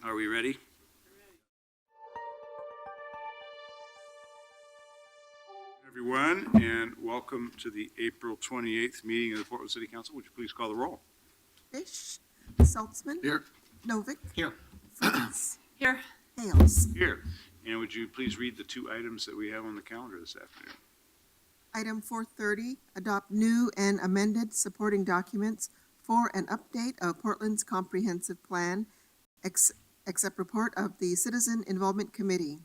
Are we ready? Everyone, and welcome to the April 28th meeting of the Portland City Council. Would you please call the roll? Fish, Saltzman. Here. Novick. Here. Fritz. Here. Hales. Here. And would you please read the two items that we have on the calendar this afternoon? Item 430, adopt new and amended supporting documents for an update of Portland's comprehensive plan, except report of the Citizen Involvement Committee.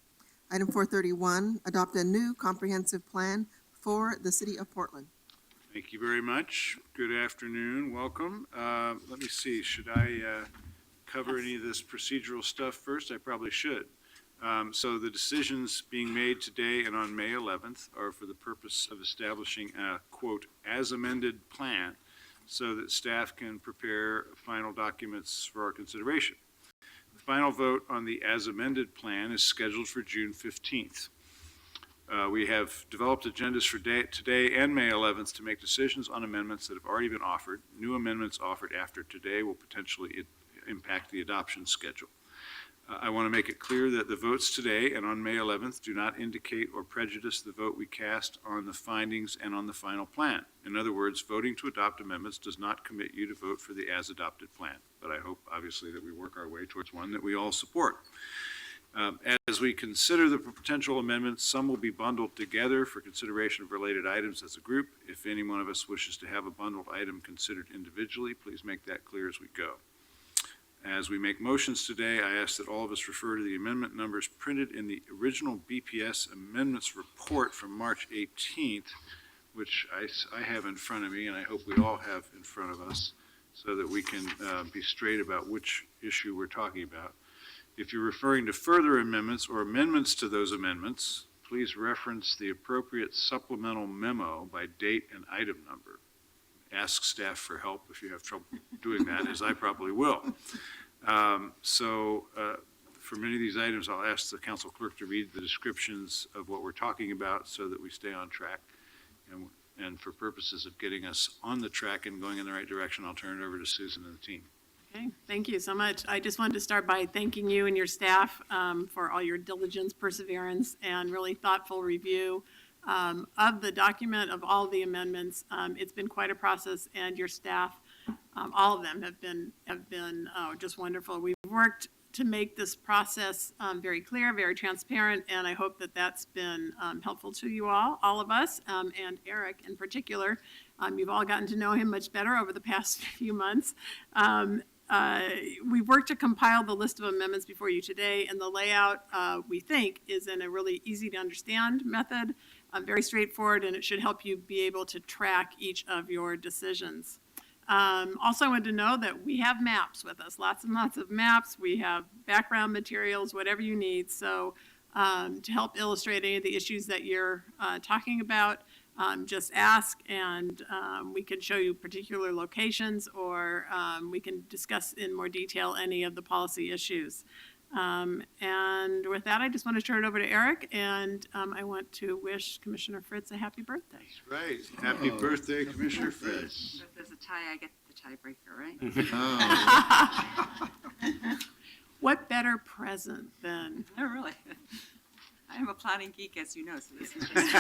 Item 431, adopt a new comprehensive plan for the city of Portland. Thank you very much. Good afternoon. Welcome. Let me see. Should I cover any of this procedural stuff first? I probably should. So the decisions being made today and on May 11th are for the purpose of establishing a, quote, as amended plan so that staff can prepare final documents for our consideration. The final vote on the as amended plan is scheduled for June 15th. We have developed agendas for today and May 11th to make decisions on amendments that have already been offered. New amendments offered after today will potentially impact the adoption schedule. I want to make it clear that the votes today and on May 11th do not indicate or prejudice the vote we cast on the findings and on the final plan. In other words, voting to adopt amendments does not commit you to vote for the as adopted plan. But I hope, obviously, that we work our way towards one that we all support. As we consider the potential amendments, some will be bundled together for consideration of related items as a group. If any one of us wishes to have a bundled item considered individually, please make that clear as we go. As we make motions today, I ask that all of us refer to the amendment numbers printed in the original BPS amendments report from March 18th, which I have in front of me, and I hope we all have in front of us, so that we can be straight about which issue we're talking about. If you're referring to further amendments or amendments to those amendments, please reference the appropriate supplemental memo by date and item number. Ask staff for help if you have trouble doing that, as I probably will. For many of these items, I'll ask the council clerk to read the descriptions of what we're talking about so that we stay on track. And for purposes of getting us on the track and going in the right direction, I'll turn it over to Susan and the team. Okay, thank you so much. I just wanted to start by thanking you and your staff for all your diligence, perseverance, and really thoughtful review of the document, of all the amendments. It's been quite a process, and your staff, all of them have been just wonderful. We've worked to make this process very clear, very transparent, and I hope that that's been helpful to you all of us, and Eric in particular. You've all gotten to know him much better over the past few months. We've worked to compile the list of amendments before you today, and the layout, we think, is in a really easy to understand method, very straightforward, and it should help you be able to track each of your decisions. Also, I wanted to know that we have maps with us, lots and lots of maps. We have background materials, whatever you need. So to help illustrate any of the issues that you're talking about, just ask, and we can show you particular locations, or we can discuss in more detail any of the policy issues. And with that, I just want to turn it over to Eric, and I want to wish Commissioner Fritz a happy birthday. That's right. Happy birthday, Commissioner Fritz. If there's a tie, I get the tiebreaker, right? What better present than? Oh, really? I am a planning geek, as you know, so this is just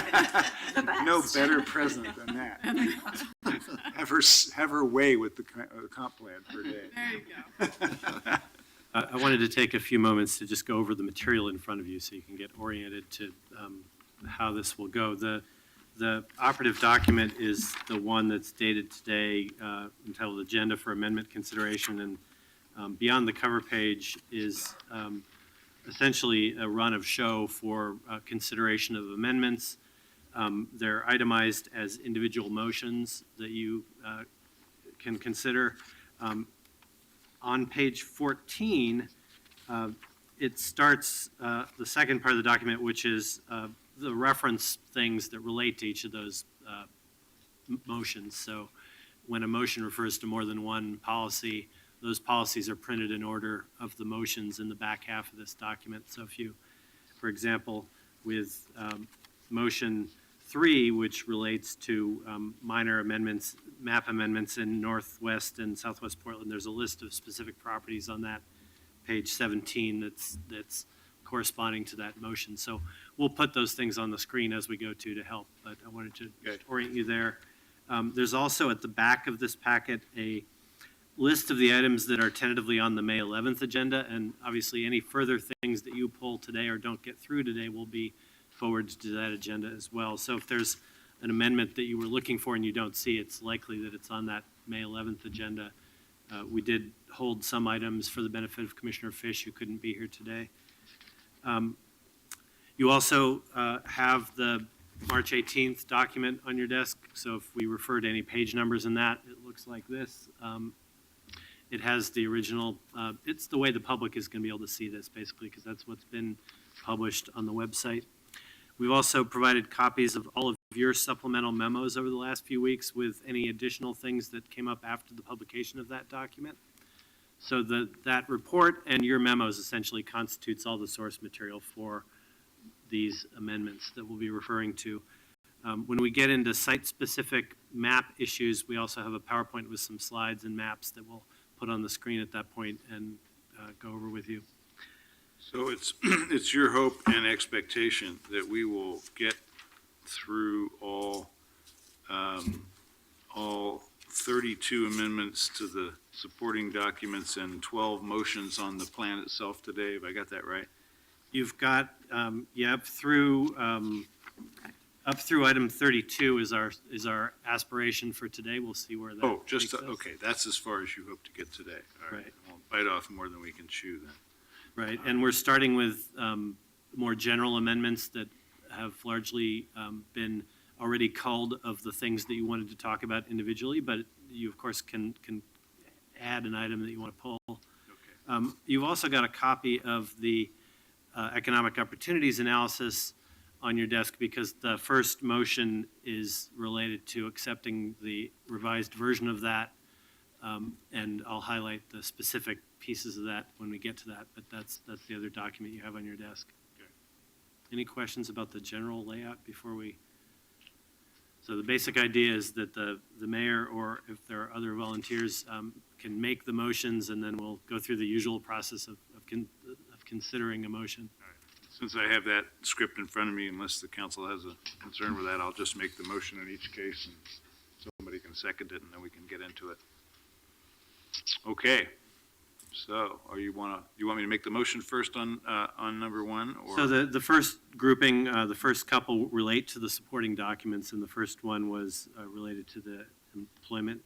the best. No better present than that. Have her way with the comp plan per day. There you go. I wanted to take a few moments to just go over the material in front of you so you can get oriented to how this will go. The operative document is the one that's dated today, entitled Agenda for Amendment Consideration, and beyond the cover page is essentially a run of show for consideration of amendments. They're itemized as individual motions that you can consider. On page 14, it starts the second part of the document, which is the reference things that relate to each of those motions. So when a motion refers to more than one policy, those policies are printed in order of the motions in the back half of this document. So if you, for example, with motion 3, which relates to minor amendments, map amendments in Northwest and Southwest Portland, there's a list of specific properties on that page 17 that's corresponding to that motion. So we'll put those things on the screen as we go to help, but I wanted to Okay. orient you there. There's also at the back of this packet a list of the items that are tentatively on the May 11th agenda, and obviously any further things that you pull today or don't get through today will be forwarded to that agenda as well. So if there's an amendment that you were looking for and you don't see, it's likely that it's on that May 11th agenda. We did hold some items for the benefit of Commissioner Fish, who couldn't be here today. You also have the March 18th document on your desk, so if we refer to any page numbers in that, it looks like this. It has the original, it's the way the public is going to be able to see this, basically, because that's what's been published on the website. We've also provided copies of all of your supplemental memos over the last few weeks with any additional things that came up after the publication of that document. So that report and your memos essentially constitutes all the source material for these amendments that we'll be referring to. When we get into site-specific map issues, we also have a PowerPoint with some slides and maps that we'll put on the screen at that point and go over with you. So it's your hope and expectation that we will get through all 32 amendments to the supporting documents and 12 motions on the plan itself today. Have I got that right? You've got, up through item 32 is our aspiration for today. We'll see where that Oh, just, takes us. okay, that's as far as you hope to get today. All right. Right. I won't bite off more than we can chew then. Right, and we're starting with more general amendments that have largely been already culled of the things that you wanted to talk about individually, but you, of course, can add an item that you want to pull. Okay. You've also got a copy of the economic opportunities analysis on your desk because the first motion is related to accepting the revised version of that. And I'll highlight the specific pieces of that when we get to that, but that's the other document you have on your desk. Okay. Any questions about the general layout before we? So the basic idea is that the mayor, or if there are other volunteers, can make the motions, and then we'll go through the usual process of considering a motion. Since I have that script in front of me, unless the council has a concern with that, I'll just make the motion in each case and somebody can second it and then we can get into it. Okay. So, you want me to make the motion first on number one? Or? So the first grouping, the first couple relate to the supporting documents, and the first one was related to the employment,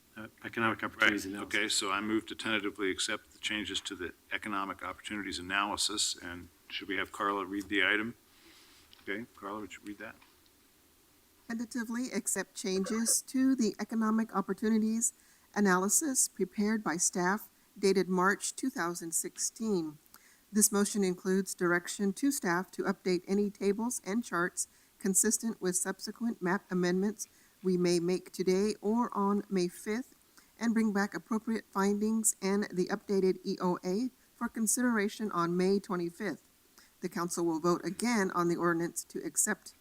economic opportunities Right. analysis. Okay, so I move to tentatively accept the changes to the economic opportunities analysis, and should we have Carla read the item? Okay, Carla, would you read that? Tentatively accept changes to the economic opportunities analysis prepared by staff dated March 2016. This motion includes direction to staff to update any tables and charts consistent with subsequent map amendments we may make today or on May 5th, and bring back appropriate findings and the updated EOA for consideration on May 25th. The council will vote again on the ordinance to accept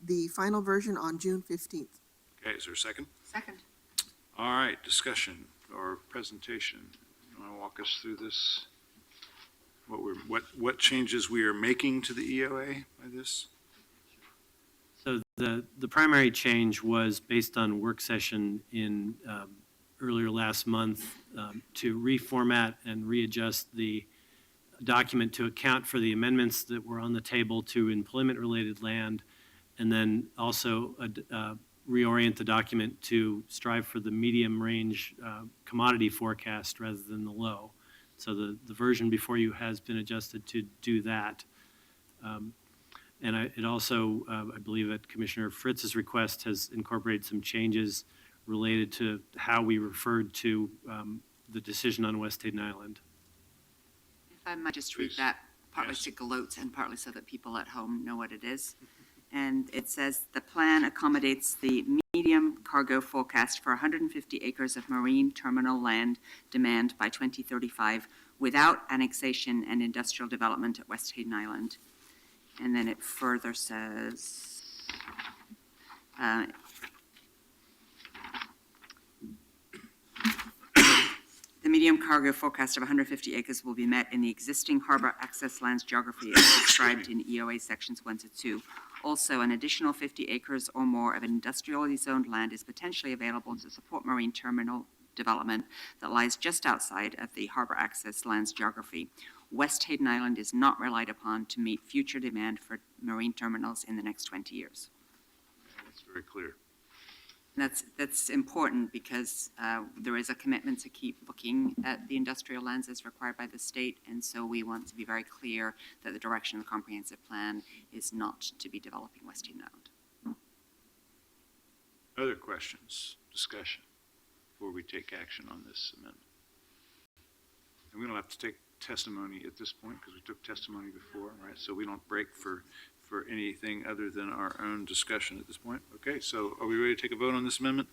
the final version on June 15th. Okay, is there a second? Second. All right, discussion or presentation. You want to walk us through this? What changes we are making to the EOA by this? So the primary change was based on work session in earlier last month to reformat and readjust the document to account for the amendments that were on the table to employment-related land, and then also reorient the document to strive for the medium-range commodity forecast rather than the low. So the version before you has been adjusted to do that. And it also, I believe at Commissioner Fritz's request, has incorporated some changes related to how we referred to the decision on West Hayden Island. If I might just read Please. that, partly Yes. to gloat and partly so that people at home know what it is. And it says, the plan accommodates the medium cargo forecast for 150 acres of marine terminal land demand by 2035 without annexation and industrial development at West Hayden Island. And then it further says, The medium cargo forecast of 150 acres will be met in the existing harbor access lands geography as described in EOA sections 1 to 2. Also, an additional 50 acres or more of industrially zoned land is potentially available to support marine terminal development that lies just outside of the harbor access lands geography. West Hayden Island is not relied upon to meet future demand for marine terminals in the next 20 years. That's very clear. And that's important because there is a commitment to keep looking at the industrial lands as required by the state, and so we want to be very clear that the direction of the comprehensive plan is not to be developing West Hayden Island. Other questions, discussion, before we take action on this amendment? And we don't have to take testimony at this point because we took testimony before, right? So we don't break for anything other than our own discussion at this point. Okay, so are we ready to take a vote on this amendment?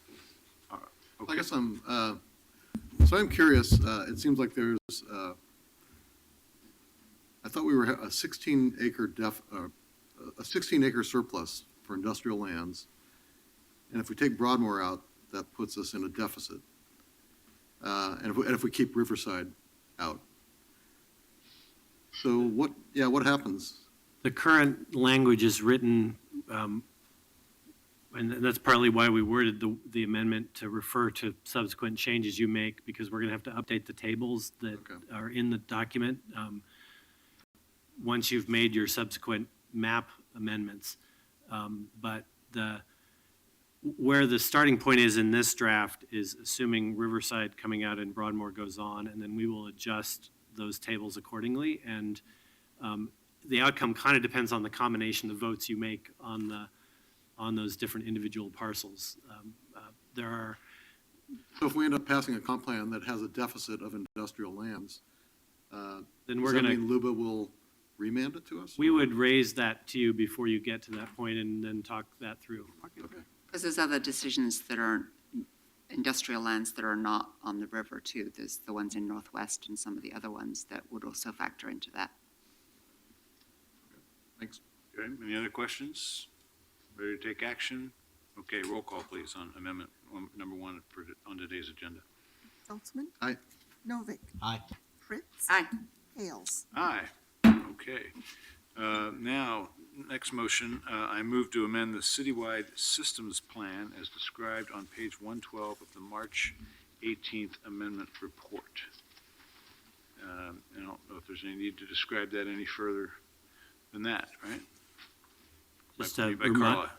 Okay. I guess I'm curious, it seems like there's, I thought we were a 16 acre surplus for industrial lands. And if we take Broadmoor out, that puts us in a deficit. And if we keep Riverside out. So what happens? The current language is written, and that's partly why we worded the amendment to refer to subsequent changes you make, because we're going to have to update the tables that Okay. are in the document once you've made your subsequent map amendments. But where the starting point is in this draft is assuming Riverside coming out and Broadmoor goes on, and then we will adjust those tables accordingly. And the outcome kind of depends on the combination of votes you make on those different individual parcels. There are, So if we end up passing a comp plan that has a deficit of industrial lands, then does we're that going mean to, LUBA will remand it to us? we would raise that to you before you get to that point and then talk that through. Okay. Because there's other decisions that are industrial lands that are not on the river too. There's the ones in Northwest and some of the other ones that would also factor into that. Thanks. Okay, any other questions? Ready to take action? Okay, roll call, please, on amendment number 1 on today's agenda. Saltzman? Aye. Novick? Aye. Fritz? Aye. Hales? Aye. Okay. Now, next motion, I move to amend the citywide systems plan as described on page 112 of the March 18th amendment report. I don't know if there's any need to describe that any further than that, right? Just By a Carla.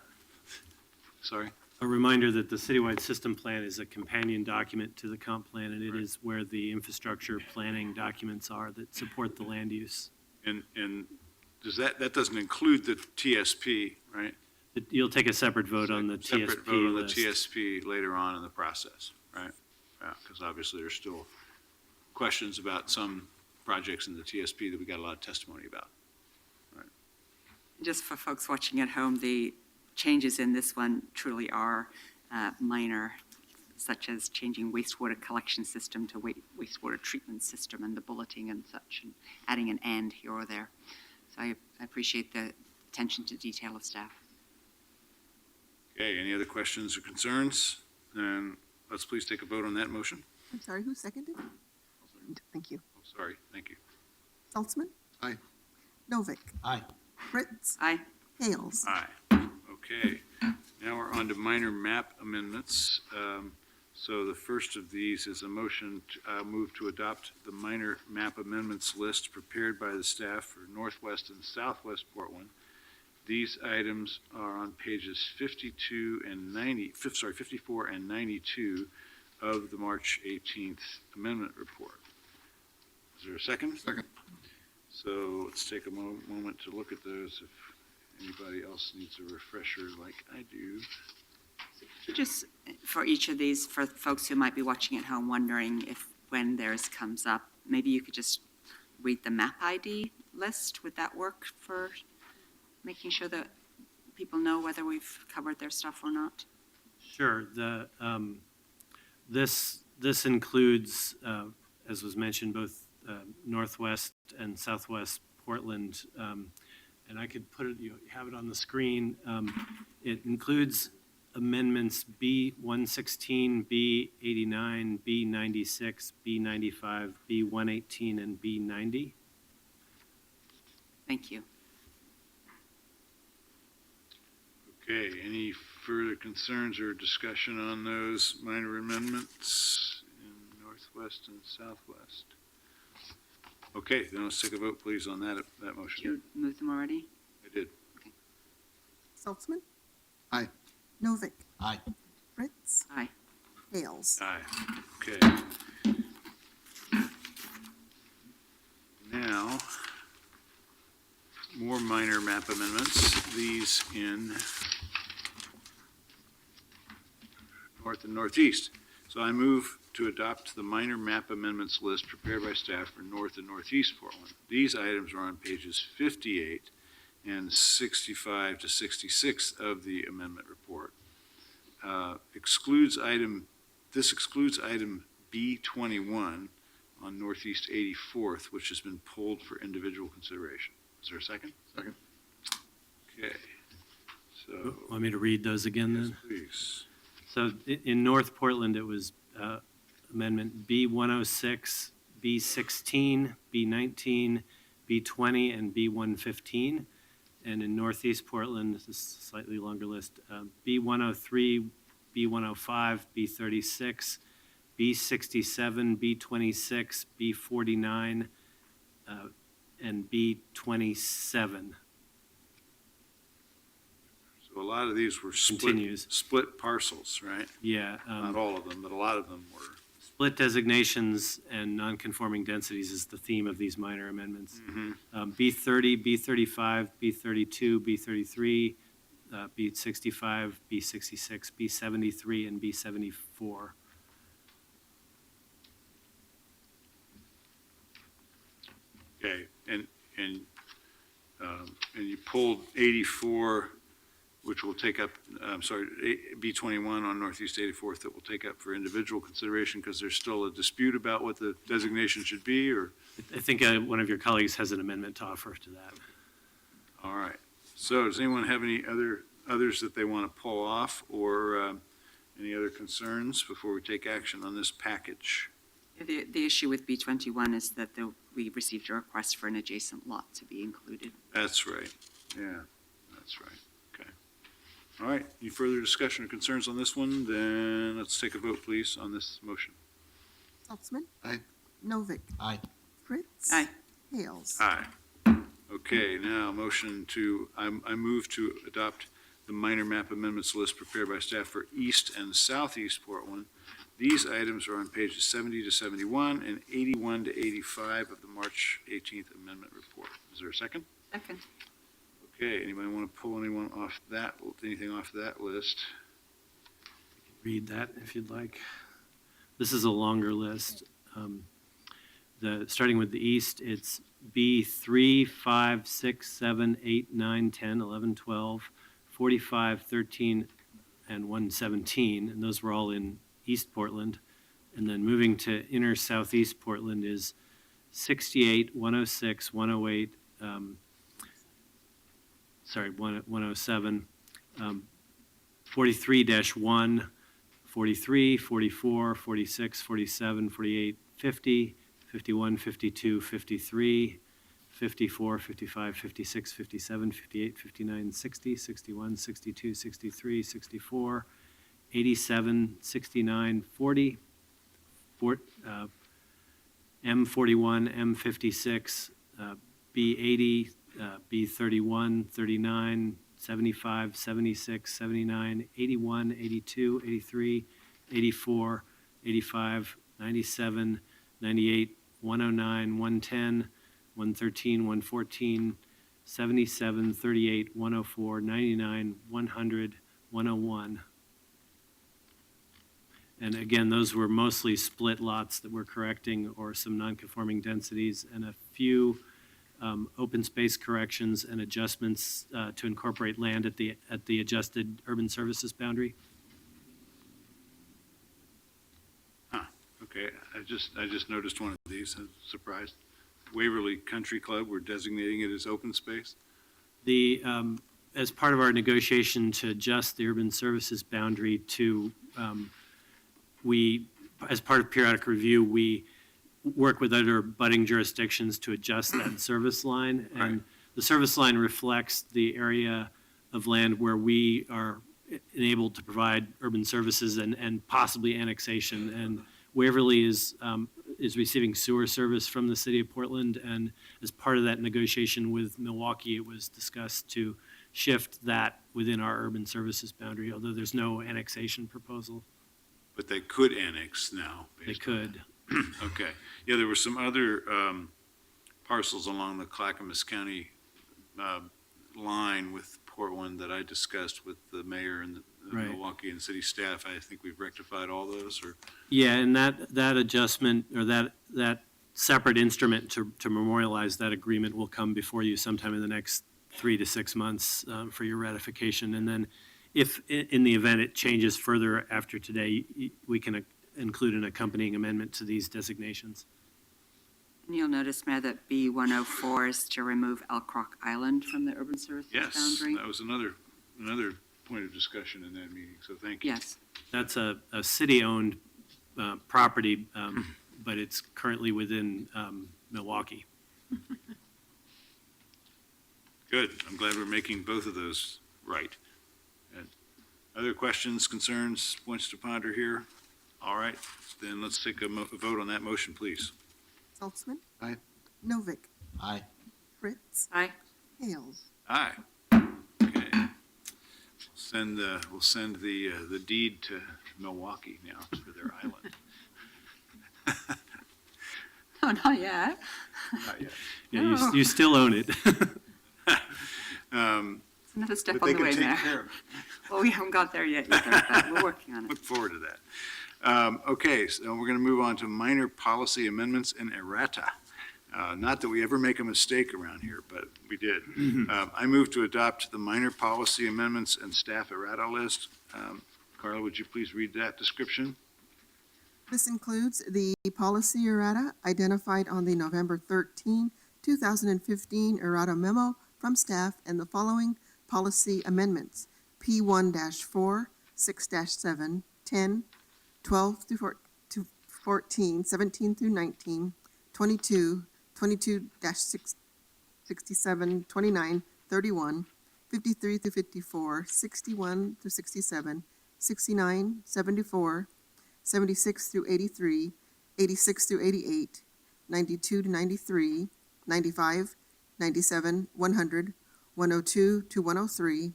Sorry? A reminder that the citywide system plan is a companion document to the comp plan, and it Right. is where the infrastructure planning documents are that support the land use. And does that doesn't include the TSP, right? You'll take a separate vote on the Separate TSP vote on the list. TSP later on in the process, right? Yeah, because obviously there's still questions about some projects in the TSP that we got a lot of testimony about. Just for folks watching at home, the changes in this one truly are minor, such as changing wastewater collection system to wastewater treatment system and the bulleting and such, and adding an and here or there. So I appreciate the attention to detail of staff. Okay, any other questions or concerns? Then let's please take a vote on that motion. I'm sorry, who seconded? Thank you. Oh, sorry, thank you. Saltzman? Aye. Novick? Aye. Fritz? Aye. Hales? Aye. Okay, now we're on to minor map amendments. So the first of these is a motion to move to adopt the minor map amendments list prepared by the staff for Northwest and Southwest Portland. These items are on pages 54 and 92 of the March 18th amendment report. Is there a second? Second. So let's take a moment to look at those if anybody else needs a refresher like I do. Just for each of these, for folks who might be watching at home wondering if when theirs comes up, maybe you could just read the map ID list. Would that work for making sure that people know whether we've covered their stuff or not? Sure. This includes, as was mentioned, both Northwest and Southwest Portland, and I could put it, you have it on the screen. It includes amendments B116, B89, B96, B95, B118, and B90. Thank you. Okay, any further concerns or discussion on those minor amendments in Northwest and Southwest? Okay, then let's take a vote, please, on that Did motion. you move them already? I did. Saltzman? Aye. Novick? Aye. Fritz? Aye. Hales? Aye. Okay. Now, more minor map amendments, these in north and northeast. So I move to adopt the minor map amendments list prepared by staff for north and northeast Portland. These items are on pages 58 and 65 to 66 of the amendment report. This excludes item B21 on Northeast 84th, which has been pulled for individual consideration. Is there a second? Second. Okay. So, Want me to read those again yes, then? please. So in North Portland, it was Amendment B106, B16, B19, B20, and B115. And in Northeast Portland, this is a slightly longer list, B103, B105, B36, B67, B26, B49, and B27. So a lot of these were Continues. split parcels, right? Yeah. Not all of them, but a lot of them were. Split designations and nonconforming densities is the theme of these minor amendments. B30, B35, B32, B33, B65, B66, B73, and B74. Okay, and you pulled 84, which will take up, I'm sorry, B21 on Northeast 84th that will take up for individual consideration because there's still a dispute about what the designation should be, or? I think one of your colleagues has an amendment to offer to that. All right. So does anyone have any others that they want to pull off, or any other concerns before we take action on this package? The issue with B21 is that we received a request for an adjacent lot to be included. That's right. Yeah, that's right. Okay. All right. Any further discussion or concerns on this one? Then let's take a vote, please, on this motion. Saltzman? Aye. Novick? Aye. Fritz? Aye. Hales? Aye. Okay, now I move to adopt the minor map amendments list prepared by staff for East and Southeast Portland. These items are on pages 70 to 71 and 81 to 85 of the March 18th amendment report. Is there a second? Second. Okay, anybody want to pull anything off that list? Read that if you'd like. This is a longer list. Starting with the east, it's B3, 5, 6, 7, 8, 9, 10, 11, 12, 45, 13, and 117, and those were all in East Portland. And then moving to inner southeast Portland is 68, 106, 108, 107, 43-1, 43, 44, 46, 47, 48, 50, 51, 52, 53, 54, 55, 56, 57, 58, 59, 60, 61, 62, 63, 64, 87, 69, 40, M41, M56, B80, B31, 39, 75, 76, 79, 81, 82, 83, 84, 85, 97, 98, 109, 110, 113, 114, 77, 38, 104, 99, 100, 101. And again, those were mostly split lots that we're correcting or some nonconforming densities and a few open space corrections and adjustments to incorporate land at the adjusted urban services boundary. Okay, I just noticed one of these. I'm surprised. Waverly Country Club, we're designating it as open space. as part of our negotiation to adjust the urban services boundary to, as part of periodic review, we work with other budding jurisdictions to adjust that service line. Right. And the service line reflects the area of land where we are enabled to provide urban services and possibly annexation. And Waverly is receiving sewer service from the city of Portland. And as part of that negotiation with Milwaukee, it was discussed to shift that within our urban services boundary, although there's no annexation proposal. But they could annex now. They based on could. that. Okay. Yeah, there were some other parcels along the Clackamas County line with Portland that I discussed with the mayor and the Right. Milwaukee and city staff. I think we've rectified all those, or, Yeah, and that adjustment, or that separate instrument to memorialize that agreement will come before you sometime in the next 3 to 6 months for your ratification. And then if, in the event it changes further after today, we can include an accompanying amendment to these designations. And you'll notice, Mayor, that B104 is to remove Elk Rock Island from the urban services yes, boundary. that was another point of discussion in that meeting, so thank you. Yes. That's a city-owned property, but it's currently within Milwaukee. Good. I'm glad we're making both of those right. And other questions, concerns, points to ponder here? All right, then let's take a vote on that motion, please. Saltzman? Aye. Novick? Aye. Fritz? Aye. Hales? Aye. Okay. We'll send the deed to Milwaukee now for their island. Oh, not yet. Not yet. Yeah, you still own it. It's another step But on they the can way, take Mayor. care of it. Well, we haven't got there yet either, but we're working on it. Look forward to that. Okay, so we're going to move on to minor policy amendments and errata. Not that we ever make a mistake around here, but we did. I move to adopt the minor policy amendments and staff errata list. Carla, would you please read that description? This includes the policy errata identified on the November 13, 2015 errata memo from staff and the following policy amendments: P1-4, 6-7, 10, 12 through 14, 17 through 19, 22, 22-6, 67, 29, 31, 53 through 54, 61 through 67, 69, 74, 76 through 83, 86 through 88, 92 to 93, 95, 97, 100, 102 to 103,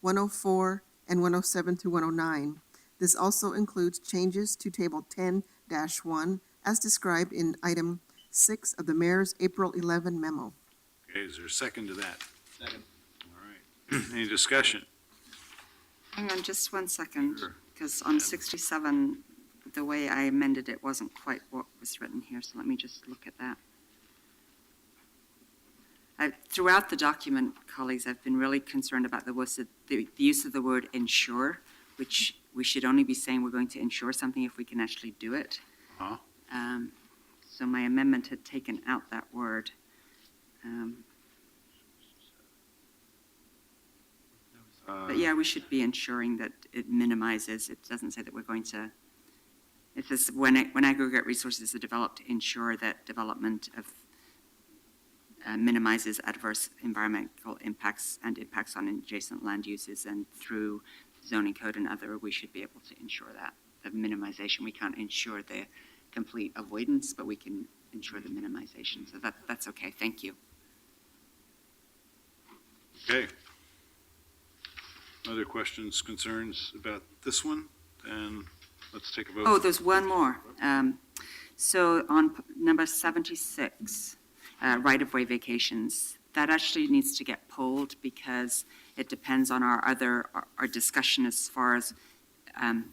104, and 107 through 109. This also includes changes to Table 10-1 as described in Item 6 of the Mayor's April 11 memo. Okay, is there a second to that? Second. All right. Any discussion? Hang on just 1 second, Sure. because on 67, the way I amended it wasn't quite what was written here, so let me just look at that. Throughout the document, colleagues, I've been really concerned about the use of the word ensure, which we should only be saying we're going to ensure something if we can actually do it. Uh-huh. So my amendment had taken out that word. But yeah, we should be ensuring that it minimizes, it doesn't say that we're going to, it says when aggregate resources are developed, ensure that development of minimizes adverse environmental impacts and impacts on adjacent land uses, and through zoning code and other, we should be able to ensure that, the minimization. We can't ensure the complete avoidance, but we can ensure the minimization. So that's okay, thank you. Okay. Other questions, concerns about this one? Then let's take a vote. Oh, there's one more. So on number 76, right-of-way vacations, that actually needs to get pulled because it depends on our discussion as far as,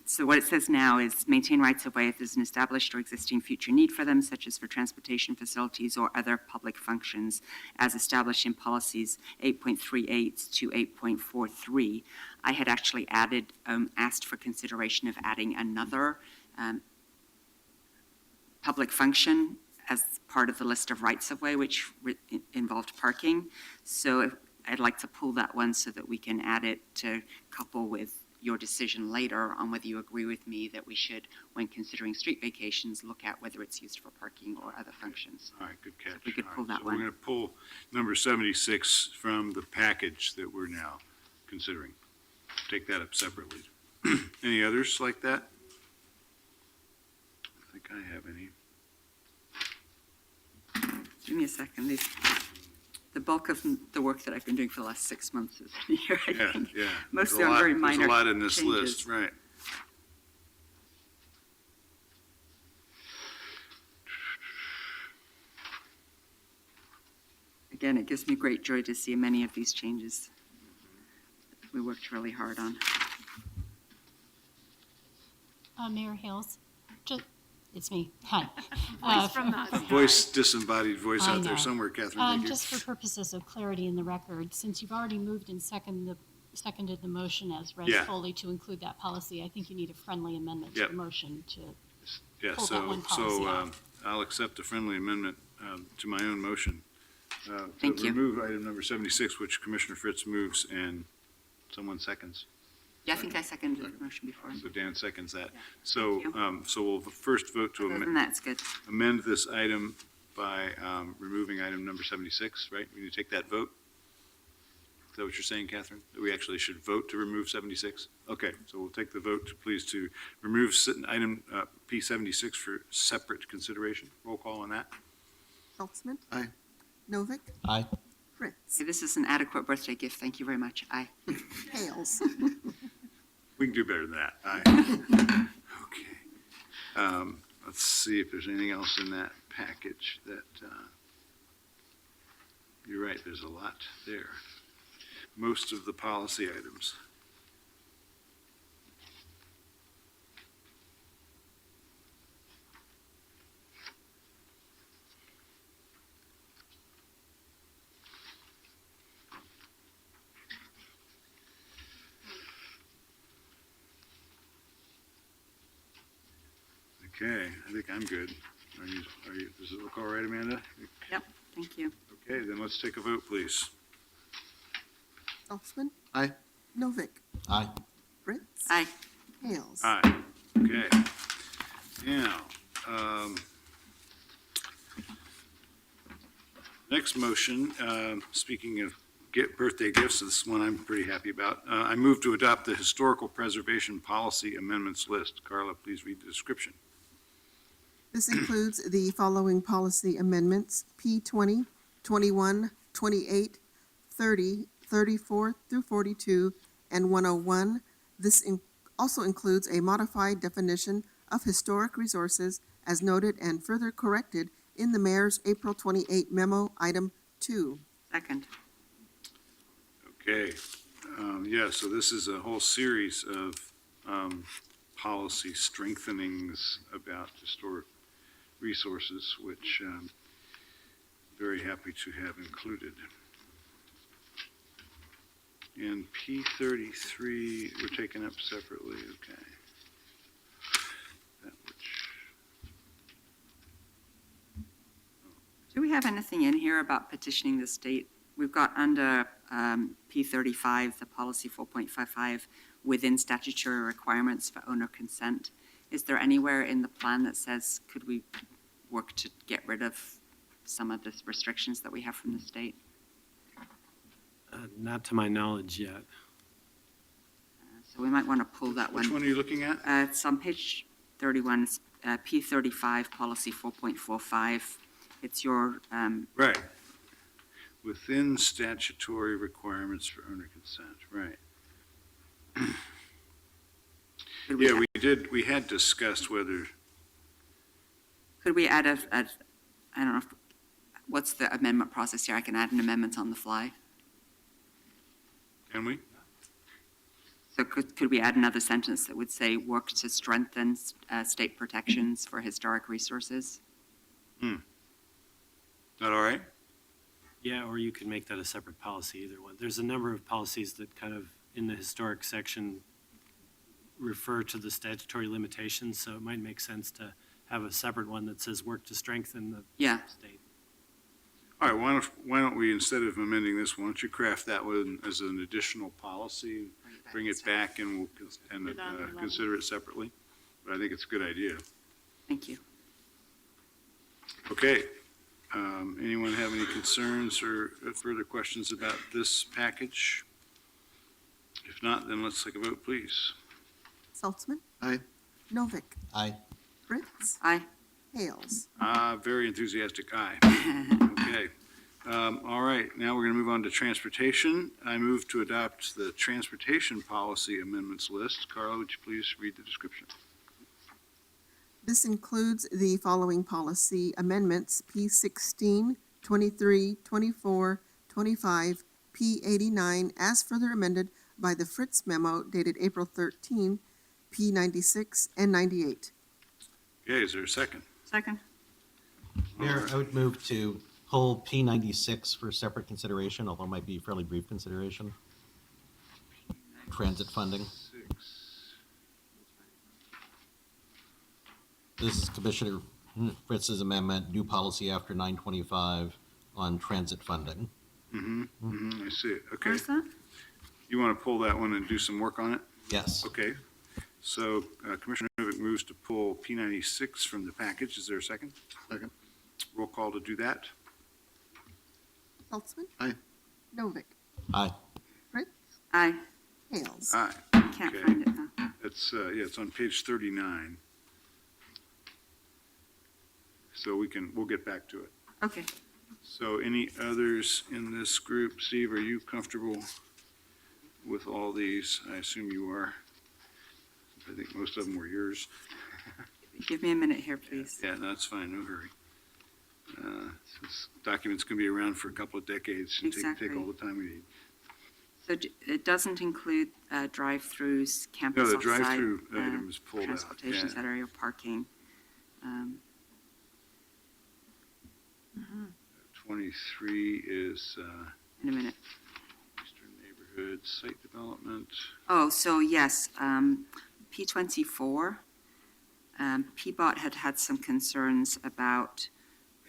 so what it says now is maintain rights-of-way if there's an established or existing future need for them, such as for transportation facilities or other public functions as established in policies 8.38 to 8.43. I had actually asked for consideration of adding another public function as part of the list of rights-of-way, which involved parking. So I'd like to pull that one so that we can add it to couple with your decision later on whether you agree with me that we should, when considering street vacations, look at whether it's used for parking or other functions. All right, good catch. we could All pull right, that so one. we're going to pull number 76 from the package that we're now considering. Take that up separately. Any others like that? I think I have any. Give me a second. The bulk of the work that I've been doing for the last 6 months is in here, I Yeah, think. yeah. Mostly There's a on very lot- minor There's a lot in this changes. list, right. Again, it gives me great joy to see many of these changes we worked really hard on. Mayor Hales, it's me, hi. Voice from the Voice, disembodied voice I out there know. somewhere, Catherine. Thank Just for purposes of clarity in the record, since you've already moved and seconded the motion as read Yeah. fully to include that policy, I think you need a friendly amendment to Yep. the motion to, Yeah, pull that one so policy out. I'll accept a friendly amendment to my own motion. Thank To you. remove item number 76, which Commissioner Fritz moves and someone seconds. Yeah, I think I seconded the motion before. So Dan seconds that. So, Thank you. so we'll first vote to Other than that, it's good. amend this item by removing item number 76, right? We need to take that vote? Is that what you're saying, Catherine? That we actually should vote to remove 76? Okay, so we'll take the vote to please to remove item P76 for separate consideration. Roll call on that. Schultzman? Aye. Novick? Aye. Fritz? Hey, this is an adequate birthday gift. Thank you very much. Aye. Hales? We can do better than that. Aye. Okay. Let's see if there's anything else in that package that, you're right, there's a lot there. Most of the policy items. Okay, I think I'm good. Does it look all right, Amanda? Yep, thank you. Okay, then let's take a vote, please. Schultzman? Aye. Novick? Aye. Fritz? Aye. Hales? Aye. Okay. Now, next motion, speaking of birthday gifts, this one I'm pretty happy about. I move to adopt the Historical Preservation Policy Amendments List. Carla, please read the description. This includes the following policy amendments: P 20, 21, 28, 30, 34 through 42, and 101. This also includes a modified definition of historic resources as noted and further corrected in the mayor's April 28 memo, item 2. Second. Okay. Yeah, so this is a whole series of policy strengthenings about historic resources, which I'm very happy to have included. And P33, we're taking up separately, okay. That which, Do we have anything in here about petitioning the state? We've got under P35, the policy 4.55, within statutory requirements for owner consent. Is there anywhere in the plan that says, could we work to get rid of some of the restrictions that we have from the state? Not to my knowledge yet. So we might want to pull that which one. one are you looking at? It's on page 31, it's, P35, policy 4.45. It's your, Right. Within statutory requirements for owner consent, right. could Yeah, we had discussed whether, could we add I don't know, what's the amendment process here? I can add an amendment on the fly. can we? So could we add another sentence that would say, work to strengthen state protections for historic resources? That all right? Yeah, or you could make that a separate policy, either one. There's a number of policies that kind of, in the historic section, refer to the statutory limitations, so it might make sense to have a separate one that says work to strengthen the Yeah. state. All right, why don't we, instead of amending this, why don't you craft that one as an additional policy, bring it back and we'll consider it separately? But I think it's a good idea. Thank you. Okay. Anyone have any concerns or further questions about this package? If not, then let's take a vote, please. Saltzman, Aye. Novick, Aye. Fritz, Aye. Hales. Very enthusiastic aye. Okay. All right, now we're going to move on to transportation. I move to adopt the transportation policy amendments list. Carla, would you please read the description? This includes the following policy amendments: P16, 23, 24, 25, P89, as further amended by the Fritz memo dated April 13, P96, and 98. Okay, is there a second? Second. Mayor, I would move to pull P96 for separate consideration, although it might be fairly brief consideration. Transit funding. This is Commissioner Fritz's amendment, new policy after 925 on transit funding. I see it. Okay. Where's that? You want to pull that one and do some work on it? Yes. Okay. So Commissioner Novick moves to pull P96 from the package. Is there a second? Second. Roll call to do that. Saltzman. Aye. Novick, Aye. Fritz, Aye. Hales. Aye. Can't Okay. find it now. It's, yeah, it's on page 39. So we'll get back to it. Okay. So any others in this group? Steve, are you comfortable with all these? I assume you are. I think most of them were yours. Give me a minute here, please. Yeah, no, that's fine, no hurry. This document's going to be around for a couple of decades and take Exactly. all the time we need. So it doesn't include drive-throughs, campus No, the offsite, drive-through item is pulled out. transportation Yeah. center, or parking. 23 is In a minute. Eastern Neighborhood Site Development. Oh, so yes, P24, PBOT had some concerns about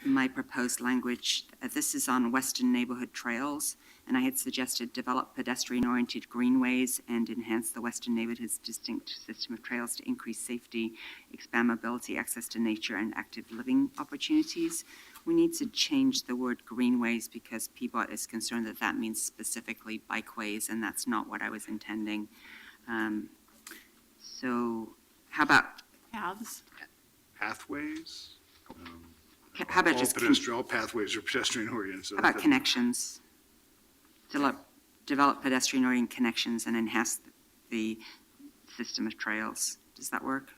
my proposed language. This is on Weston Neighborhood Trails, and I had suggested develop pedestrian-oriented greenways and enhance the Weston Neighborhood's distinct system of trails to increase safety, expand mobility, access to nature, and active living opportunities. We need to change the word greenways because PBOT is concerned that that means specifically bikeways, and that's not what I was intending. So how about, Paths. Pathways? how about All just, all pathways are pedestrian oriented. So how about connections? Develop pedestrian-oriented connections and enhance the system of trails. Does that work?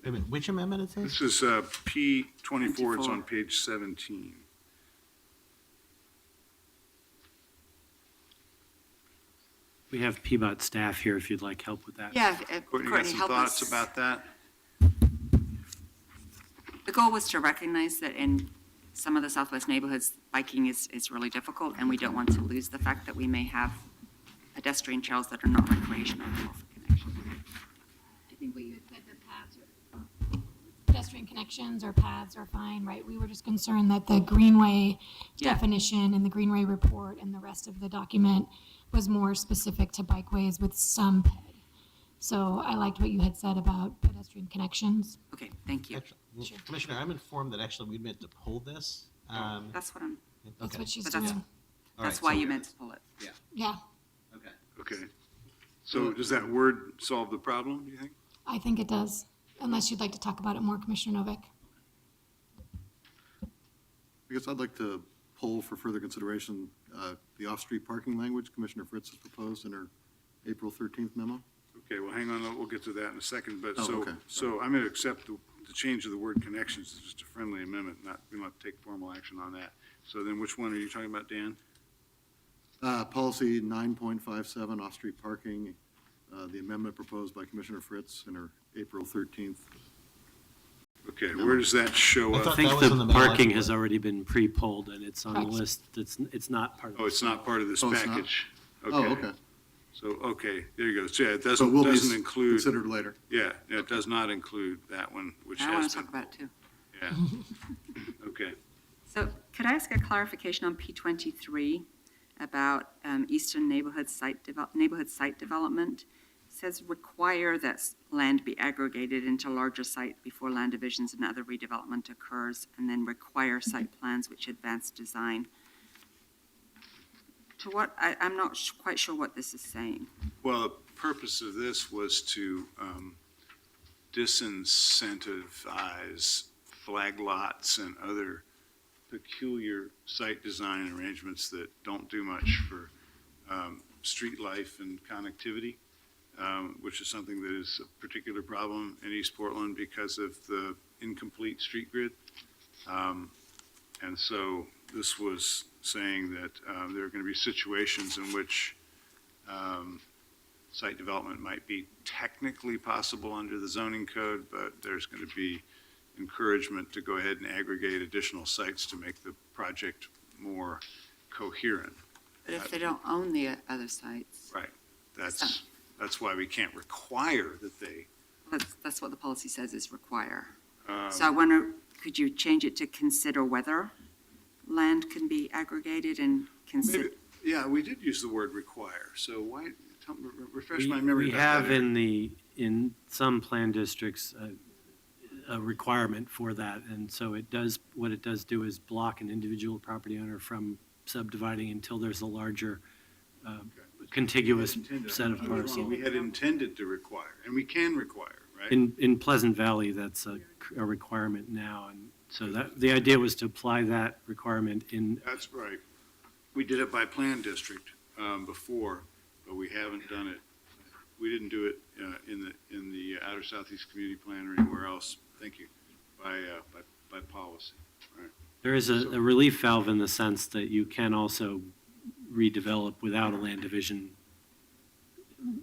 Wait a minute, which amendment is this? This is P24, it's 24. on page 17. We have PBOT staff here if you'd like help with that. Yeah, Courtney, you got Courtney, some help thoughts us. about that? The goal was to recognize that in some of the Southwest neighborhoods, biking is really difficult, and we don't want to lose the fact that we may have pedestrian trails that are not recreational for connections. I think what you had said, that paths or pedestrian connections or paths are fine, right? We were just concerned that the greenway Yeah. definition and the greenway report and the rest of the document was more specific to bikeways with some ped. So I liked what you had said about pedestrian connections. Okay, thank you. Actually, Sure. Commissioner, I'm informed that actually we meant to pull this. That's what I'm, That's Okay. what she's But that's- doing. All that's right, why so- you meant to pull it. Yeah, Okay. Okay. So does that word solve the problem, do you think? I think it does, unless you'd like to talk about it more, Commissioner Novick. I guess I'd like to pull for further consideration the off-street parking language Commissioner Fritz has proposed in her April 13th memo. Okay, well, hang on, we'll get to that in a second, but Oh, okay. so I'm going to accept the change of the word connections, it's just a friendly amendment, we don't have to take formal action on that. So then which one are you talking about, Dan? Policy 9.57, off-street parking, the amendment proposed by Commissioner Fritz in her April 13th. Okay, where does that show I up? thought I think that was in the the mail parking anyway. has already been pre-polled and it's on the Correct. list. It's not part of. Oh, it's not part of this Oh, it's not? package? Oh, okay. So, okay, there you go. So, yeah, it So it doesn't will be include, considered later. yeah, it does not include that one, which I want has to been. talk about it too. Yeah. Okay. So Could I ask a clarification on P23 about Eastern Neighborhood Site Development? It says require that land be aggregated into larger site before land divisions and other redevelopment occurs, and then require site plans which advance design. To what, I'm not quite sure what this is saying. Well, the purpose of this was to disincentivize flag lots and other peculiar site design arrangements that don't do much for street life and connectivity, which is something that is a particular problem in East Portland because of the incomplete street grid. And so this was saying that there are going to be situations in which site development might be technically possible under the zoning code, but there's going to be encouragement to go ahead and aggregate additional sites to make the project more coherent. But if they don't own the other sites, Right. That's why we can't require that they. that's what the policy says is require. um, So I wonder, could you change it to consider whether land can be aggregated and consider? maybe- Yeah, we did use the word require, so why, refresh We- my memory. We about have that. in some plan districts, a requirement for that. And so what it does do is block an individual property owner from subdividing until there's a larger contiguous set of parcels. We had intended to require, and we can require, right? In Pleasant Valley, that's a requirement now. And so the idea was to apply that requirement in, That's right. We did it by plan district before, but we haven't done it. We didn't do it in the Outer Southeast Community Plan or anywhere else. Thank you. By policy. there is a relief valve in the sense that you can also redevelop without a land division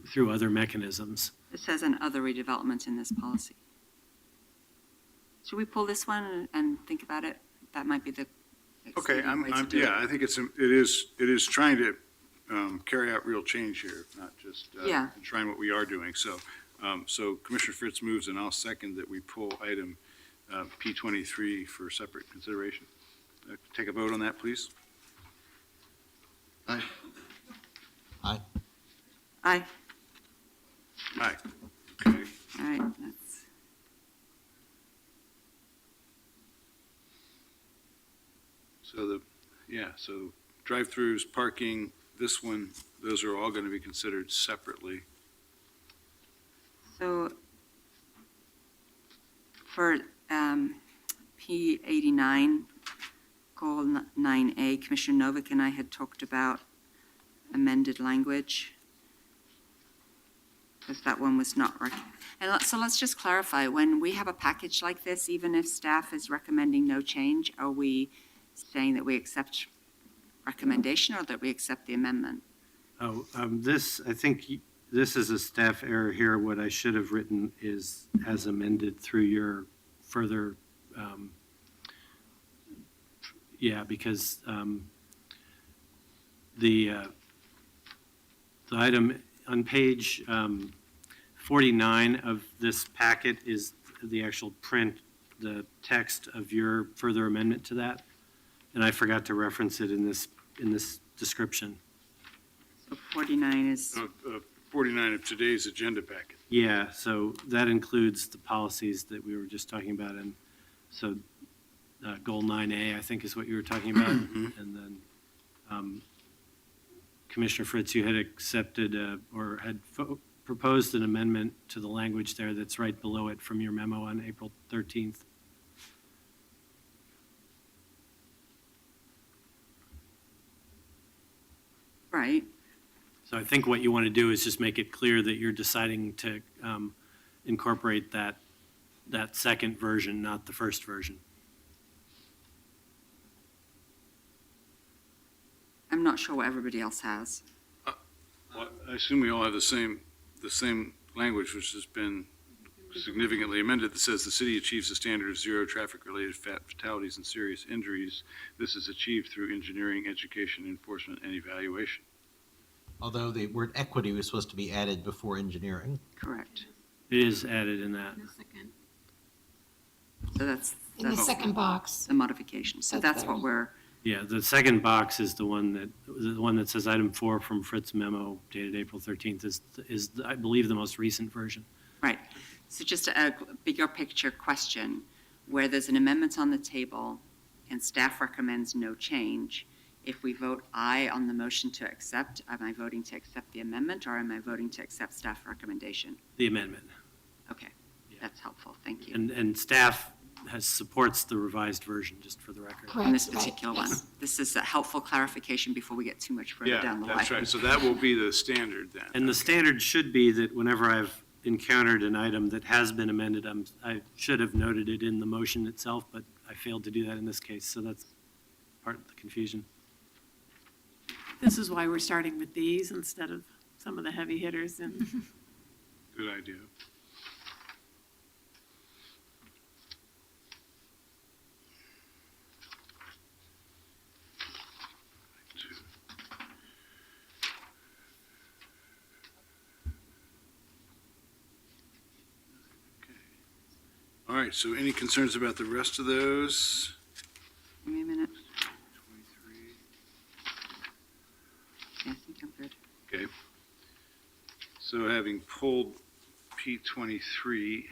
through other mechanisms. It says an other redevelopment in this policy. Should we pull this one and think about it? That might be the Okay, expedient way to do it. I think it is trying to carry out real change here, not just Yeah. enshrine what we are doing. So Commissioner Fritz moves, and I'll second that we pull item P23 for separate consideration. Take a vote on that, please. Aye. Aye. Aye, Aye. Okay. all right, that's, So drive-throughs, parking, this one, those are all going to be considered separately. so for P89, goal 9A, Commissioner Novick and I had talked about amended language, because that one was not, so let's just clarify, when we have a package like this, even if staff is recommending no change, are we saying that we accept recommendation or that we accept the amendment? I think this is a staff error here. What I should have written is as amended through your further, because the item on page 49 of this packet is the actual print, the text of your further amendment to that. And I forgot to reference it in this description. So 49 is, 49 of today's agenda packet. Yeah, so that includes the policies that we were just talking about. And so goal 9A, I think, is what you were talking about. And then Commissioner Fritz, you had accepted or had proposed an amendment to the language there that's right below it from your memo on April 13th. right, So I think what you want to do is just make it clear that you're deciding to incorporate that second version, not the first version. I'm not sure what everybody else has. Well, I assume we all have the same language, which has been significantly amended, that says the city achieves a standard of zero traffic-related fatalities and serious injuries. This is achieved through engineering, education, enforcement, and evaluation. Although the word equity was supposed to be added before engineering. Correct. It is added in that. So that's In the second box. the modification. So that's what we're Yeah, the second box is the one that says item 4 from Fritz memo dated April 13th is, I believe, the most recent version. Right. So just a bigger picture question, where there's an amendment on the table and staff recommends no change, if we vote aye on the motion to accept, am I voting to accept the amendment or am I voting to accept staff recommendation? The amendment. Okay, Yeah. that's helpful. Thank you. And staff supports the revised version, just for the record. On this Correct, right, particular one. yes. This is a helpful clarification before we get too much further Yeah, down the line. that's right. So that will be the standard then. And the standard should be that whenever I've encountered an item that has been amended, I should have noted it in the motion itself, but I failed to do that in this case, so that's part of the confusion. This is why we're starting with these instead of some of the heavy hitters and Good idea. All right, so any concerns about the rest of those? Give me a minute. Yeah, I think I'm good. Okay. So having pulled P23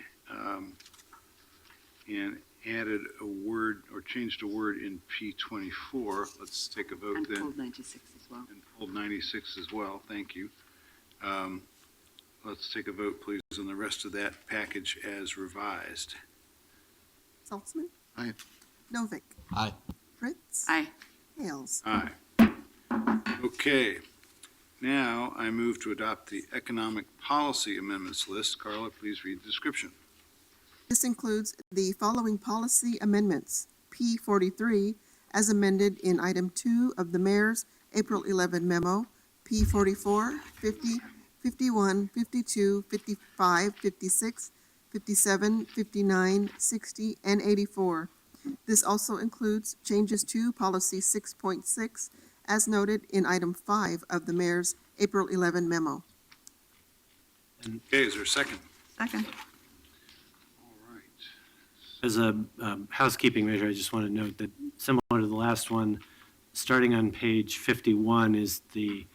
and added a word or changed a word in P24, let's take a vote And then. pulled 96 as well. And pulled 96 as well, thank you. Let's take a vote, please, on the rest of that package as revised. Saltzman? Aye. Novick? Aye. Fritz? Aye. Hales? Aye. Okay. Now I move to adopt the economic policy amendments list. Carla, please read the description. This includes the following policy amendments. P43, as amended in item 2 of the mayor's April 11 memo. P44, 50, 51, 52, 55, 56, 57, 59, 60, and 84. This also includes changes to policy 6.6, as noted in item 5 of the mayor's April 11 memo. Okay, is there a second? Second. All right. As a housekeeping measure, I just want to note that similar to the last one, starting on page 51 is the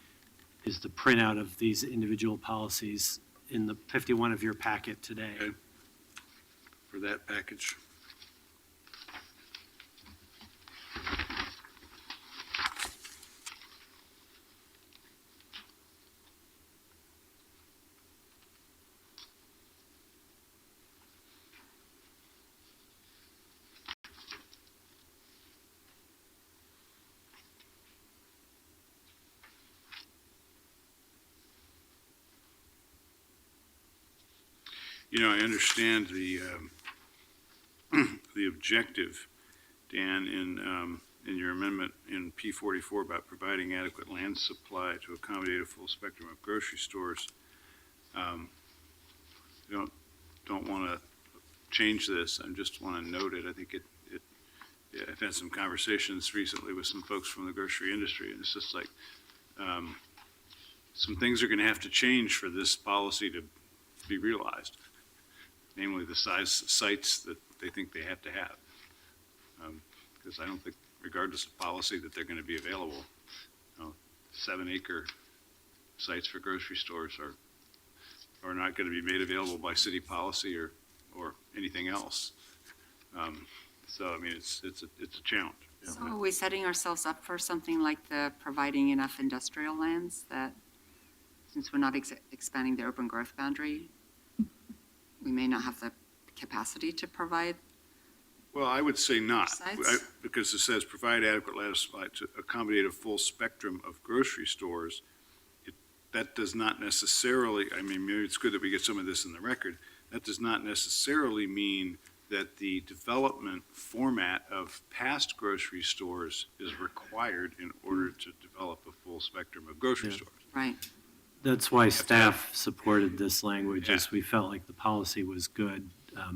printout of these individual policies in the 51 of your packet today. Okay. For that package. You know, I understand the the objective, Dan, in your amendment in P44 about providing adequate land supply to accommodate a full spectrum of grocery stores. Don't want to change this. I just want to note it. I think yeah, I've had some conversations recently with some folks from the grocery industry, and it's just like some things are going to have to change for this policy to be realized. Namely, the size sites that they think they have to have. Because I don't think, regardless of policy, that they're going to be available. 7-acre sites for grocery stores are not going to be made available by city policy or anything else. So, I mean, it's a challenge. So are we setting ourselves up for something like the providing enough industrial lands that, since we're not expanding the urban growth boundary, we may not have the capacity to provide? Well, I would say not, Sites? because it says provide adequate land supply to accommodate a full spectrum of grocery stores. That does not necessarily, I mean, maybe it's good that we get some of this in the record. That does not necessarily mean that the development format of past grocery stores is required in order to develop a full spectrum of grocery Yeah. stores. Right. That's why staff supported this language, as Yeah. we felt like the policy was good. Yeah,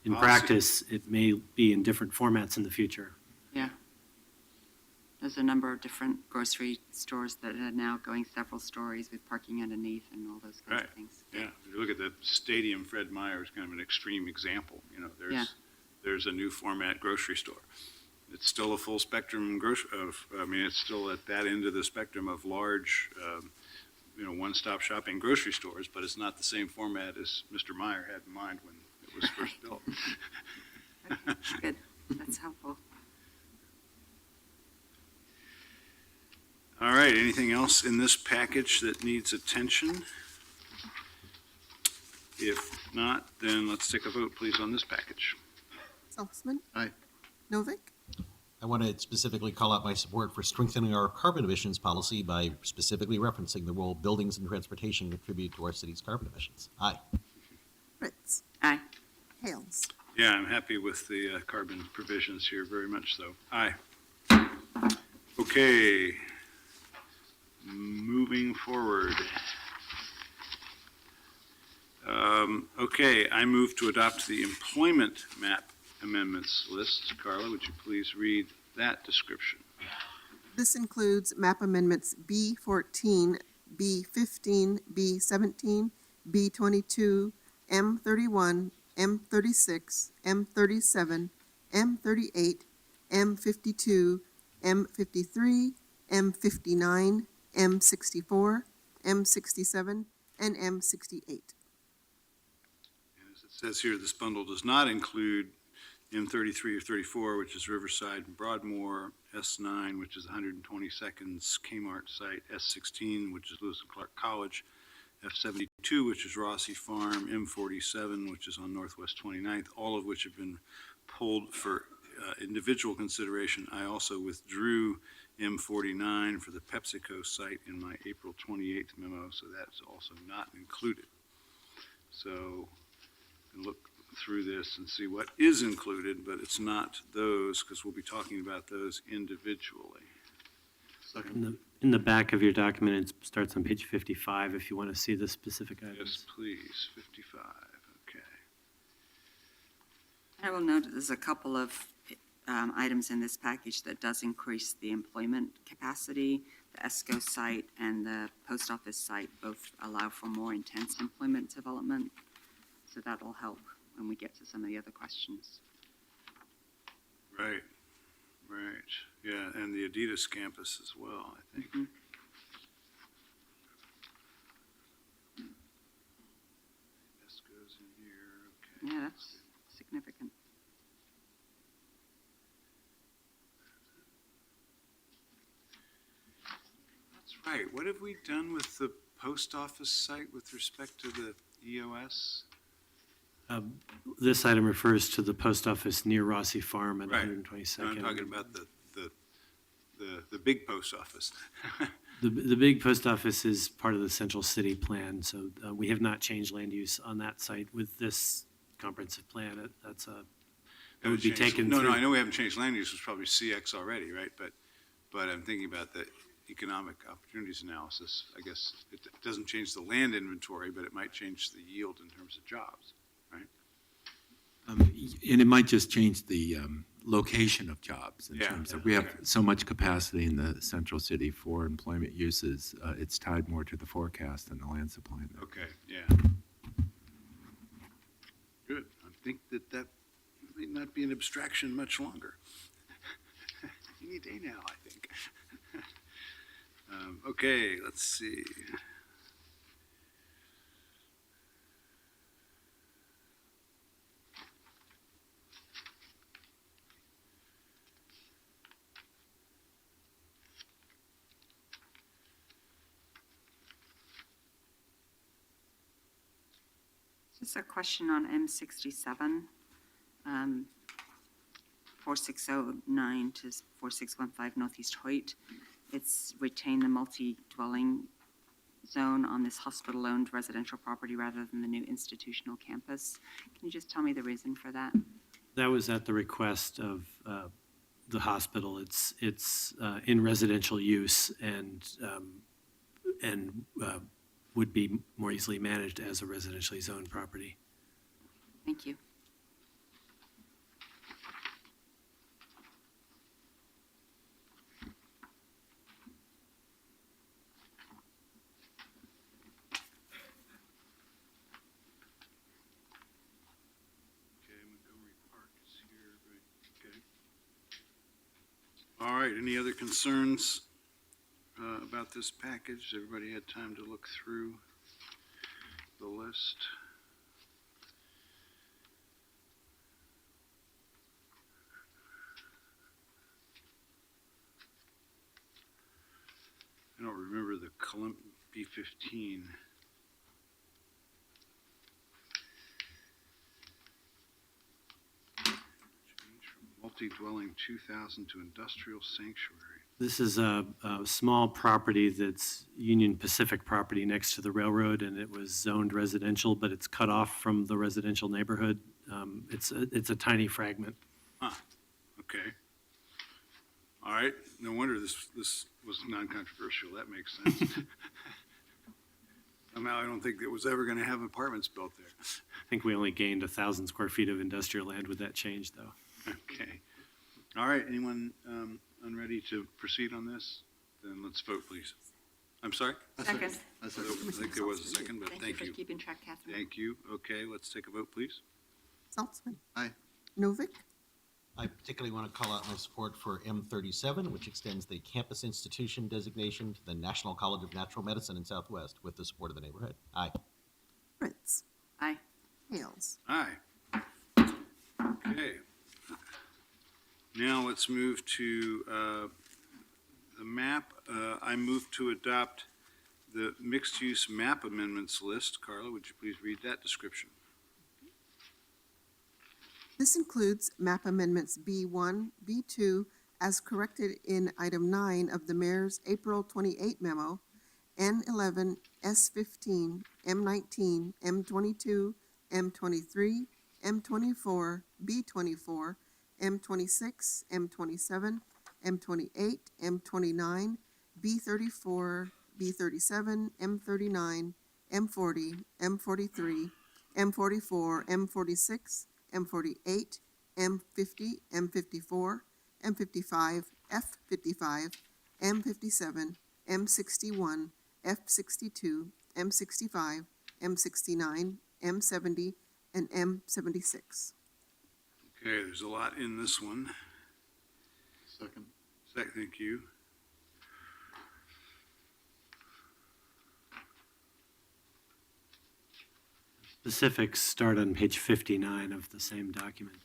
In policy- practice, it may be in different formats in the future. Yeah. There's a number of different grocery stores that are now going several stories with parking underneath and all those kinds of Right. things. Yeah, if you look at the stadium, Fred Meyer is kind of an extreme example. You know, Yeah. there's a new format grocery store. it's still a full spectrum it's still at that end of the spectrum of large, one-stop shopping grocery stores, but it's not the same format as Mr. Meyer had in mind when it was first built. Okay, good. That's helpful. All right, anything else in this package that needs attention? If not, then let's take a vote, please, on this package. Salzman? Aye. Novick? I want to specifically call out my support for strengthening our carbon emissions policy by specifically referencing the role buildings and transportation contribute to our city's carbon emissions. Aye. Fritz? Aye. Hales? Yeah, I'm happy with the carbon provisions here, very much so. Aye. Okay. Moving forward. Okay, I move to adopt the employment map amendments list. Carla, would you please read that description? This includes map amendments B14, B15, B17, B22, M31, M36, M37, M38, M52, M53, M59, M64, M67, and M68. As it says here, this bundle does not include M33 or 34, which is Riverside and Broadmoor, S9, which is 122nd's Kmart site, S16, which is Lewis and Clark College, F72, which is Rossi Farm, M47, which is on Northwest 29th, all of which have been pulled for individual consideration. I also withdrew M49 for the PepsiCo site in my April 28th memo, so that's also not included. So you can look through this and see what is included, but it's not those, because we'll be talking about those individually. Second. In the back of your document, it starts on page 55 if you want to see the specific Yes, items. please, 55, okay. I will note that there's a couple of items in this package that does increase the employment capacity. The ESCO site and the post office site both allow for more intense employment development. So that'll help when we get to some of the other questions. Right, right, yeah, and the Adidas campus as well, I think. Mhm. This goes in here, okay. Yeah, that's significant. That's right, what have we done with the post office site with respect to the EOS? This item refers to the post office near Rossi Farm at Right. 122nd. No, I'm talking about the big post office. The big post office is part of the Central City Plan, so we have not changed land use on that site with this comprehensive plan. It would be taken No, through. I know we haven't changed land use, it's probably CX already, right? But I'm thinking about the economic opportunities analysis. I guess it doesn't change the land inventory, but it might change the yield in terms of jobs, right? And it might just change the location of jobs in Yeah, terms of, yeah, we have okay. so much capacity in the central city for employment uses. It's tied more to the forecast than the land supply. Okay, yeah. Good. I think that may not be an abstraction much longer. Any day now, I think. Okay, let's see. Just a question on M67, 4609 to 4615 Northeast Hoyt. It's retain the multi-dwelling zone on this hospital-owned residential property rather than the new institutional campus. Can you just tell me the reason for that? That was at the request of the hospital. It's in residential use and would be more easily managed as a residentially zoned property. Thank you. Okay, Montgomery Park is here, right, okay. any other concerns about this package? Everybody had time to look through the list? I don't remember the B-15. Change from multi-dwelling 2,000 to industrial sanctuary. This is a small property that's Union Pacific property next to the railroad, and it was zoned residential, but it's cut off from the residential neighborhood. It's a tiny fragment. Okay. All right, no wonder this was non-controversial, that makes sense. Somehow I don't think it was ever gonna have apartments built there. I think we only gained 1,000 square feet of industrial land with that change, though. Okay. All right, anyone ready to proceed on this? Then let's vote, please. I'm sorry? Second. I think there was a second, but thank for you. keeping track, Catherine. Thank you. Okay, let's take a vote, please. Saltzman. Aye. Novick. I particularly want to call out my support for M37, which extends the campus institution designation to the National College of Natural Medicine in Southwest with the support of the neighborhood. Aye. Fritz. Aye. Hales. Aye. Okay. Now let's move to the map. I move to adopt the mixed-use map amendments list. Carla, would you please read that description? This includes map amendments B1, B2, as corrected in item 9 of the mayor's April 28 memo, N11, S15, M19, M22, M23, M24, B24, M26, M27, M28, M29, B34, B37, M39, M40, M43, M44, M46, M48, M50, M54, M55, F55, M57, M61, F62, M65, M69, M70, and M76. Okay, there's a lot in this one. Second. Thank you. Specifics start on page 59 of the same document.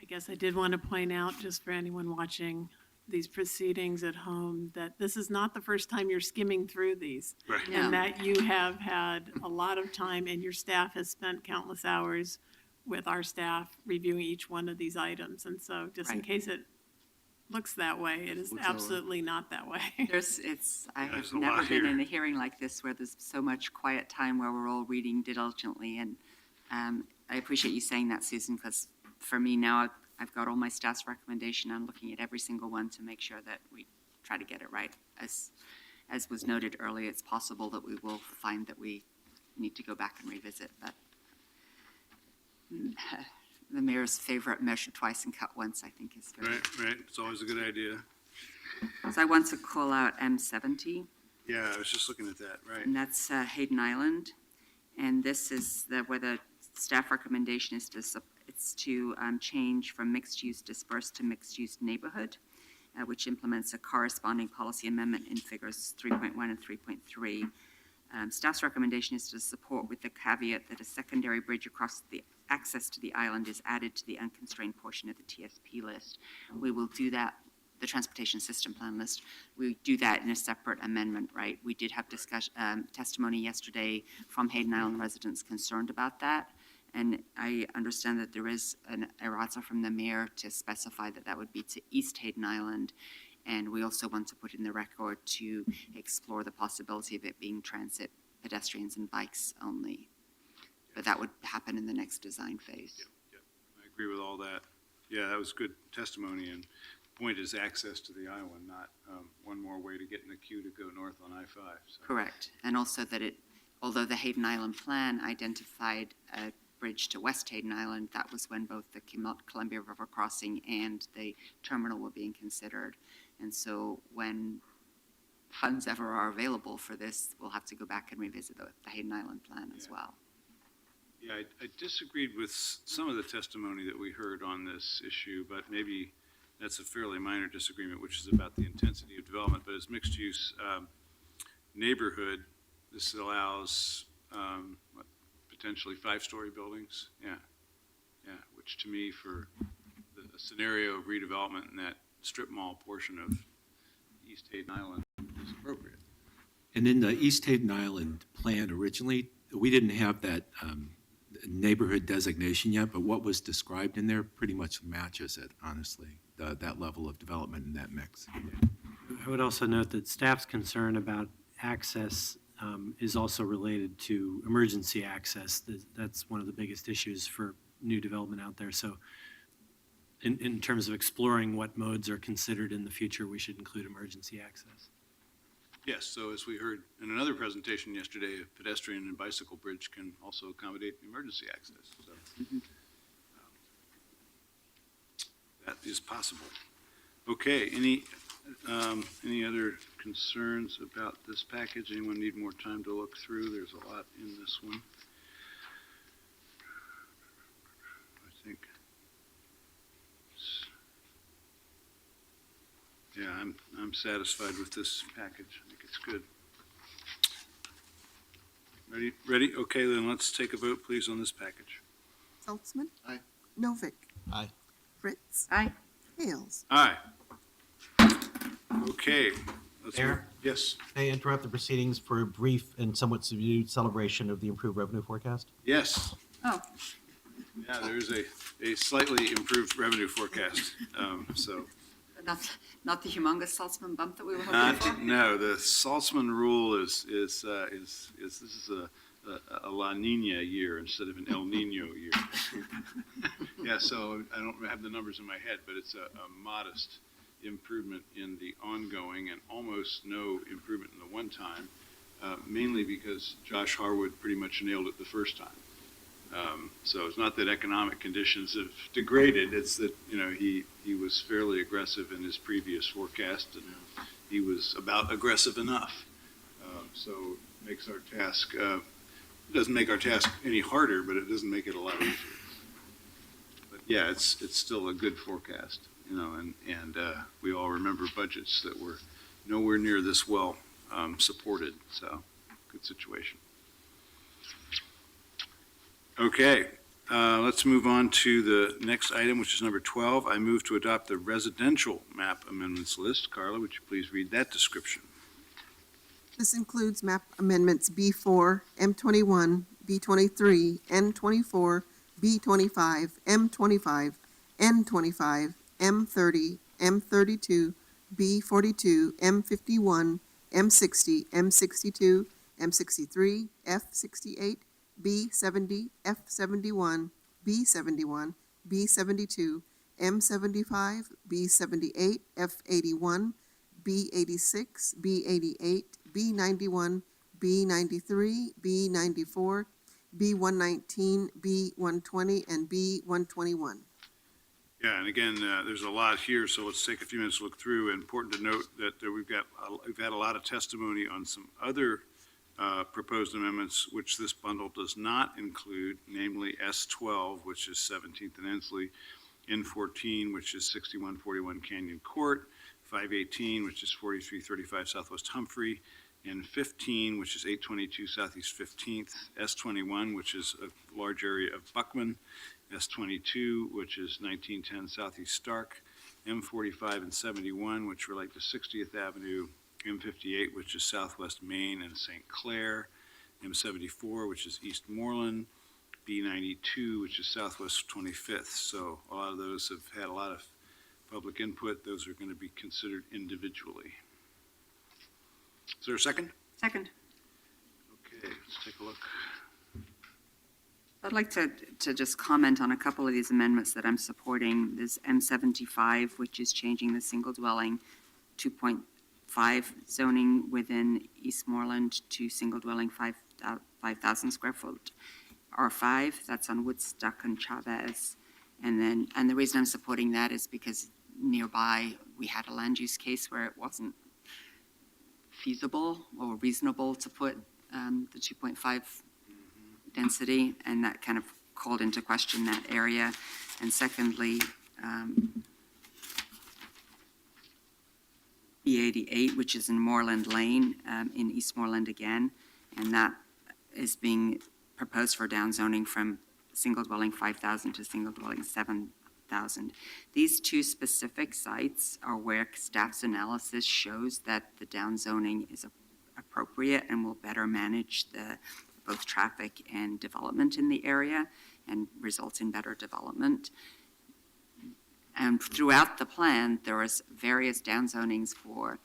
I guess I did want to point out, just for anyone watching these proceedings at home, that this is not the first time you're skimming through these. Right. No. And that you have had a lot of time, and your staff has spent countless hours with our staff reviewing each one of these items. And so, just in Right. case it looks that way, it is Looks that way. absolutely not that way. I There's have a never lot been here. in a hearing like this where there's so much quiet time where we're all reading diligently. And I appreciate you saying that, Susan, because for me now, I've got all my staff's recommendation. I'm looking at every single one to make sure that we try to get it right. As was noted earlier, it's possible that we will find that we need to go back and revisit, but the mayor's favorite measure twice and cut once, I think, is very. Right, right. It's always a good idea. So I want to call out M70. Yeah, I was just looking at that, right. and that's Hayden Island. And this is where the staff recommendation is it's to change from mixed-use dispersed to mixed-use neighborhood, which implements a corresponding policy amendment in figures 3.1 and 3.3. Staff's recommendation is to support with the caveat that a secondary bridge across the access to the island is added to the unconstrained portion of the TSP list. We will do that, the Transportation System Plan list. We do that in a separate amendment, right? We did have testimony yesterday from Hayden Island residents concerned about that. And I understand that there is an errata from the mayor to specify that that would be to East Hayden Island. And we also want to put in the record to explore the possibility of it being transit, pedestrians and bikes only. But that would happen in the next design phase. Yep, I agree with all that. Yeah, that was good testimony, and the point is access to the island, not one more way to get in the queue to go north on I-5. So. Correct. And also that although the Hayden Island plan identified a bridge to West Hayden Island, that was when both the Columbia River crossing and the terminal were being considered. And so when funds ever are available for this, we'll have to go back and revisit the Hayden Island plan as well. Yeah, I disagreed with some of the testimony that we heard on this issue, but maybe that's a fairly minor disagreement, which is about the intensity of development. But as mixed-use neighborhood, this allows potentially 5-story buildings. Yeah, which to me, for the scenario of redevelopment in that strip mall portion of East Hayden Island, is appropriate. And in the East Hayden Island plan originally, we didn't have that neighborhood designation yet, but what was described in there pretty much matches it, honestly, that level of development in that mix. I would also note that staff's concern about access is also related to emergency access. That's one of the biggest issues for new development out there. So in terms of exploring what modes are considered in the future, we should include emergency access. Yes, so as we heard in another presentation yesterday, a pedestrian and bicycle bridge can also accommodate emergency access. So that is possible. Okay, any other concerns about this package? Anyone need more time to look through? There's a lot in this one. I think. Yeah, I'm satisfied with this package. I think it's good. Ready? Okay, then let's take a vote, please, on this package. Saltzman? Aye. Novick? Aye. Fritz? Aye. Hales? Aye. Okay. Let's Mayor? move- Yes, May I interrupt the proceedings for a brief and somewhat subdued celebration of the improved revenue forecast? yes. Oh, Yeah, there's a slightly improved revenue forecast. So, not the humongous Saltzman bump that we were hoping for? no, the Saltzman rule is this is a La Nina year instead of an El Nino year. Yeah, so I don't have the numbers in my head, but it's a modest improvement in the ongoing and almost no improvement in the one time, mainly because Josh Harwood pretty much nailed it the first time. So it's not that economic conditions have degraded, it's that, he was fairly aggressive in his previous forecast, and he was about aggressive enough. So it makes our task, doesn't make our task any harder, but it doesn't make it a lot easier. But yeah, it's still a good forecast, and we all remember budgets that were nowhere near this well supported, so good situation. Okay, let's move on to the next item, which is number 12. I move to adopt the residential map amendments list. Carla, would you please read that description? This includes map amendments B4, M21, B23, N24, B25, M25, N25, M30, M32, B42, M51, M60, M62, M63, F68, B70, F71, B71, B72, M75, B78, F81, B86, B88, B91, B93, B94, B119, B120, and B121. Yeah, and again, there's a lot here, so let's take a few minutes to look through. Important to note that we've had a lot of testimony on some other proposed amendments, which this bundle does not include, namely S12, which is 17th and Ensley, N14, which is 6141 Canyon Court, 518, which is 4335 Southwest Humphrey, N15, which is 822 Southeast 15th, S21, which is a large area of Buckman, S22, which is 1910 Southeast Stark, M45 and 71, which relate to 60th Avenue, M58, which is Southwest Main and St. Clair, M74, which is East Moreland, B92, which is Southwest 25th. So a lot of those have had a lot of public input. Those are going to be considered individually. Is there a second? Second. Okay, let's take a look. I'd like to just comment on a couple of these amendments that I'm supporting. This M75, which is changing the single dwelling 2.5 zoning within Eastmoreland to single dwelling 5,000 square foot R5. That's on Woodstock and Chavez. And the reason I'm supporting that is because nearby we had a land use case where it wasn't feasible or reasonable to put the 2.5 density, and that kind of called into question that area. And secondly, E88, which is in Moreland Lane, in Eastmoreland again, and that is being proposed for downzoning from single dwelling 5,000 to single dwelling 7,000. These two specific sites are where staff's analysis shows that the downzoning is appropriate and will better manage both traffic and development in the area and result in better development. And throughout the plan, there is various downzonings for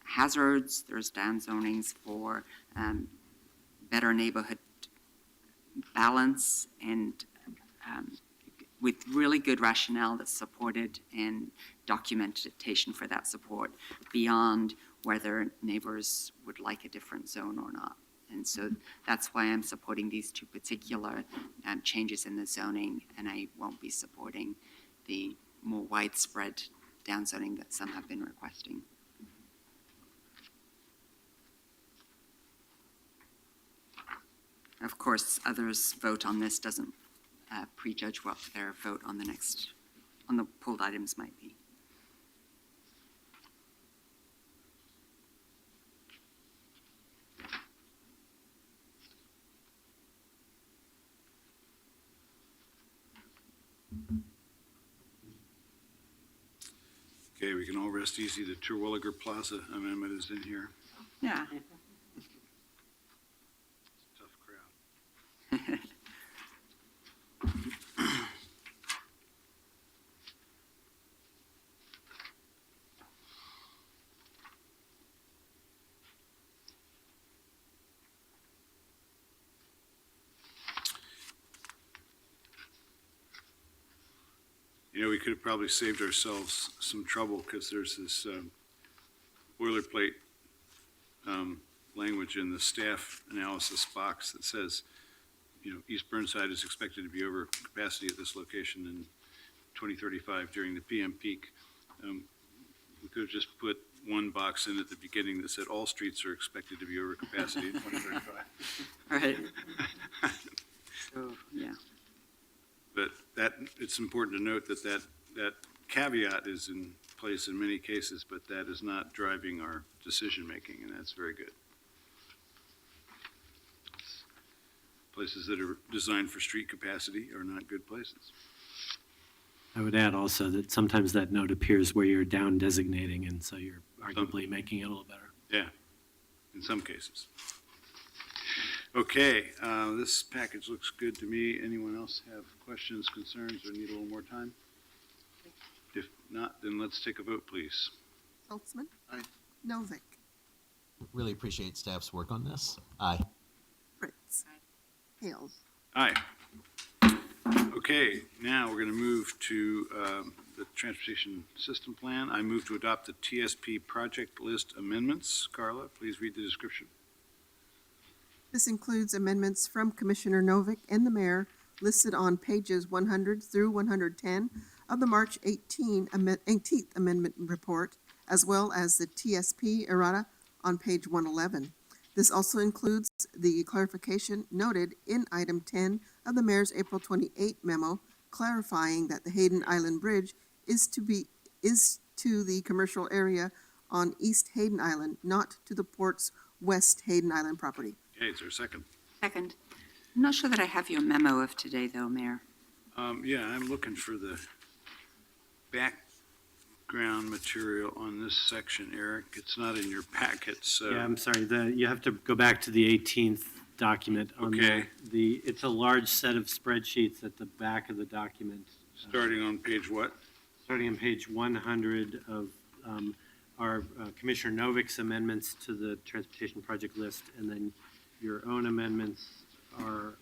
hazards, there's downzonings for better neighborhood balance, and with really good rationale that's supported and documentation for that support beyond whether neighbors would like a different zone or not. And so that's why I'm supporting these two particular changes in the zoning, and I won't be supporting the more widespread downzoning that some have been requesting. Of course, others' vote on this doesn't prejudge what their vote on the pulled items might be. Okay, we can all rest easy. The Terwilliger Plaza amendment is in here. Yeah. Tough crowd. You know, we could have probably saved ourselves some trouble because there's this boilerplate language in the staff analysis box that says, you know, East Burnside is expected to be over capacity at this location in 2035 during the PM peak. We could have just put one box in at the beginning that said all streets are expected to be over capacity in 2035. Right. So, yeah. But it's important to note that caveat is in place in many cases, but that is not driving our decision-making, and that's very good. Places that are designed for street capacity are not good places. I would add also that sometimes that note appears where you're down designating, and so you're arguably making it a little better. Yeah, in some cases. Okay, this package looks good to me. Anyone else have questions, concerns, or need a little more time? If not, then let's take a vote, please. Schultzman? Aye. Novick? Really appreciate staff's work on this. Aye. Fritz? Hales? Aye. Okay, now we're going to move to the Transportation System Plan. I move to adopt the TSP project list amendments. Carla, please read the description. This includes amendments from Commissioner Novick and the mayor listed on pages 100 through 110 of the March 18th Amendment Report, as well as the TSP errata on page 111. This also includes the clarification noted in item 10 of the mayor's April 28 memo, clarifying that the Hayden Island Bridge is to the commercial area on East Hayden Island, not to the port's West Hayden Island property. Okay, is there a second? Second. I'm not sure that I have your memo of today, though, Mayor. Yeah, I'm looking for the background material on this section, Eric. It's not in your packet, so. Yeah, I'm sorry, you have to go back to the 18th document on Okay. it's a large set of spreadsheets at the back of the document. Starting on page what? Starting on page 100 of our Commissioner Novik's amendments to the transportation project list, and then your own amendments are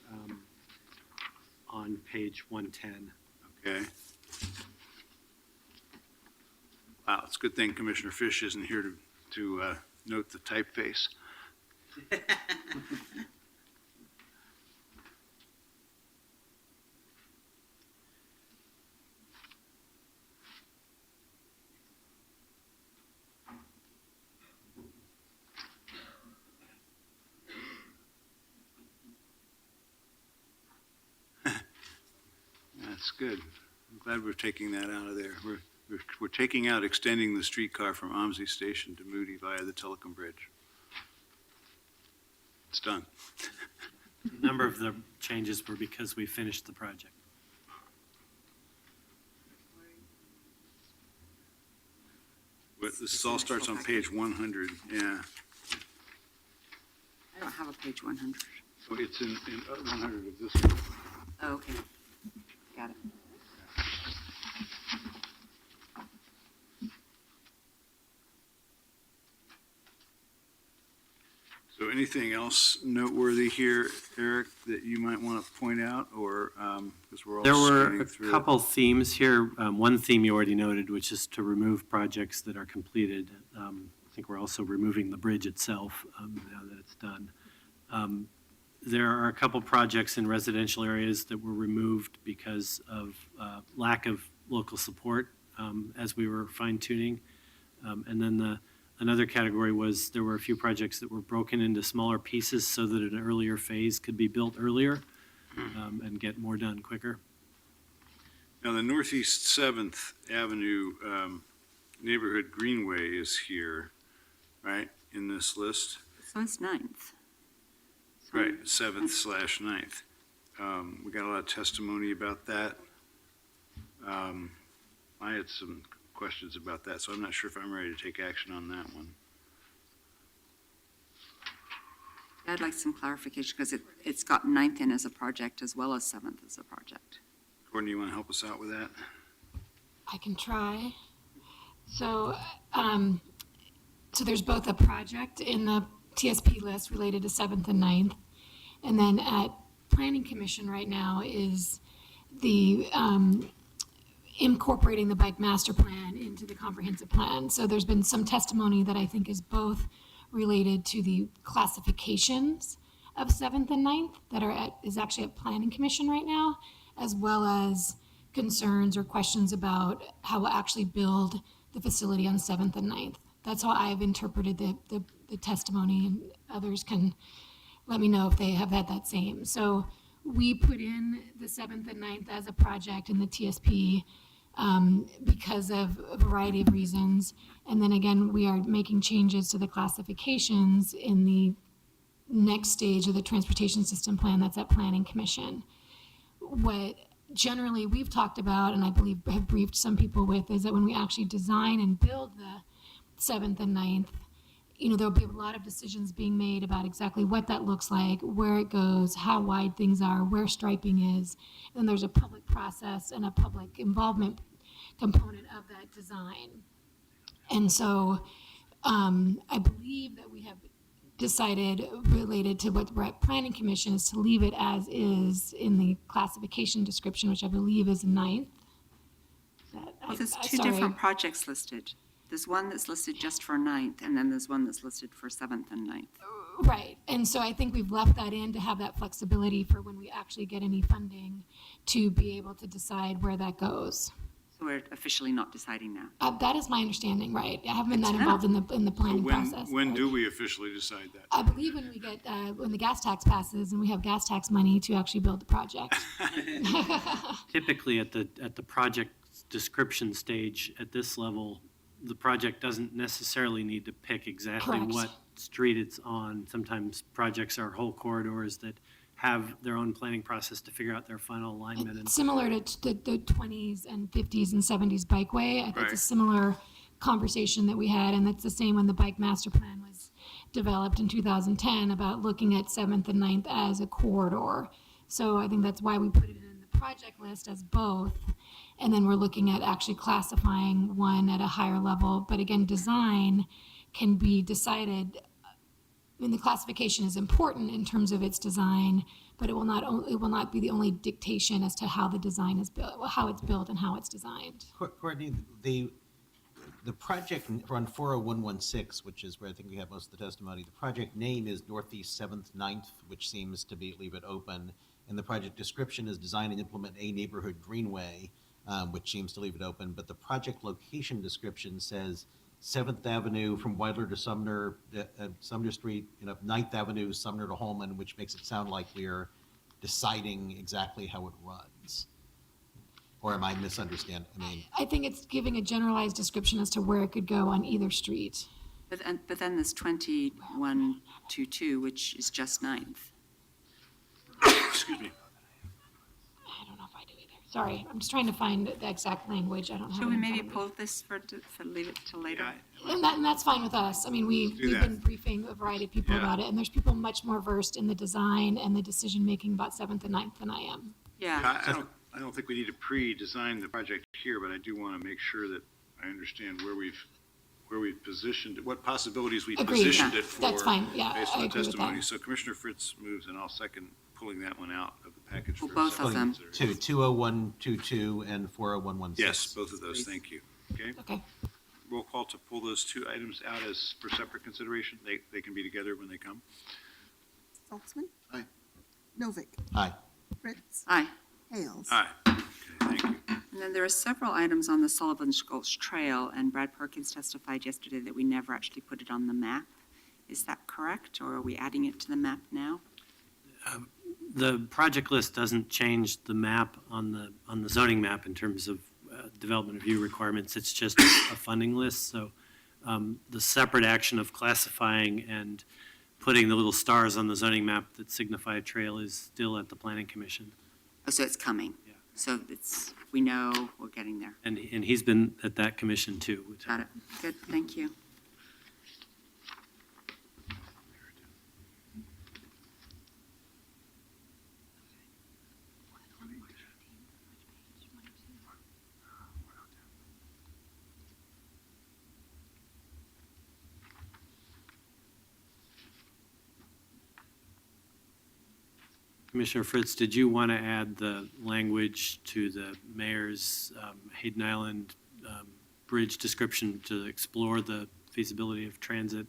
on page 110. Okay. Wow, it's a good thing Commissioner Fish isn't here to note the typeface. That's good. I'm glad we're taking that out of there. We're taking out extending the streetcar from Omsey Station to Moody via the Telecom Bridge. It's done. A number of the changes were because we finished the project. But this all starts on page 100, yeah. I don't have a page 100. So it's in 100 of this one. Oh, okay. Got it. So anything else noteworthy here, Eric, that you might want to point out, or, because we're all There were scanning a through? couple themes here. One theme you already noted, which is to remove projects that are completed. I think we're also removing the bridge itself now that it's done. There are a couple projects in residential areas that were removed because of lack of local support as we were fine tuning. And then another category was there were a few projects that were broken into smaller pieces so that an earlier phase could be built earlier and get more done quicker. Now, the Northeast 7th Avenue Neighborhood Greenway is here, right, in this list? So it's 9th. So- Right, 7th/9th. We got a lot of testimony about that. I had some questions about that, so I'm not sure if I'm ready to take action on that one. I'd like some clarification because it's got 9th in as a project as well as 7th as a project. Courtney, you want to help us out with that? I can try. So, so there's both a project in the TSP list related to 7th and 9th. And then at Planning Commission right now is the incorporating the bike master plan into the comprehensive plan. So there's been some testimony that I think is both related to the classifications of 7th and 9th that is actually at Planning Commission right now, as well as concerns or questions about how we'll actually build the facility on 7th and 9th. That's how I've interpreted the testimony, and others can let me know if they have had that same. So we put in the 7th and 9th as a project in the TSP because of a variety of reasons. And then again, we are making changes to the classifications in the next stage of the transportation system plan that's at Planning Commission. What generally we've talked about, and I believe have briefed some people with, is that when we actually design and build the 7th and 9th, there'll be a lot of decisions being made about exactly what that looks like, where it goes, how wide things are, where striping is. And there's a public process and a public involvement component of that design. And so I believe that we have decided, related to what we're at Planning Commission, is to leave it as is in the classification description, which I believe is 9th. Well, there's two different projects listed. There's one that's listed just for 9th, and then there's one that's listed for 7th and 9th. Right, and so I think we've left that in to have that flexibility for when we actually get any funding to be able to decide where that goes. So we're officially not deciding now. That is my understanding, right? I haven't been Good that to know. involved in the planning process. When but do we officially decide that? I believe when we get, when the gas tax passes and we have gas tax money to actually build the project. Typically, at the project description stage, at this level, the project doesn't necessarily need to pick exactly Correct. what street it's on. Sometimes projects are whole corridors that have their own planning process to figure out their final alignment. And Similar to the 20s and 50s and 70s bikeway. I think it's Right. a similar conversation that we had, and that's the same when the bike master plan was developed in 2010 about looking at 7th and 9th as a corridor. So I think that's why we put it in the project list as both. And then we're looking at actually classifying one at a higher level. But again, design can be decided. I mean, the classification is important in terms of its design, but it will not be the only dictation as to how the design is built, how it's built and how it's designed. Courtney, the project on 40116, which is where I think we have most of the testimony, the project name is Northeast 7th, 9th, which seems to leave it open. And the project description is design and implement a neighborhood greenway, which seems to leave it open. But the project location description says 7th Avenue from Wilder to Sumner, Sumner Street, 9th Avenue, Sumner to Holman, which makes it sound like we're deciding exactly how it runs. Or am I misunderstanding? I mean, I think it's giving a generalized description as to where it could go on either street. But then there's 2122, which is just 9th. Excuse me. I don't know if I do either. Sorry, I'm just trying to find the exact language. I don't have Should it we in maybe front of me. pull this for leave it till later? Yeah, And that's fine with us. I mean, we've that. been briefing a variety of people Yeah. about it, and there's people much more versed in the design and the decision-making about 7th and 9th than I am. Yeah, I don't think we need to pre-design the project here, but I do want to make sure that I understand where we've positioned it, what possibilities we Agreed. positioned Yeah, it for. that's fine. Yeah, Based I on the agree with testimony. that. So Commissioner Fritz moves, and I'll second pulling that one out of the package. Well, for both of them. consideration. 20122 and 40116. Yes, both of those, thank you. Okay, Okay. roll call to pull those two items out as for separate consideration. They can be together when they come. Saltzman? Aye. Novick? Aye. Fritz? aye. Hales? Aye. Okay, thank you. And then there are several items on the Sullivan's Gulch Trail, and Brad Perkins testified yesterday that we never actually put it on the map. Is that correct, or are we adding it to the map now? the project list doesn't change the map on the zoning map in terms of development review requirements. It's just a funding list. So the separate action of classifying and putting the little stars on the zoning map that signify a trail is still at the Planning Commission. Oh, so it's coming? Yeah. So we know we're getting there. And he's been at that commission too. Got it. Good, thank you. Commissioner Fritz, did you want to add the language to the mayor's Hayden Island bridge description to explore the feasibility of transit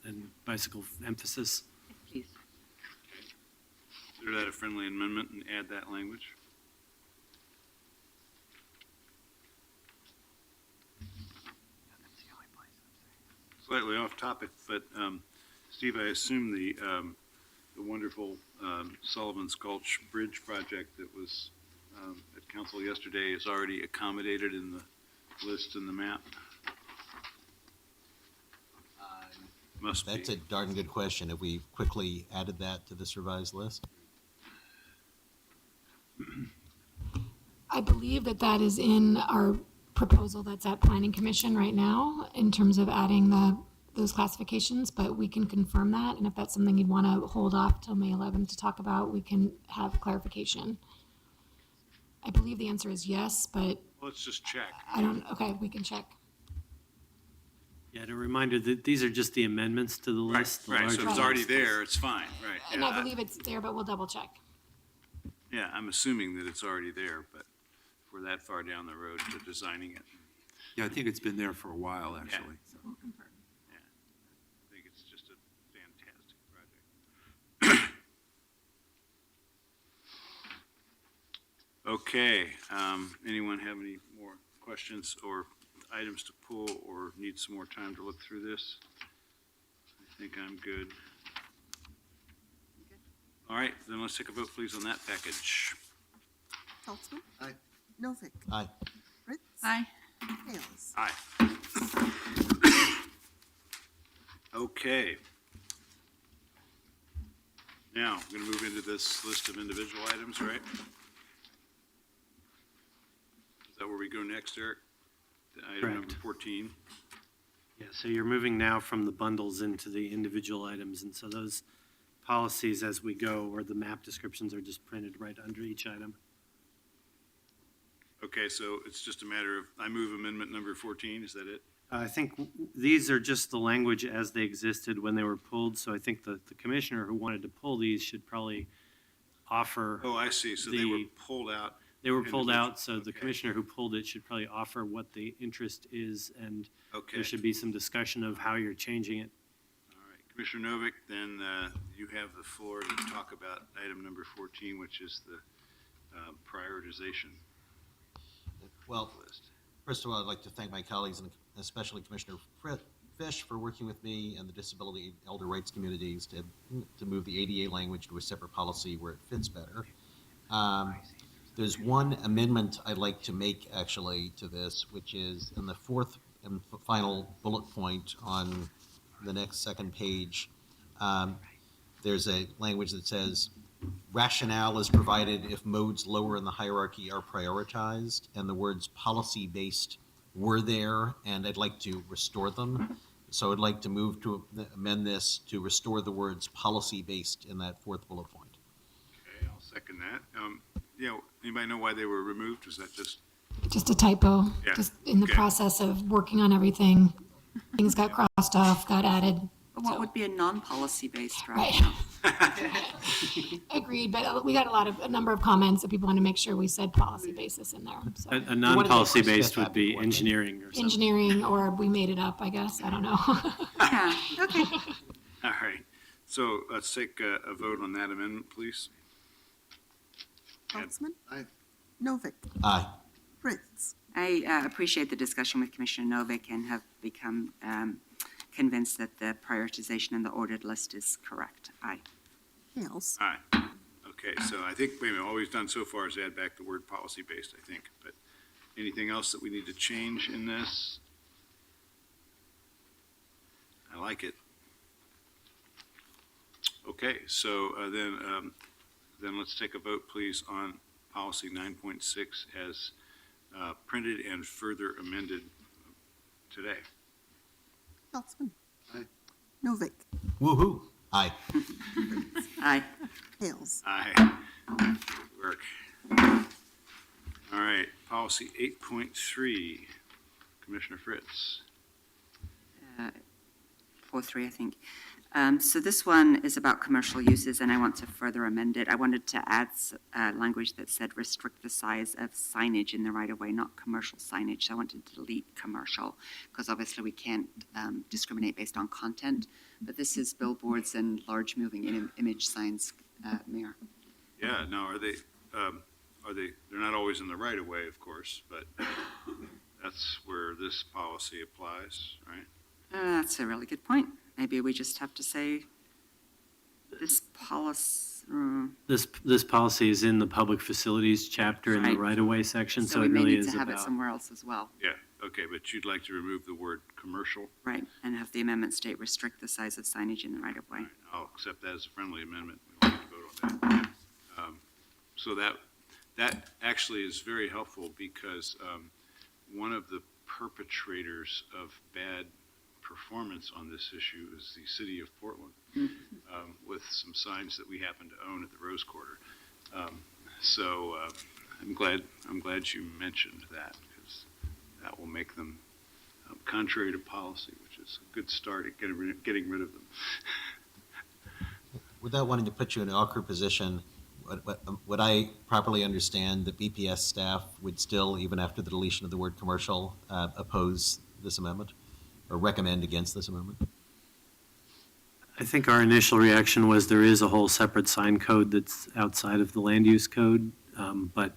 and bicycle emphasis? Please. Consider that a friendly amendment and add that language. Slightly off topic, but Steve, I assume the wonderful Sullivan's Gulch Bridge project that was at council yesterday is already accommodated in the list and the map? Must be. That's a darn good question. Have we quickly added that to this revised list? I believe that is in our proposal that's at Planning Commission right now in terms of adding those classifications, but we can confirm that. And if that's something you'd want to hold off till May 11th to talk about, we can have clarification. I believe the answer is yes, but Let's just check. okay, we can check. Yeah, and a reminder that these are just the amendments to the Right, list. the right, so if larger it's already list. there, it's fine, right. And Yeah, I believe it's there, but we'll double check. Yeah, I'm assuming that it's already there, but if we're that far down the road to designing it, Yeah, I think it's been there for a while, actually. We'll confirm. I think it's just a fantastic project. Okay, anyone have any more questions or items to pull or need some more time to look through this? I think I'm good. All right, then let's take a vote, please, on that package. Saltzman? Aye. Novick? Aye. Fritz? Aye. Hales? Aye. Okay. Now, we're going to move into this list of individual items, right? Is that where we go next, Eric? The item number Correct. 14? Yeah, so you're moving now from the bundles into the individual items, and so those policies as we go, or the map descriptions are just printed right under each item. Okay, so it's just a matter of, I move amendment number 14, is that it? I think these are just the language as they existed when they were pulled, so I think the commissioner who wanted to pull these should probably offer, Oh, I see, so they were The- pulled out. they were pulled individual- out, so the okay. commissioner who pulled it should probably offer what the interest is, and Okay, there should be some discussion of how you're changing it. all right. Commissioner Novick, then you have the floor to talk about item number 14, which is the prioritization Well, list. first of all, I'd like to thank my colleagues and especially Commissioner Fish for working with me and the disability elder rights communities to move the ADA language to a separate policy where it fits better. There's one amendment I'd like to make actually to this, which is in the fourth and final bullet point on the next second page. There's a language that says, rationale is provided if modes lower in the hierarchy are prioritized, and the words policy-based were there, and I'd like to restore them. So I'd like to move to amend this to restore the words policy-based in that fourth bullet point. Okay, I'll second that. Anybody know why they were removed? Was that just, Just a typo, Yeah, just in the okay. process of working on everything, things got crossed off, got added. But what would be a non-policy-based Right. rationale? Agreed, but we got a number of comments that people want to make sure we said policy basis in there. So A non-policy based would be engineering or something. engineering, or we made it up, I guess, I don't know. Yeah, okay. all right. So let's take a vote on that amendment, please. Saltzman? Aye. Novick? Aye. Fritz? I appreciate the discussion with Commissioner Novick and have become convinced that the prioritization in the ordered list is correct. Aye. Hales? Aye. Okay, so I think, wait a minute, all we've done so far is add back the word policy-based, I think. But anything else that we need to change in this? I like it. Okay, so then let's take a vote, please, on policy 9.6 as printed and further amended today. Saltzman? Aye. Novick? Woo-hoo. Aye. Aye. Hales? Aye. Work. All right, policy 8.3, Commissioner Fritz. 4.3, I think. So this one is about commercial uses, and I want to further amend it. I wanted to add language that said restrict the size of signage in the right-of-way, not commercial signage. So I wanted to delete commercial, because obviously we can't discriminate based on content. But this is billboards and large moving image signs, Mayor. Yeah, now, they're not always in the right of way, of course, but that's where this policy applies, right? That's a really good point. Maybe we just have to say this policy. This policy is in the public facilities chapter in the Right. right-of-way section, So so we it may really need is to have it about. somewhere else as well. Yeah, okay, but you'd like to remove the word commercial? Right, and have the amendment state restrict the size of signage in the right of way. All right, I'll accept that as a friendly amendment. We don't have to vote on that. So that actually is very helpful because one of the perpetrators of bad performance on this issue is the city of Portland, with some signs that we happen to own at the Rose Quarter. So I'm glad you mentioned that, because that will make them contrary to policy, which is a good start at getting rid of them. Without wanting to put you in an awkward position, would I properly understand that BPS staff would still, even after the deletion of the word commercial, oppose this amendment or recommend against this amendment? I think our initial reaction was there is a whole separate sign code that's outside of the land use code, but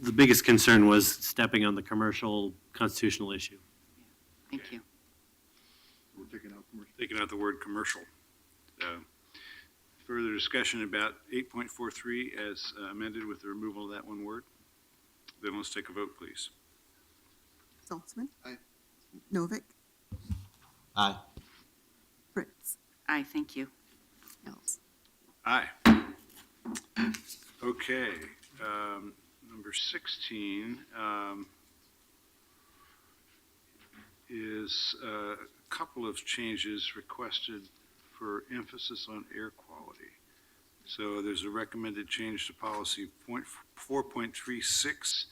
the biggest concern was stepping on the commercial constitutional issue. Thank you. We're taking out commercial. Taking out the word commercial. Further discussion about 8.43 as amended with the removal of that one word? Then let's take a vote, please. Saltzman. Aye. Novick. Aye. Fritz. Aye, thank you. Mills. Aye. Okay, number 16 is a couple of changes requested for emphasis on air quality. So there's a recommended change to policy 4.36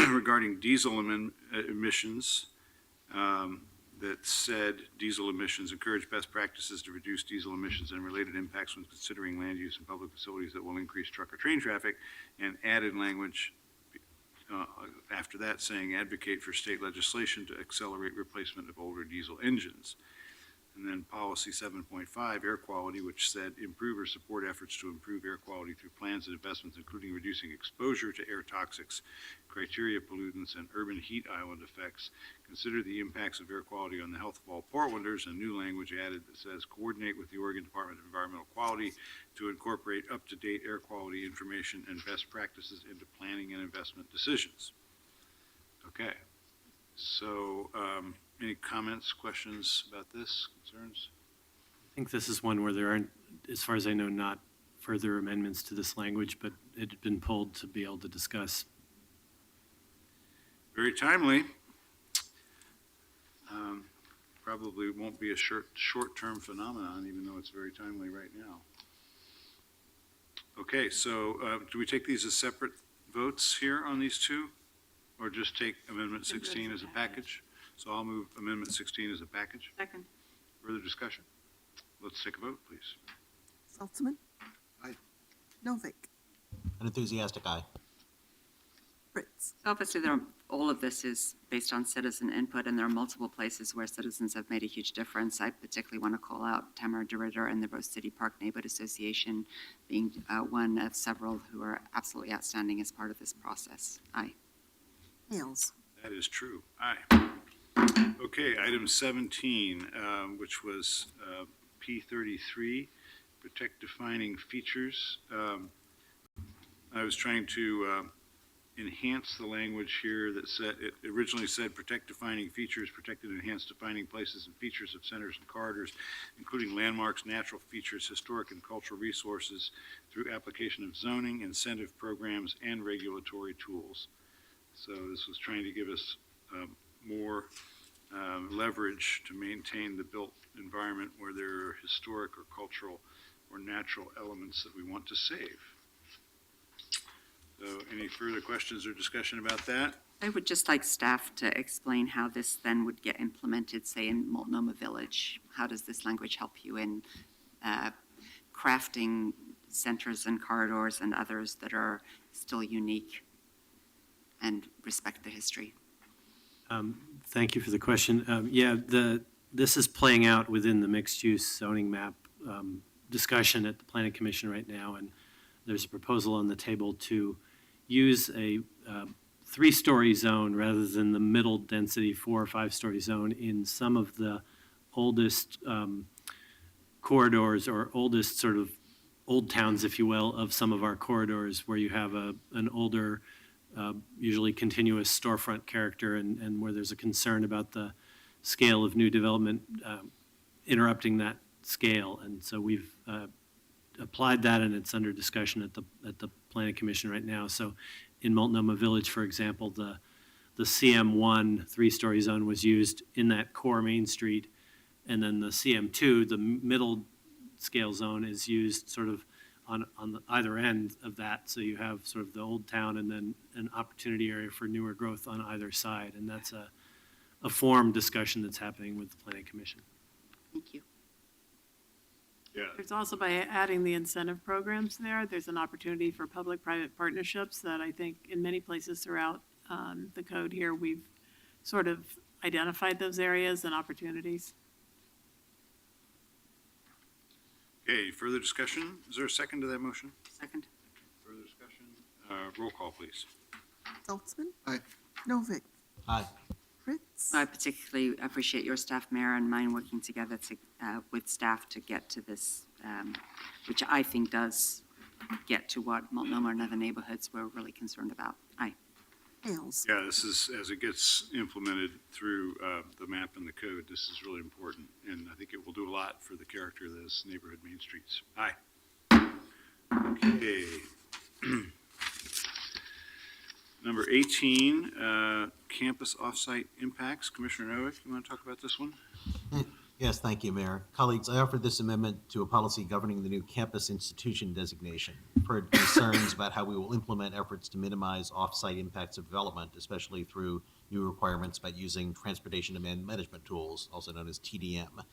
regarding diesel emissions that said diesel emissions encourage best practices to reduce diesel emissions and related impacts when considering land use in public facilities that will increase truck or train traffic, and added language after that saying advocate for state legislation to accelerate replacement of older diesel engines. And then policy 7.5, air quality, which said improve or support efforts to improve air quality through plans and investments, including reducing exposure to air toxics, criteria pollutants, and urban heat island effects. Consider the impacts of air quality on the health of all Portlanders, and new language added that says coordinate with the Oregon Department of Environmental Quality to incorporate up-to-date air quality information and best practices into planning and investment decisions. Okay, so any comments, questions about this, concerns? I think this is one where there aren't, as far as I know, not further amendments to this language, but it had been pulled to be able to discuss. Very timely. Probably won't be a short-term phenomenon, even though it's very timely right now. Okay, so do we take these as separate votes here on these two? Or just take Amendment 16 as a package? So I'll move Amendment 16 as a package. Second. Further discussion? Let's take a vote, please. Saltzman. Aye. Novick. An enthusiastic aye. Fritz. Obviously, all of this is based on citizen input, and there are multiple places where citizens have made a huge difference. I particularly want to call out Tamara DeRitter and the Rose City Park Neighborhood Association being one of several who are absolutely outstanding as part of this process. Aye. Mills. That is true. Aye. Okay, item 17, which was P33, protect defining features. I was trying to enhance the language here that said, it originally said protect defining features, protect and enhance defining places and features of centers and corridors, including landmarks, natural features, historic and cultural resources through application of zoning, incentive programs, and regulatory tools. So this was trying to give us more leverage to maintain the built environment where there are historic or cultural or natural elements that we want to save. So any further questions or discussion about that? I would just like staff to explain how this then would get implemented, say, in Multnomah Village. How does this language help you in crafting centers and corridors and others that are still unique and respect the history? Thank you for the question. This is playing out within the mixed-use zoning map discussion at the Planning Commission right now, and there's a proposal on the table to use a three-story zone rather than the middle density 4 or 5-story zone in some of the oldest corridors or oldest sort of old towns, if you will, of some of our corridors where you have an older, usually continuous storefront character and where there's a concern about the scale of new development interrupting that scale. And so we've applied that, and it's under discussion at the Planning Commission right now. So in Multnomah Village, for example, the CM1 three-story zone was used in that core Main Street, and then the CM2, the middle scale zone, is used sort of on either end of that. So you have sort of the old town and then an opportunity area for newer growth on either side. And that's a form discussion that's happening with the Planning Commission. Thank you. Yeah. There's also, by adding the incentive programs there, there's an opportunity for public-private partnerships that I think in many places throughout the code here, we've sort of identified those areas and opportunities. Okay, further discussion? Is there a second to that motion? Second. Further discussion? Roll call, please. Saltzman, Aye. Novick, Aye. Fritz. I particularly appreciate your staff, Mayor, and mine working together with staff to get to this, which I think does get to what Multnomah and other neighborhoods were really concerned about. Aye. Hales. Yeah, this is, as it gets implemented through the map and the code, this is really important, and I think it will do a lot for the character of those neighborhood main streets. Aye. Okay. Number 18, campus offsite impacts. Commissioner Novick, you want to talk about this one? Yes, thank you, Mayor. Colleagues, I offered this amendment to a policy governing the new campus institution designation. I've heard concerns about how we will implement efforts to minimize off-site impacts of development, especially through new requirements about using transportation demand management tools, also known as TDM.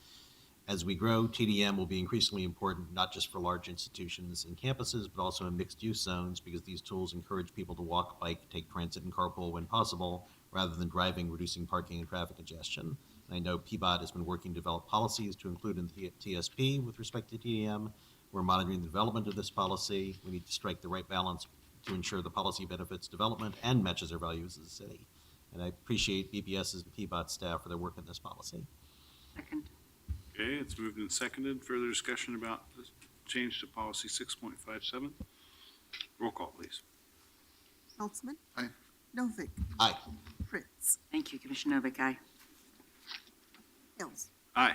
As we grow, TDM will be increasingly important, not just for large institutions and campuses, but also in mixed-use zones, because these tools encourage people to walk, bike, take transit, and carpool when possible, rather than driving, reducing parking and traffic congestion. I know PBOT has been working to develop policies to include in the TSP with respect to TDM. We're monitoring the development of this policy. We need to strike the right balance to ensure the policy benefits development and matches our values as a city. And I appreciate BPS's and PBOT staff for their work in this policy. Second. Okay, it's moved and seconded. Further discussion about the change to policy 6.57? Roll call, please. Saltzman. Aye. Novick, Aye. Fritz. Thank you, Commissioner Novick. Aye. Hales. Aye.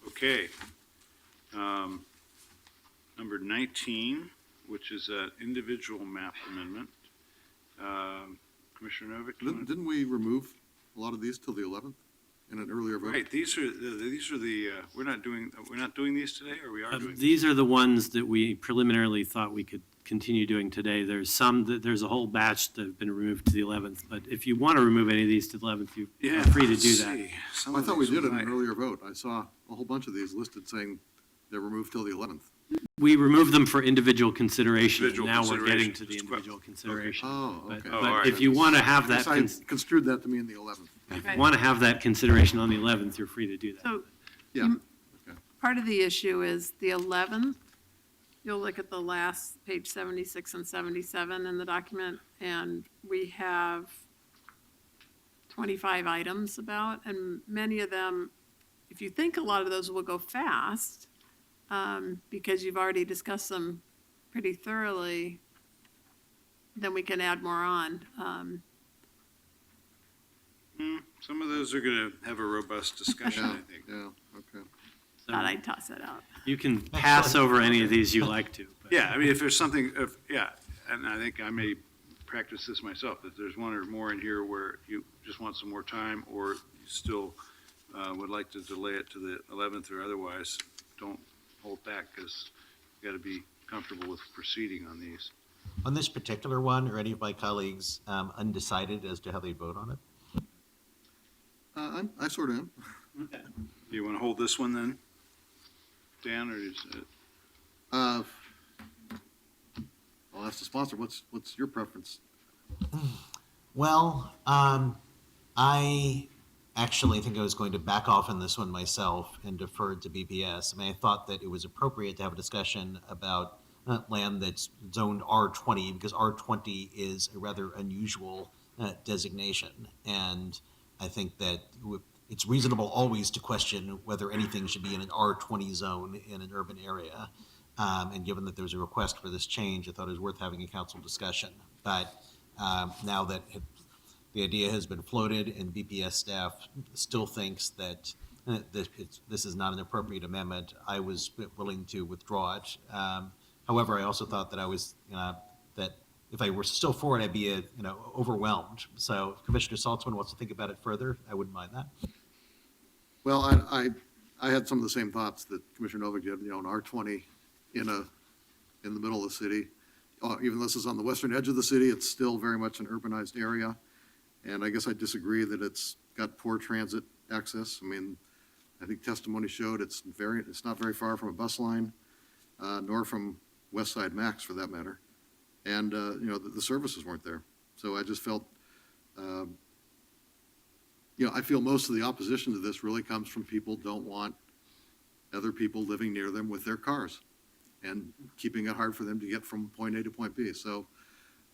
Okay. Number 19, which is an individual map amendment. Commissioner Novick? you wanna- Didn't we remove a lot of these till the 11th in an earlier vote? Right, these are the, we're not doing these today, or we are doing? These are the ones that we preliminarily thought we could continue doing today. There's there's a whole batch that have been removed to the 11th, but if you want to remove any of these to the 11th, you Yeah, are free to do let's that. see. Some I of thought we these did in might- an earlier vote. I saw a whole bunch of these listed saying they're removed till the 11th. We removed them for individual consideration. and Individual Now we're getting consideration. to the Just individual consideration. Oh, But okay. Oh, all but right. if you want to have I that, guess I construed that to mean the 11th. if you want to have that consideration on the 11th, you're free to do that. So Yeah, part of the issue is the 11th. You'll look at the last page 76 and 77 in the document, and we have 25 items about, and many of them, if you think a lot of those will go fast, because you've already discussed them pretty thoroughly, then we can add more on. Some of those are going to have a robust discussion, yeah, I think. yeah, okay. So Thought I'd toss that out. You can pass over any of these you like to. but- Yeah, I mean, if there's something, yeah, and I think I may practice this myself, if there's one or more in here where you just want some more time, or you still would like to delay it to the 11th or otherwise, don't hold back, because you got to be comfortable with proceeding on these. On this particular one, are any of my colleagues undecided as to how they vote on it? I sort of am. Do you want to hold this one then, Dan, or is it? I'll ask the sponsor, what's your preference? Well, I actually think I was going to back off on this one myself and defer to BPS. I mean, I thought that it was appropriate to have a discussion about land that's zoned R20, because R20 is a rather unusual designation. And I think that it's reasonable always to question whether anything should be in an R20 zone in an urban area. And given that there was a request for this change, I thought it was worth having a council discussion. But now that the idea has been floated and BPS staff still thinks that this is not an appropriate amendment, I was willing to withdraw it. However, I also thought that that if I were still for it, I'd be overwhelmed. So if Commissioner Saltzman wants to think about it further, I wouldn't mind that. Well, I had some of the same thoughts that Commissioner Novick did, an R20 in the middle of the city. Even though this is on the western edge of the city, it's still very much an urbanized area. And I guess I disagree that it's got poor transit access. I mean, I think testimony showed it's not very far from a bus line, nor from West Side Max for that matter. And, the services weren't there. So I just felt, I feel most of the opposition to this really comes from people don't want other people living near them with their cars and keeping it hard for them to get from point A to point B. So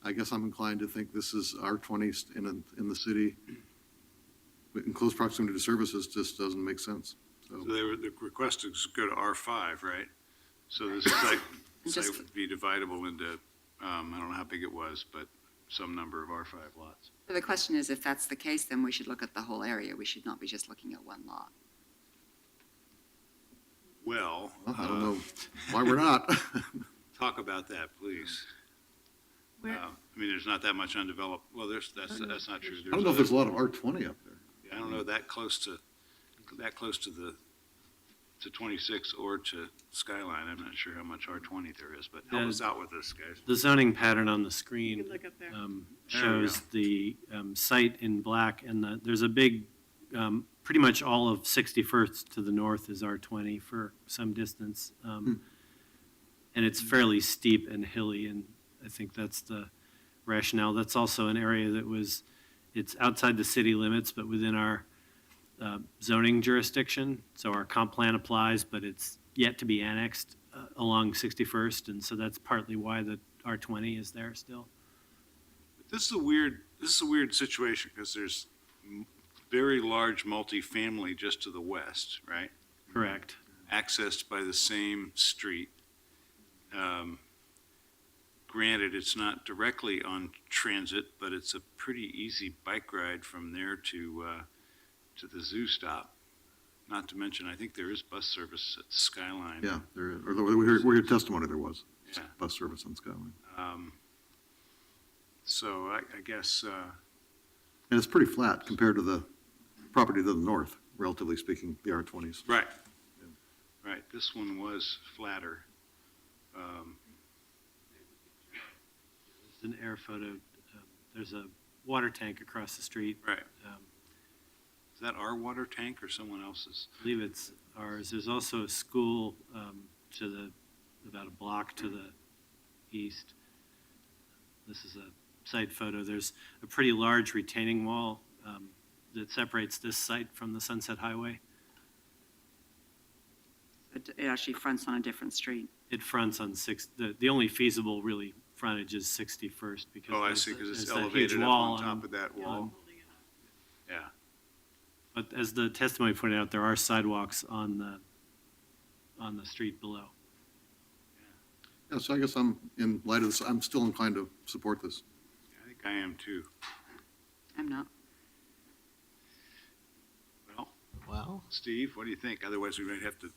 I guess I'm inclined to think this is R20 in the city. In close proximity to services just doesn't make sense. So So, the request is go to R5, right? So this site Just- would be dividable into, I don't know how big it was, but some number of R5 lots. So the question is, if that's the case, then we should look at the whole area. We should not be just looking at one lot. Well, I don't know why we're not. talk about that, please. Where- I mean, there's not that much undeveloped, well, that's not true. I don't know if there's a lot of R20 up there. I don't know that close to to 26 or to Skyline. I'm not sure how much R20 there is, but help us out with this, guys. The zoning pattern on the You screen can look up there. There we shows go. the site in black, and there's a big, pretty much all of 61st to the north is R20 for some distance. And it's fairly steep and hilly, and I think that's the rationale. That's also an area that it's outside the city limits, but within our zoning jurisdiction. So our comp plan applies, but it's yet to be annexed along 61st, and so that's partly why the R20 is there still. This is a weird situation because there's very large multifamily just to the west, right? Correct. Accessed by the same street. Granted, it's not directly on transit, but it's a pretty easy bike ride from there to the zoo stop. Not to mention, I think there is bus service at Skyline. Yeah, we heard testimony there was Yeah. bus service on Skyline. So I guess, And it's pretty flat compared to the property to the north, relatively speaking, the R20s. right, right, this one was flatter. There's an air photo. There's a water tank across the street. Right. Um, Is that our water tank or someone else's? I believe it's ours. There's also a school about a block to the east. This is a site photo. There's a pretty large retaining wall that separates this site from the Sunset Highway. It actually fronts on a different street. It fronts on the only feasible really frontage is 61st because Oh, I there's see, because it's there's that huge elevated up wall on top of that wall. Yeah. But as the testimony pointed out, there are sidewalks on the street below. Yeah, so I guess in light of this, I'm still inclined to support this. I think I am too. I'm not. Well, Well, Steve, what do you think? Otherwise, we might have to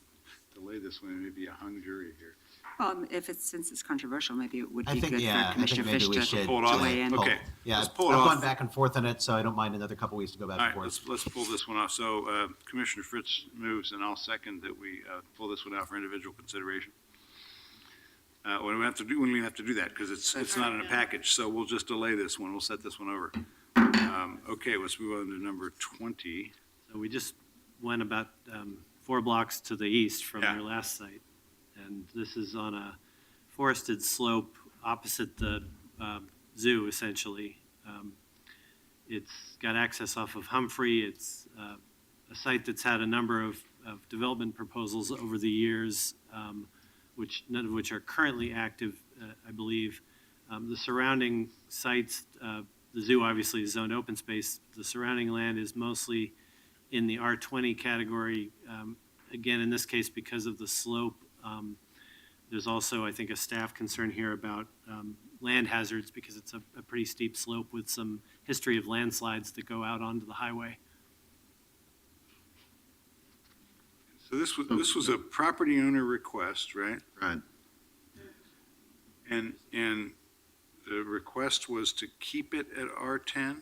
delay this one, maybe a hung jury here. Well, since it's controversial, maybe it would I be think, good yeah, I for think Commissioner maybe Fish we to should. Pull it off? weigh in. Okay. Yeah, Let's I've pull it off. gone back and forth on it, so I don't mind another couple weeks to go back All and right, forth. let's pull this one off. So Commissioner Fritz moves, and I'll second that we pull this one out for individual consideration. When we have to do that, because it's not in a package, so we'll just delay this one. We'll set this one over. Okay, let's move on to number 20. So we just went about 4 blocks to the east from Yeah. your last site. And this is on a forested slope opposite the zoo, essentially. It's got access off of Humphrey. It's a site that's had a number of development proposals over the years, none of which are currently active, I believe. The surrounding sites, the zoo obviously is zoned open space. The surrounding land is mostly in the R20 category. Again, in this case, because of the slope, there's also, I think, a staff concern here about land hazards because it's a pretty steep slope with some history of landslides that go out onto the highway. So this was a property owner request, right? Right. And the request was to keep it at R10?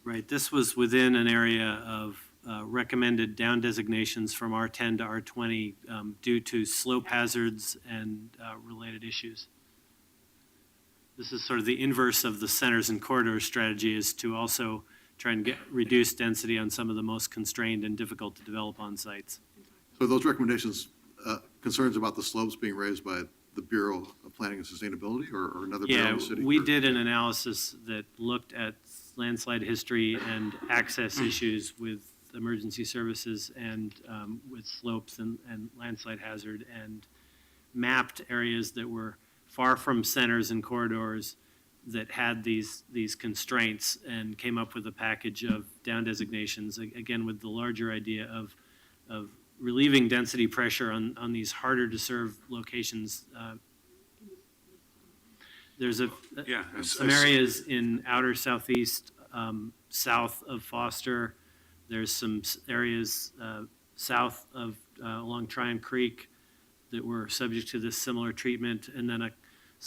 Right, this was within an area of recommended down designations from R10 to R20 due to slope hazards and related issues. This is sort of the inverse of the centers and corridors strategy, is to also try and reduce density on some of the most constrained and difficult to develop on sites. So those recommendations, concerns about the slopes being raised by the Bureau of Planning and Sustainability or another bureau Yeah, in the city? we Or- did an analysis that looked at landslide history and access issues with emergency services and with slopes and landslide hazard, and mapped areas that were far from centers and corridors, that had these constraints and came up with a package of down designations, again, with the larger idea of relieving density pressure on these harder to serve locations. There's Yeah. some areas in outer southeast, south of Foster. There's some areas south of along Tryon Creek that were subject to this similar treatment, and then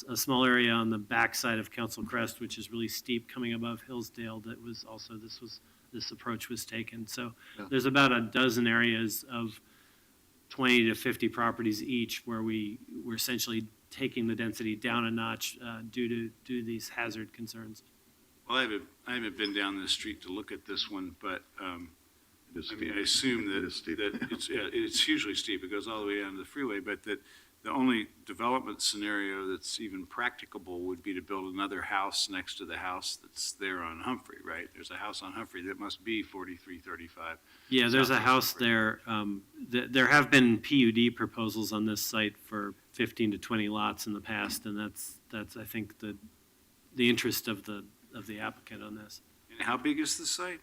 a small area on the backside of Council Crest, which is really steep coming above Hillsdale. That was also this approach was taken. So Yeah. there's about a dozen areas of 20 to 50 properties each where we're essentially taking the density down a notch due to these hazard concerns. Well, I haven't been down this street to look at this one, but, It is I mean, steep. I assume It that, is steep. that it's hugely steep. It goes all the way down to the freeway, but that the only development scenario that's even practicable would be to build another house next to the house that's there on Humphrey, right? There's a house on Humphrey that must be 4335. Yeah, there's a South of house Humphrey. there. There have been PUD proposals on this site for 15 to 20 lots in the past, and that's I think the interest of the applicant on this. And how big is the site?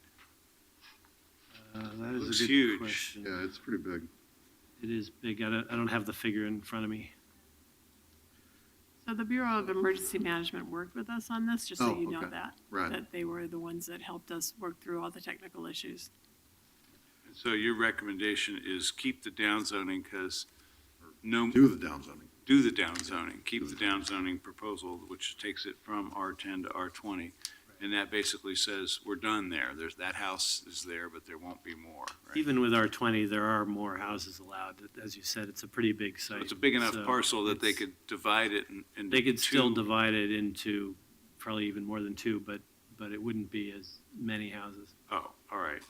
That Looks is a good huge. question. Yeah, it's pretty big. It is big. I don't have the figure in front of me. So the Bureau of Emergency Management worked with us on this, just so Oh, you know okay. that. Right. That they were the ones that helped us work through all the technical issues. So your recommendation is keep the downzoning because Do the downzoning. do the downzoning, keep the downzoning proposal, which takes it from R10 to R20. And that basically says, we're done there. That house is there, but there won't be more, right? Even with R20, there are more houses allowed. As you said, it's a pretty big So site. it's a big enough So parcel that they it's- could divide it and. They could still divide it into probably even more than two, but it wouldn't be as many houses. Oh, all right.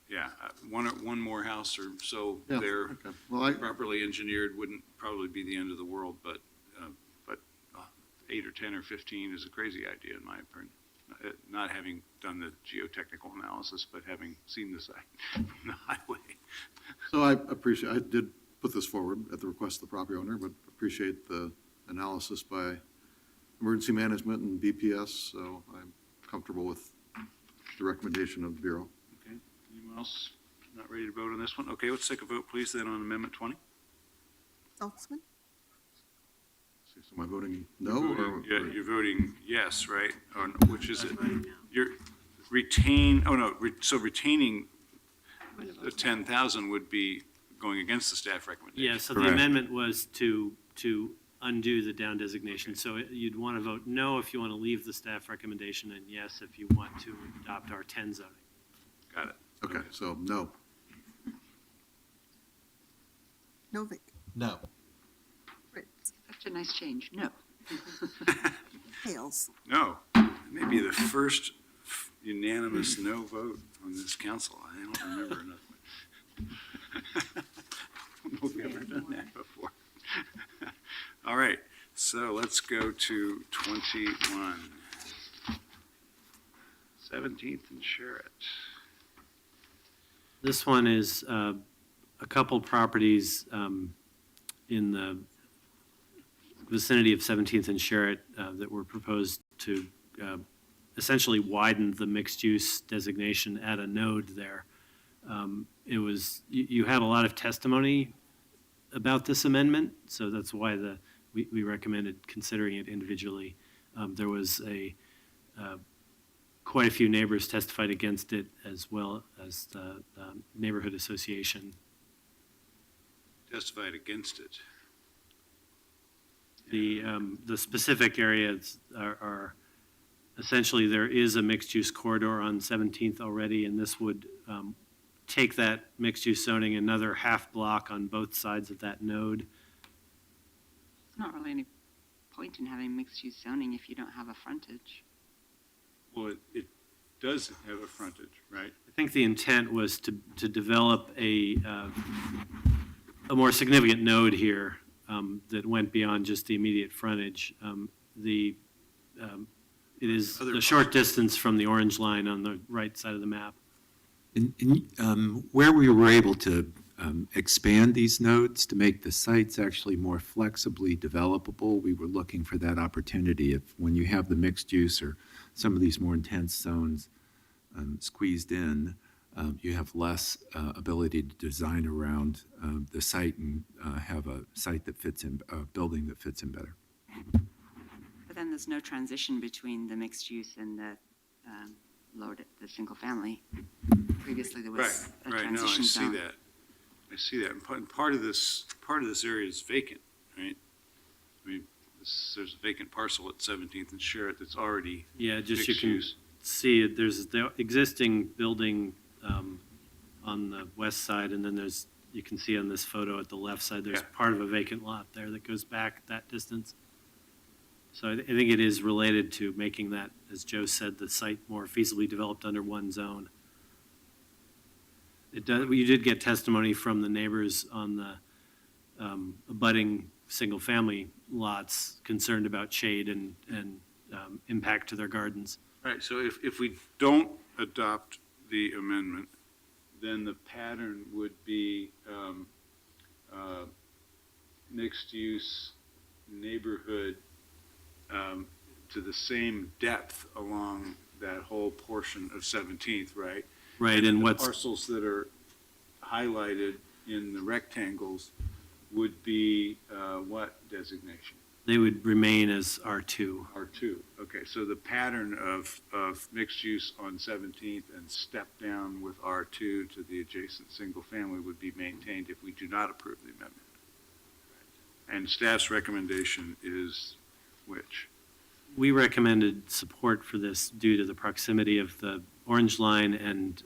Yeah, one more house or so Yeah, there, okay. Well, properly engineered, wouldn't probably be the end of the world, but 8 or 10 or 15 is a crazy idea in my opinion. Not having done the geotechnical analysis, but having seen the site from the highway. So I did put this forward at the request of the property owner, but appreciate the analysis by emergency management and BPS, so I'm comfortable with the recommendation of the Bureau. Okay, anyone else not ready to vote on this one? Okay, let's take a vote, please, then on Amendment 20. Saltzman, So am I voting no or? Yeah, you're voting yes, right? Or which is it? Voting no. You're so retaining the 10,000 would be going against the staff recommendation. Yeah, so the Correct. amendment was to undo the down designation. So you'd want to vote no if you want to leave the staff recommendation, and yes if you want to adopt our 10 zoning. Got it. Okay, so no. Novick, No. Fritz, Such a nice change. No. Hales. No, maybe the first unanimous no vote on this council. I don't remember enough. I don't know if we've ever done that before. All right, so let's go to 21. 17th and Sherritt. This one is a couple properties in the vicinity of 17th and Sherritt that were proposed to essentially widen the mixed-use designation at a node there. It was, you had a lot of testimony about this amendment, so that's why we recommended considering it individually. There was quite a few neighbors testified against it, as well as the neighborhood association. Testified against it. The specific areas are essentially, there is a mixed-use corridor on 17th already, and this would take that mixed-use zoning another half block on both sides of that node. There's not really any point in having mixed-use zoning if you don't have a frontage. Well, it does have a frontage, right? I think the intent was to develop a more significant node here that went beyond just the immediate frontage. It is Other a short distance from the orange line on the right side of the map. And where we were able to expand these nodes to make the sites actually more flexibly developable. We were looking for that opportunity. If, when you have the mixed use or some of these more intense zones squeezed in, you have less ability to design around the site and have a site that fits in, a building that fits in better. But then there's no transition between the mixed use and the the single family. Previously, there was a Right, no, I transition see zone. that. I see that. And part of this area is vacant, right? I mean, there's a vacant parcel at 17th and Sherritt that's already Yeah, just you mixed can use. see it, there's the existing building on the west side, and then there's, you can see on this photo at the left side, there's Yeah. part of a vacant lot there that goes back that distance. So I think it is related to making that, as Joe said, the site more feasibly developed under one zone. It does, you did get testimony from the neighbors on the abutting single-family lots concerned about shade and impact to their gardens. All right, so if we don't adopt the amendment, then the pattern would be mixed-use neighborhood to the same depth along that whole portion of 17th, right? Right, and the what's, parcels that are highlighted in the rectangles would be what designation? they would remain as R2. R2. Okay, so the pattern of mixed use on 17th and step down with R2 to the adjacent single family would be maintained if we do not approve the amendment. And staff's recommendation is which? We recommended support for this due to the proximity of the orange line and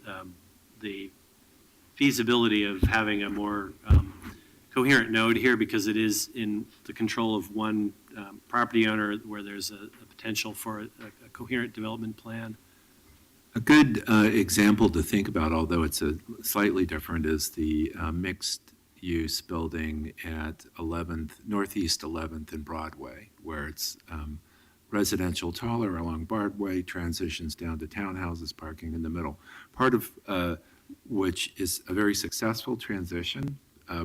the feasibility of having a more coherent node here, because it is in the control of one property owner where there's a potential for a coherent development plan. A good example to think about, although it's a slightly different, is the mixed-use building at 11th, Northeast 11th and Broadway, where it's residential taller along Broadway, transitions down to townhouses, parking in the middle. Part of which is a very successful transition.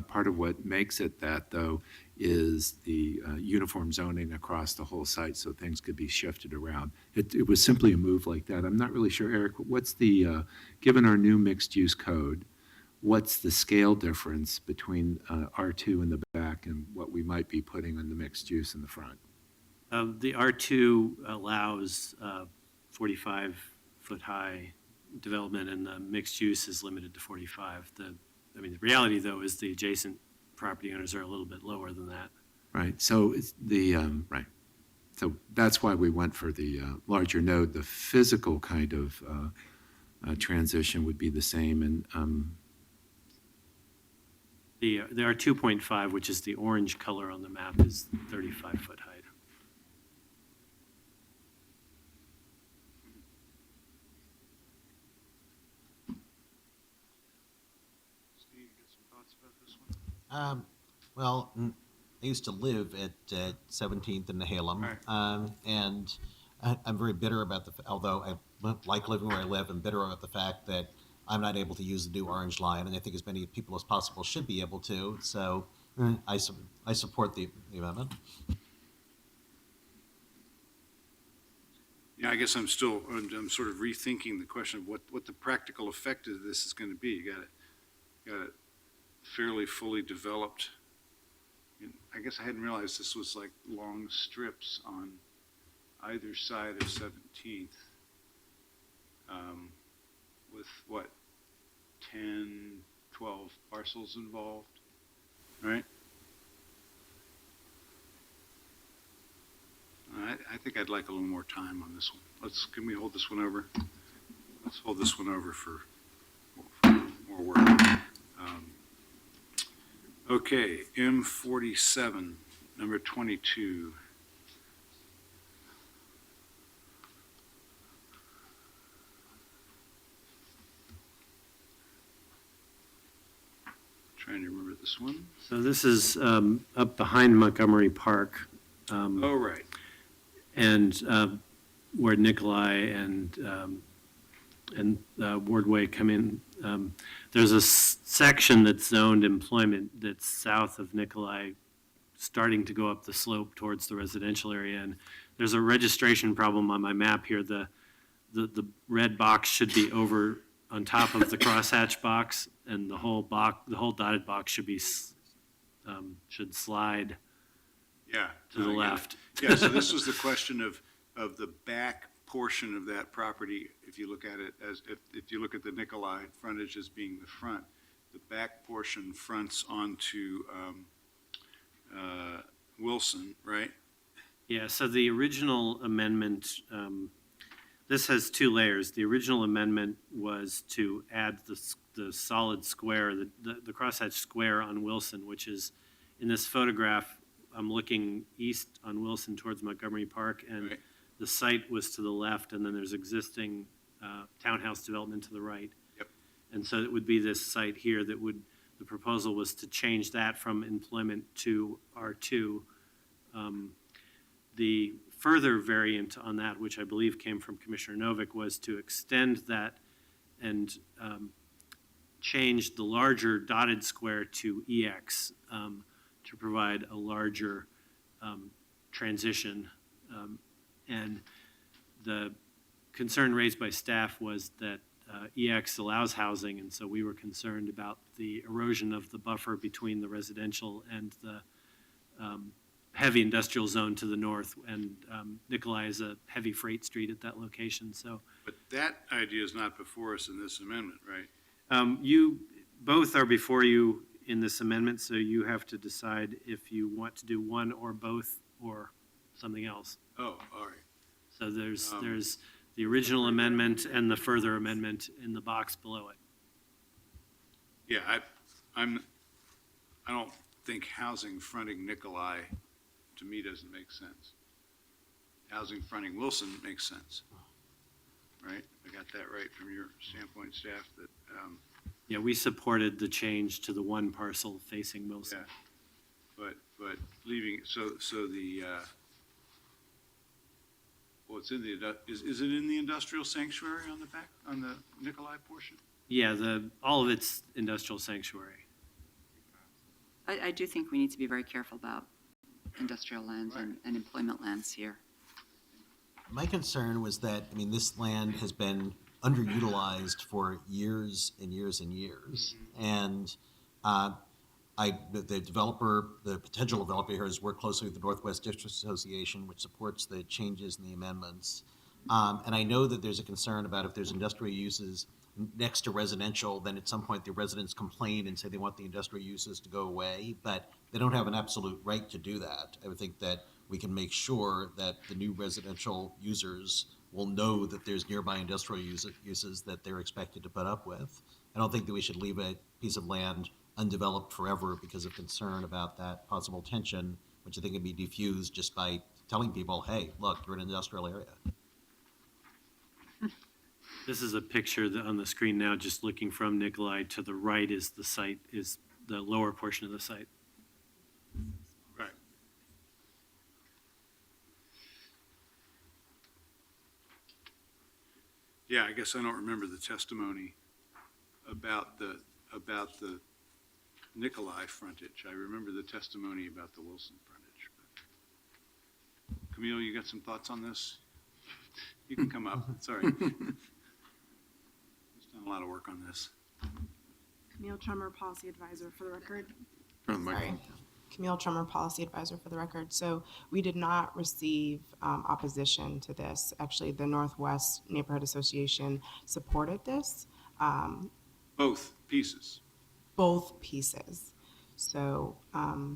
Part of what makes it that, though, is the uniform zoning across the whole site, so things could be shifted around. It was simply a move like that. I'm not really sure, Eric, what's the, given our new mixed-use code, what's the scale difference between R2 in the back and what we might be putting on the mixed use in the front? The R2 allows 45-foot-high development, and the mixed use is limited to 45. The reality, though, is the adjacent property owners are a little bit lower than that. Right, so it's the, right. So that's why we went for the larger node. The physical kind of transition would be the same, and The R2.5, which is the orange color on the map, is 35-foot height. Steve, you got some thoughts about this one? Well, I used to live at 17th and Nehalem, Right. and I'm very bitter about although I like living where I live, I'm bitter about the fact that I'm not able to use the new orange line, and I think as many people as possible should be able to. So I support the amendment. Yeah, I guess I'm sort of rethinking the question of what the practical effect of this is going to be. You got it fairly fully developed. And I guess I hadn't realized this was like long strips on either side of 17th. With what, 10, 12 parcels involved, right? I think I'd like a little more time on this one. Can we hold this one over? Let's hold this one over for more work. Okay, M47, number 22. Trying to remember this one. So this is up behind Montgomery Park. Oh, right. And where Nikolai and Wardway come in. There's a section that's zoned employment that's south of Nikolai, starting to go up the slope towards the residential area. And there's a registration problem on my map here. The red box should be over on top of the crosshatch box, and the whole dotted box should slide Yeah. to the left. Yeah, so this was the question of the back portion of that property, if you look at it as, if you look at the Nikolai frontage as being the front, the back portion fronts onto Wilson, right? Yeah, so the original amendment, this has two layers. The original amendment was to add the solid square, the crosshatch square on Wilson, which is, in this photograph, I'm looking east on Wilson towards Montgomery Park, and Right. the site was to the left, and then there's existing townhouse development to the right. Yep. And so it would be this site here that would, the proposal was to change that from employment to R2. The further variant on that, which I believe came from Commissioner Novick, was to extend that and change the larger dotted square to EX to provide a larger transition. And the concern raised by staff was that EX allows housing, and so we were concerned about the erosion of the buffer between the residential and the heavy industrial zone to the north, and Nikolai is a heavy freight street at that location, so. But that idea is not before us in this amendment, right? You, both are before you in this amendment, so you have to decide if you want to do one or both or something else. Oh, all right. So there's the original amendment and the further amendment in the box below it. Yeah, I don't think housing fronting Nikolai, to me, doesn't make sense. Housing fronting Wilson makes sense, right? I got that right from your standpoint, staff, that, Yeah, we supported the change to the one parcel facing Wilson. yeah. But leaving, so the, well, it's in the, is it in the industrial sanctuary on the back, on the Nikolai portion? Yeah, all of it's industrial sanctuary. I do think we need to be very careful about industrial lands and employment lands here. My concern was that, I mean, this land has been underutilized for years and years and years. And the developer, the potential developer here has worked closely with the Northwest District Association, which supports the changes in the amendments. And I know that there's a concern about if there's industrial uses next to residential, then at some point the residents complain and say they want the industrial uses to go away, but they don't have an absolute right to do that. I would think that we can make sure that the new residential users will know that there's nearby industrial uses that they're expected to put up with. I don't think that we should leave a piece of land undeveloped forever because of concern about that possible tension, which I think can be diffused just by telling people, hey, look, you're in an industrial area. This is a picture on the screen now, just looking from Nikolai. To the right is the site, is the lower portion of the site. Right. Yeah, I guess I don't remember the testimony about the Nikolai frontage. I remember the testimony about the Wilson frontage. Camille, you got some thoughts on this? You can come up, it's all right. He's done a lot of work on this. Camille Trummer, Policy Advisor for the record. Turn the microphone. Sorry. Camille Trummer, Policy Advisor for the record. So we did not receive opposition to this. Actually, the Northwest Neighborhood Association supported this, Both pieces. both pieces. So I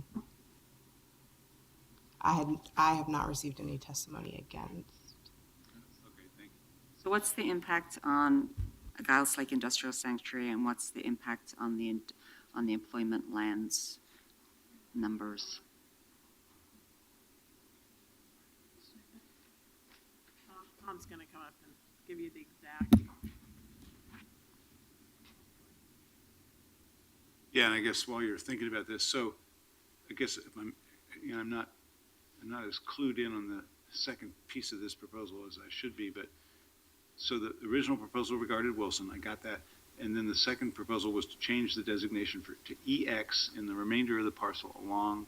have not received any testimony against. Okay, thank you. So what's the impact on Giles Lake Industrial Sanctuary, and what's the impact on the employment lands numbers? Tom's going to come up and give you the exact. Yeah, and I guess while you're thinking about this, so I guess if I'm not as clued in on the second piece of this proposal as I should be, but so the original proposal regarded Wilson, I got that. And then the second proposal was to change the designation to EX in the remainder of the parcel along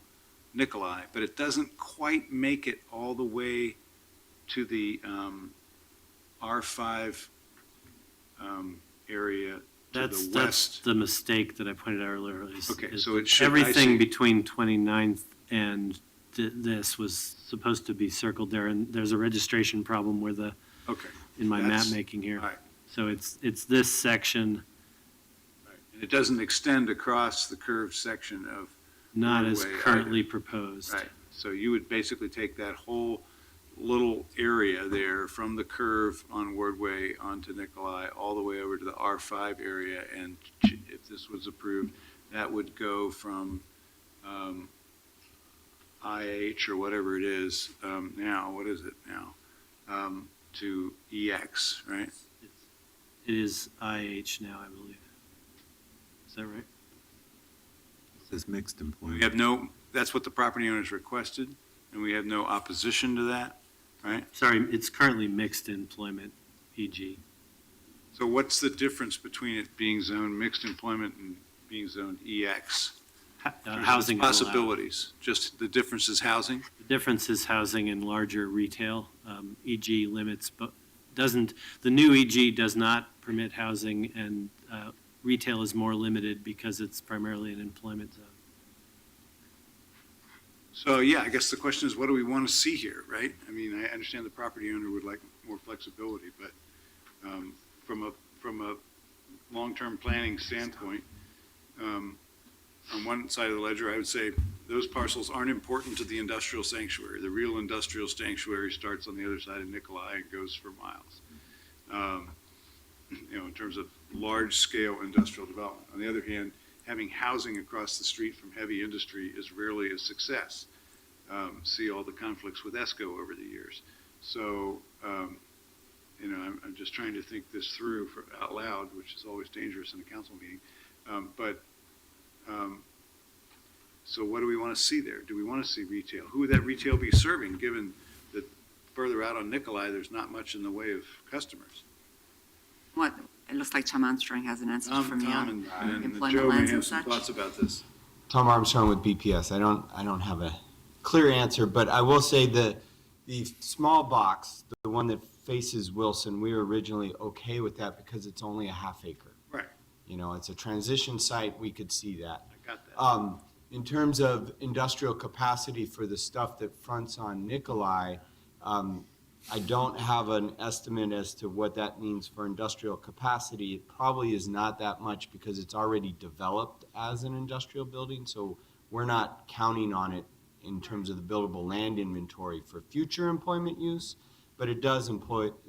Nikolai, but it doesn't quite make it all the way to the R5 area to That's the west. the mistake that I pointed out earlier. Okay, is so it should- I everything see. between 29th and this was supposed to be circled there, and there's a registration problem where Okay. in my map That's- making here. all right. So it's this section, And it doesn't extend across the curved section of, not as Roadway currently proposed. right. So you would basically take that whole little area there from the curve on Wardway onto Nikolai, all the way over to the R5 area, and if this was approved, that would go from IH or whatever it is now, what is it now, to EX, right? It is IH now, I believe. Is that right? It says mixed We employment. have no, that's what the property owners requested, and we have no opposition to that, right? Sorry, it's currently mixed employment, EG. So what's the difference between it being zoned mixed employment and being zoned EX? Housing is allowed. Possibilities, just the difference is housing? The difference is housing and larger retail. EG limits, but doesn't, the new EG does not permit housing, and retail is more limited because it's primarily an employment zone. So, yeah, I guess the question is, what do we want to see here, right? I mean, I understand the property owner would like more flexibility, but from a long-term planning standpoint, on one side of the ledger, I would say those parcels aren't important to the industrial sanctuary. The real industrial sanctuary starts on the other side of Nikolai and goes for miles, in terms of large-scale industrial development. On the other hand, having housing across the street from heavy industry is rarely a success. See all the conflicts with ESCO over the years. So, I'm just trying to think this through out loud, which is always dangerous in a council meeting. So what do we want to see there? Do we want to see retail? Who would that retail be serving, given that further out on Nikolai, there's not much in the way of customers? What, it looks like Tom Armstrong has an answer for me Tom on and employment Joe may lands have and some such. thoughts about this. Tom Armstrong with BPS. I don't have a clear answer, but I will say that the small box, the one that faces Wilson, we were originally okay with that because it's only a half acre. Right. It's a transition site. We could see that. I got that. In terms of industrial capacity for the stuff that fronts on Nikolai, I don't have an estimate as to what that means for industrial capacity. It probably is not that much because it's already developed as an industrial building, so we're not counting on it in terms of the buildable land inventory for future employment use, but it does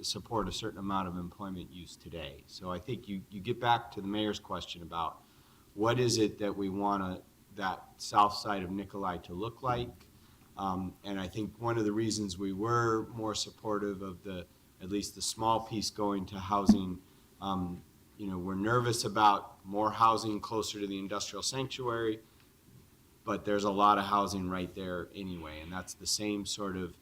support a certain amount of employment use today. So I think you get back to the mayor's question about what is it that we want that south side of Nikolai to look like. And I think one of the reasons we were more supportive of at least the small piece going to housing, we're nervous about more housing closer to the industrial sanctuary, but there's a lot of housing right there anyway. And that's the same sort of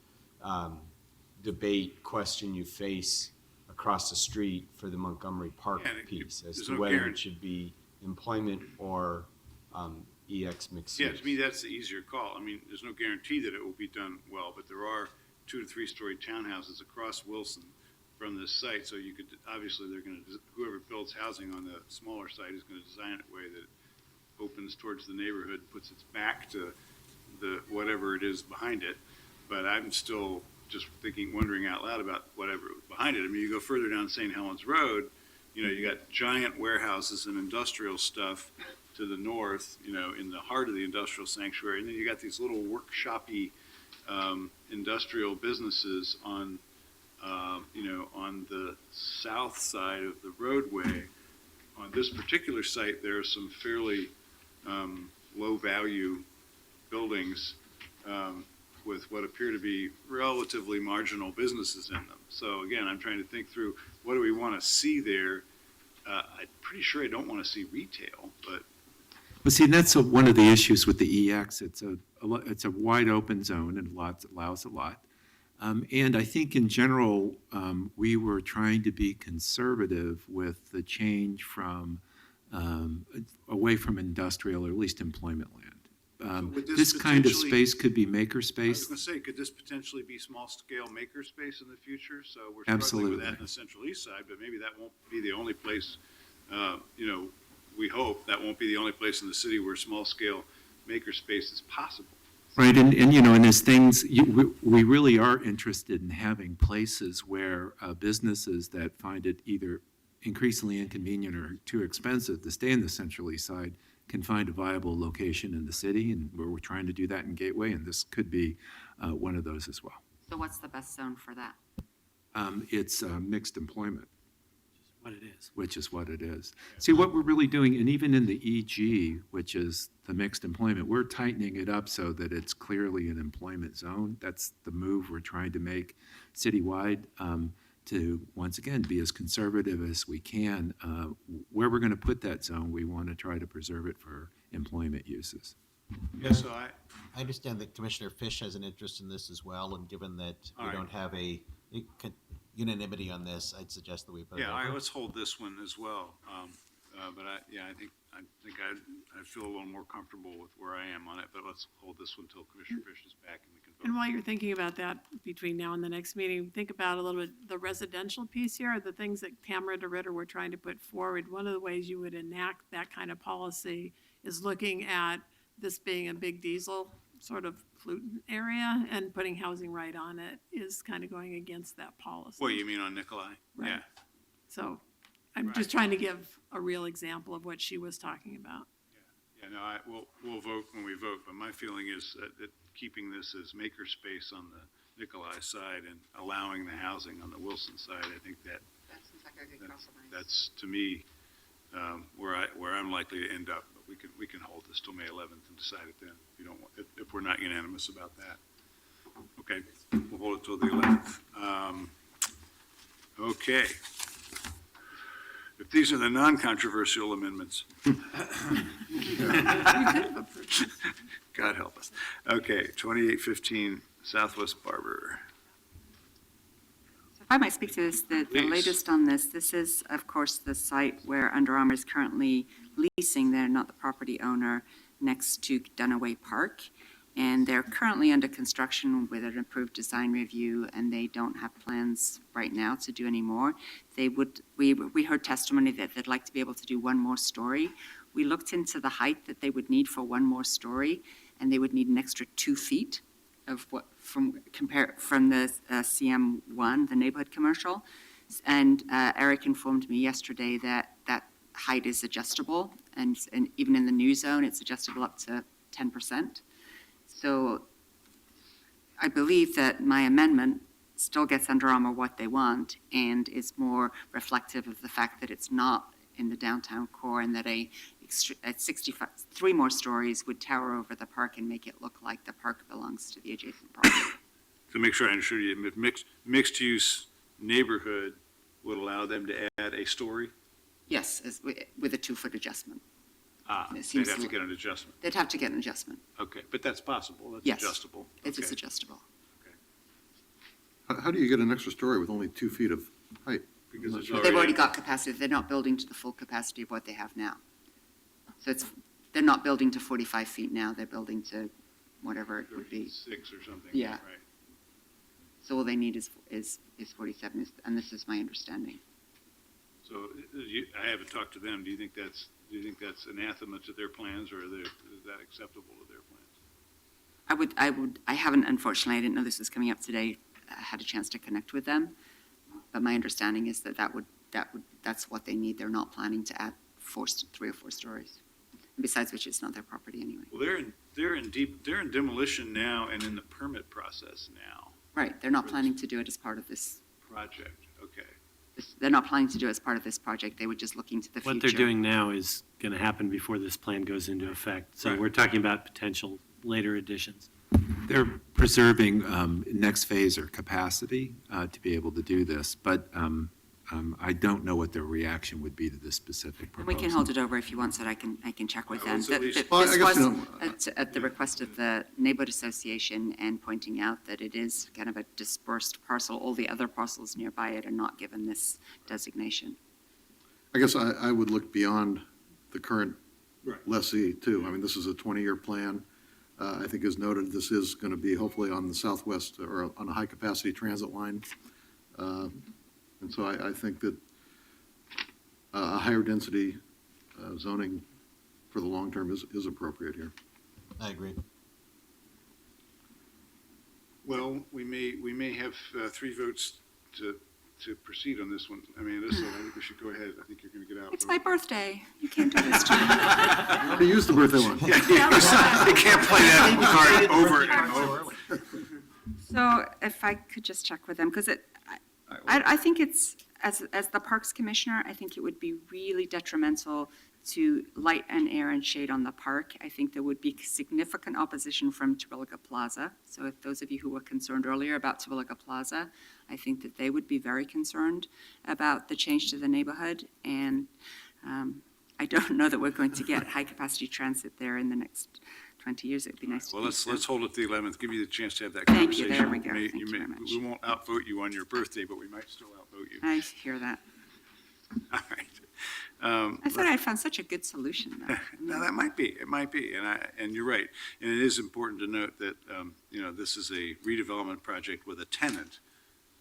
debate question you face across the street for the Montgomery Park Yeah, and piece as there's to no whether guarantee. it should be employment or EX mixed Yeah, use. to me, that's the easier call. I mean, there's no guarantee that it will be done well, but there are 2 to 3 story townhouses across Wilson from this site, so you could, obviously, whoever builds housing on the smaller site is going to design it in a way that opens towards the neighborhood, puts its back to the, whatever it is behind it. But I'm still just wondering out loud about whatever was behind it. I mean, you go further down St. Helens Road, you got giant warehouses and industrial stuff to the north, in the heart of the industrial sanctuary. And then you got these little workshop-y industrial businesses on the south side of the roadway. On this particular site, there are some fairly low-value buildings with what appear to be relatively marginal businesses in them. So again, I'm trying to think through, what do we want to see there? I'm pretty sure I don't want to see retail, but Well, see, that's one of the issues with the EX. It's a wide open zone and allows a lot. And I think in general, we were trying to be conservative with the change from, away from industrial, or at least employment land. would This this kind of potentially- space could be I was makerspace. going to say, could this potentially be small-scale makerspace in the future? So we're struggling with Absolutely. that in the Central East Side, but maybe that won't be the only place, we hope that won't be the only place in the city where small-scale makerspace is possible. Right, and as things, we really are interested in having places where businesses that find it either increasingly inconvenient or too expensive to stay in the Central East Side can find a viable location in the city, and we're trying to do that in Gateway, and this could be one of those as well. So what's the best zone for that? It's mixed employment, What it is. which is what it is. See, what we're really doing, and even in the EG, which is the mixed employment, we're tightening it up so that it's clearly an employment zone. That's the move we're trying to make citywide, to, once again, be as conservative as we can. Where we're going to put that zone, we want to try to preserve it for employment uses. Yeah, so I understand that Commissioner Fish has an interest in this as well, and given that All we right. don't have a unanimity on this, I'd suggest that we put it yeah, all right, over. let's hold this one as well. But I think I'd feel a little more comfortable with where I am on it, but let's hold this one until Commissioner Fish is back and we can vote. And while you're thinking about that, between now and the next meeting, think about a little bit the residential piece here, the things that Tamara DeRitter were trying to put forward. One of the ways you would enact that kind of policy is looking at this being a big diesel sort of pollutant area, and putting housing right on it is kind of going against that policy. What, you mean on Nikolai? Right. Yeah. So I'm just trying to give a real example of what she was talking about. Yeah, no, we'll vote when we vote, but my feeling is that keeping this as makerspace on the Nikolai side and allowing the housing on the Wilson side, I think that that's, to me, where I'm likely to end up. But we can hold this till May 11th and decide it then, if we're not unanimous about that. Okay, we'll hold it till the 11th. Okay. If these are the non-controversial amendments. God help us. Okay, 2815 Southwest Barber. If I might speak to this, the Please. latest on this is, of course, the site where Under Armour is currently leasing. They're not the property owner, next to Dunaway Park. And they're currently under construction with an approved design review, and they don't have plans right now to do any more. We heard testimony that they'd like to be able to do one more story. We looked into the height that they would need for one more story, and they would need an extra 2 feet of from the CM1, the neighborhood commercial. And Eric informed me yesterday that that height is adjustable, and even in the new zone, it's adjustable up to 10%. So I believe that my amendment still gets Under Armour what they want and is more reflective of the fact that it's not in the downtown core, and that at 3 more stories would tower over the park and make it look like the park belongs to the adjacent property. To make sure I understood you, mixed-use neighborhood would allow them to add a story? Yes, with a 2-foot adjustment. It They'd seems have to li- get an adjustment. They'd have to get an adjustment. Okay, but that's possible, that's Yes. adjustable. It is Okay. adjustable. How do you get an extra story with only 2 feet of height? Because it's They've already got capacity. They're not building to the full capacity of what they have now. So they're not building to 45 feet now. They're building to whatever it would be. 36 or something. Yeah. Right. So all they need is 47, and this is my understanding. So I haven't talked to them. Do you think that's anathema to their plans, or is that acceptable to their plans? I haven't, unfortunately, I didn't know this was coming up today. I had a chance to connect with them, but my understanding is that's what they need. They're not planning to add 3 or 4 stories. And besides which, it's not their property anyway. Well, they're in demolition now and in the permit process now. Right, they're not planning to do it as part of this. Project, okay. They're not planning to do it as part of this project. They were just looking to the future. What they're doing now is going to happen before this plan goes into effect. So Right. we're talking about potential later additions. They're preserving next phase or capacity to be able to do this, but I don't know what their reaction would be to this specific And we proposal. can hold it over if you want, so that I can check with them. let's at That- least- that Well, I This guess, you was at the request of the neighborhood association and pointing out that it is kind of a dispersed parcel. All the other parcels nearby it are not given this designation. I guess I would look beyond the current Right. lessee too. I mean, this is a 20-year plan. I think as noted, this is going to be hopefully on the southwest or on a high-capacity transit line. And so I think that a higher density zoning for the long term is appropriate here. I agree. Well, we may have 3 votes to proceed on this one. I mean, Alyssa, I think we should go ahead. I think you're going to get out. It's my birthday. You can't do this to me. I already used the birthday one. You can't play that card over and over. So if I could just check with them, because I think it's, as the Parks Commissioner, I think it would be really detrimental to light and air and shade on the park. I think there would be significant opposition from Terwilliger Plaza. So if those of you who were concerned earlier about Terwilliger Plaza, I think that they would be very concerned about the change to the neighborhood. And I don't know that we're going to get high-capacity transit there in the next 20 years. It'd be nice to Well, think so. let's hold it the 11th, give you the chance to have that Thank you. conversation. There we go. may- Thank you may- very much. We won't outvote you on your birthday, but we might still outvote you. I hear that. All right. I thought I'd found such a good solution, though. No, that might be, it might be, and you're right. And it is important to note that, this is a redevelopment project with a tenant.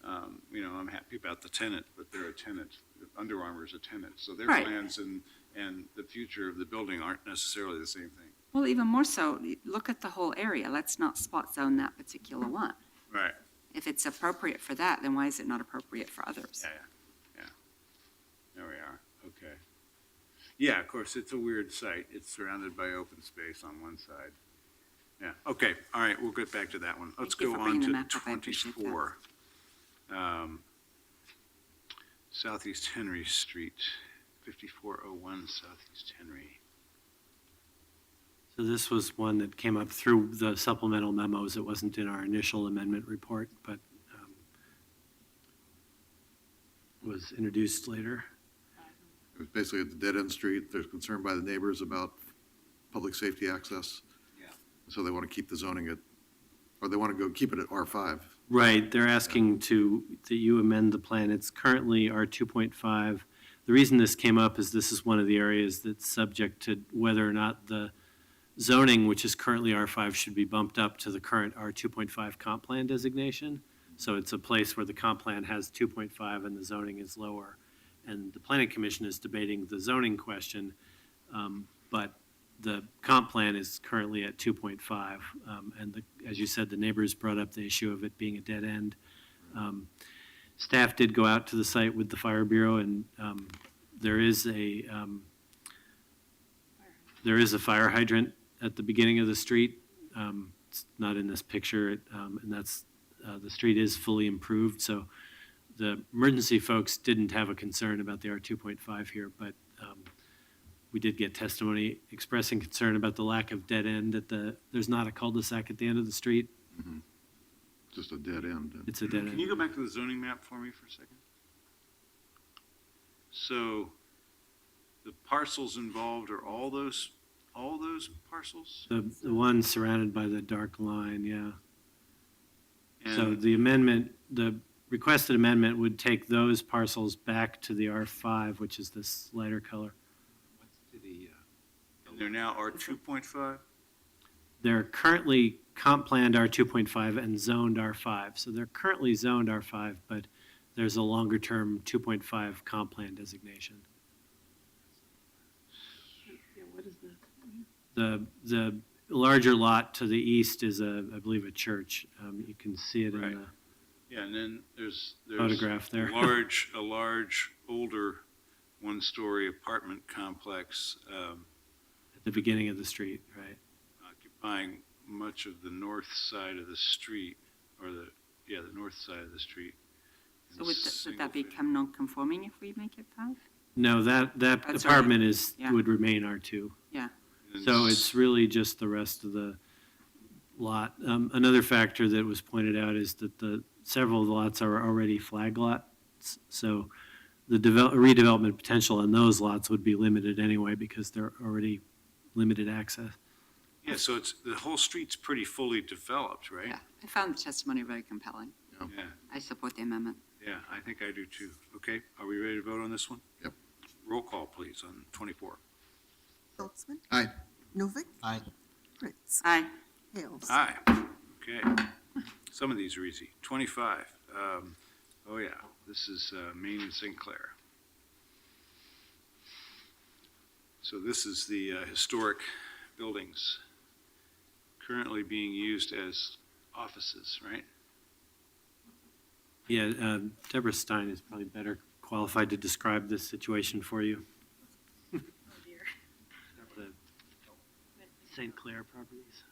I'm happy about the tenant, but they're a tenant. Under Armour is a tenant, so their Right. plans and the future of the building aren't necessarily the same thing. Well, even more so, look at the whole area. Let's not spot zone that particular one. Right. If it's appropriate for that, then why is it not appropriate for others? Yeah. There we are, okay. Yeah, of course, it's a weird site. It's surrounded by open space on one side. Yeah, okay, all right, we'll get back to that one. Let's Thank you go for on bringing the to map up. I appreciate that. 24. Southeast Henry Street, 5401 Southeast Henry. So this was one that came up through the supplemental memos. It wasn't in our initial amendment report, but was introduced later. It was basically at the dead-end street. There's concern by the neighbors about public safety access. Yeah. So they want to keep the zoning or they want to go keep it at R5. Right, they're asking that you amend the plan. It's currently R2.5. The reason this came up is this is one of the areas that's subject to whether or not the zoning, which is currently R5, should be bumped up to the current R2.5 comp plan designation. So it's a place where the comp plan has 2.5 and the zoning is lower. And the planning commission is debating the zoning question, but the comp plan is currently at 2.5. And as you said, the neighbors brought up the issue of it being a dead end. Staff did go out to the site with the fire bureau, and there is a fire hydrant at the beginning of the street. It's not in this picture, and that's the street is fully improved. So the emergency folks didn't have a concern about the R2.5 here, but we did get testimony expressing concern about the lack of dead end there's not a cul-de-sac at the end of the street. Just a dead end. It's a dead Can you end. go back to the zoning map for me for a second? So the parcels involved are all those parcels? The one surrounded by the dark line, yeah. So And- the amendment, the requested amendment would take those parcels back to the R5, which is this lighter color. And they're now R2.5? They're currently comp planned R2.5 and zoned R5. So they're currently zoned R5, but there's a longer-term 2.5 comp plan designation. The larger lot to the east is I believe, a church. You can see it in Right. the Yeah, and then there's photograph there. a large, older, one-story apartment complex At the beginning of the street, right? occupying much of the north side of the street, or the north side of the street. So would that become non-conforming if we make it 5? No, that That's already- apartment yeah. would remain R2. Yeah. So it's really just the rest of the lot. Another factor that was pointed out is that several of the lots are already flag lots. So redevelopment potential on those lots would be limited anyway because they're already limited access. Yeah, so it's, the whole street's pretty fully developed, right? Yeah, I found the testimony very compelling. Yeah, I support the amendment. yeah, I think I do too. Okay, are we ready to vote on this one? Yep. Roll call, please, on 24. Saltzman, Aye. Novick, Aye. Fritz, Aye. Hales. Aye. Okay. Some of these are easy. 25. Oh, yeah, this is Main and St. Clair. So this is the historic buildings currently being used as offices, right? Yeah, Deborah Stein is probably better qualified to describe this situation for you. The St. Clair properties.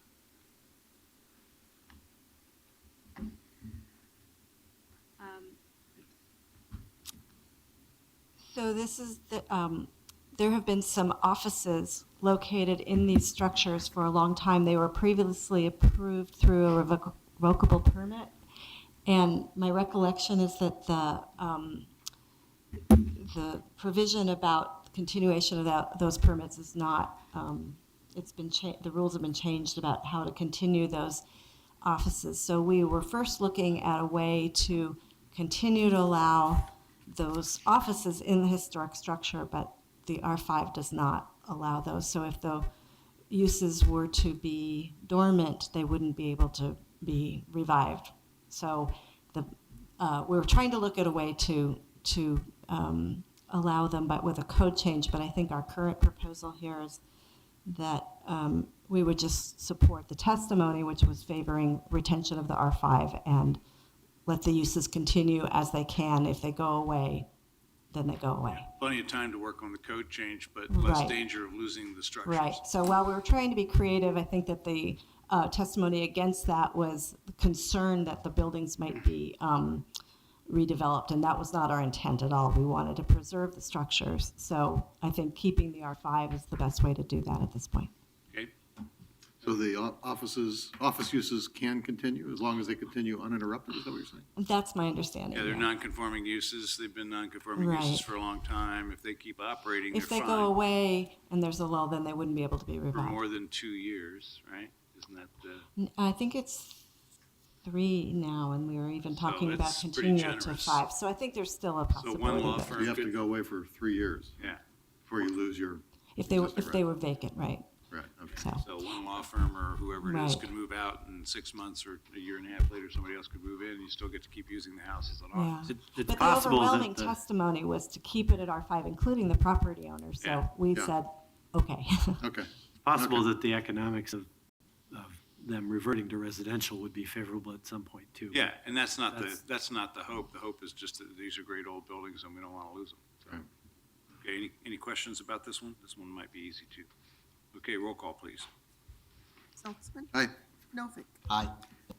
So this is the, there have been some offices located in these structures for a long time. They were previously approved through a revocable permit. And my recollection is that the provision about continuation of those permits is not, it's been the rules have been changed about how to continue those offices. So we were first looking at a way to continue to allow those offices in the historic structure, but the R5 does not allow those. So if the uses were to be dormant, they wouldn't be able to be revived. So we were trying to look at a way to allow them, but with a code change. But I think our current proposal here is that we would just support the testimony, which was favoring retention of the R5 and let the uses continue as they can. If they go away, then they go away. Plenty of time to work on the code change, but less Right. danger of losing the structures. Right. So while we were trying to be creative, I think that the testimony against that was the concern that the buildings might be redeveloped, and that was not our intent at all. We wanted to preserve the structures. So I think keeping the R5 is the best way to do that at this point. Okay, So the office uses can continue as long as they continue uninterrupted, is that what you're saying? That's my understanding. yeah, they're yeah. non-conforming uses. They've been non-conforming uses Right. for a long time. If they keep operating, they're If they fine. go away and there's a lull, then they wouldn't be able to be For revived. more than 2 years, right? Isn't that the? I think it's 3 now, and we were even talking about it's pretty continuing it to generous. 5. So I think there's still a So possibility. one law that- firm You have to could, go away for 3 years yeah, before you lose your, If they were vacant, right? right, okay. So, so one law firm or whoever it is Right. could move out in 6 months or a year and a half later, somebody else could move in and you still get to keep using the house as an yeah. office. It's But the possible overwhelming that the, testimony was to keep it at R5, including the property owner. So Yeah. we Yeah. said, okay. Okay, possible Okay. that the economics of them reverting to residential would be favorable at some point too. Yeah, and that's not That's- the hope. The hope is just that these are great old buildings and we don't want to lose them. So, Right. okay, any questions about this one? This one might be easy too. Okay, roll call, please. Saltzman, aye. Novick, Aye.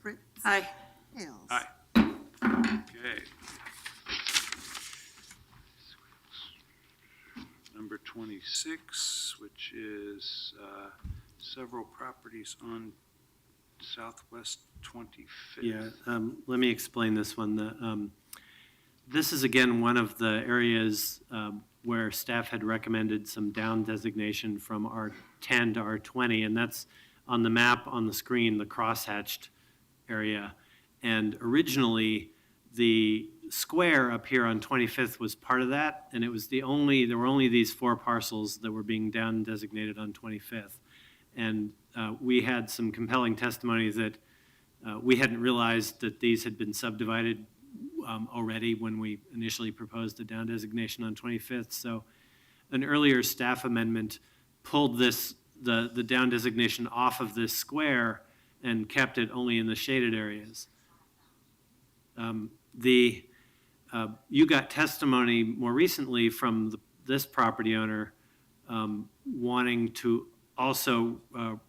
Fritz, Aye. Hales. Aye. Okay. Number 26, which is several properties on Southwest 25th. Yeah, let me explain this one. This is again one of the areas where staff had recommended some down designation from R10 to R20, and that's on the map on the screen, the crosshatched area. And originally, the square up here on 25th was part of that, and it was there were only these 4 parcels that were being down designated on 25th. And we had some compelling testimony that we hadn't realized that these had been subdivided already when we initially proposed the down designation on 25th. So an earlier staff amendment pulled the down designation off of this square and kept it only in the shaded areas. You got testimony more recently from this property owner wanting to also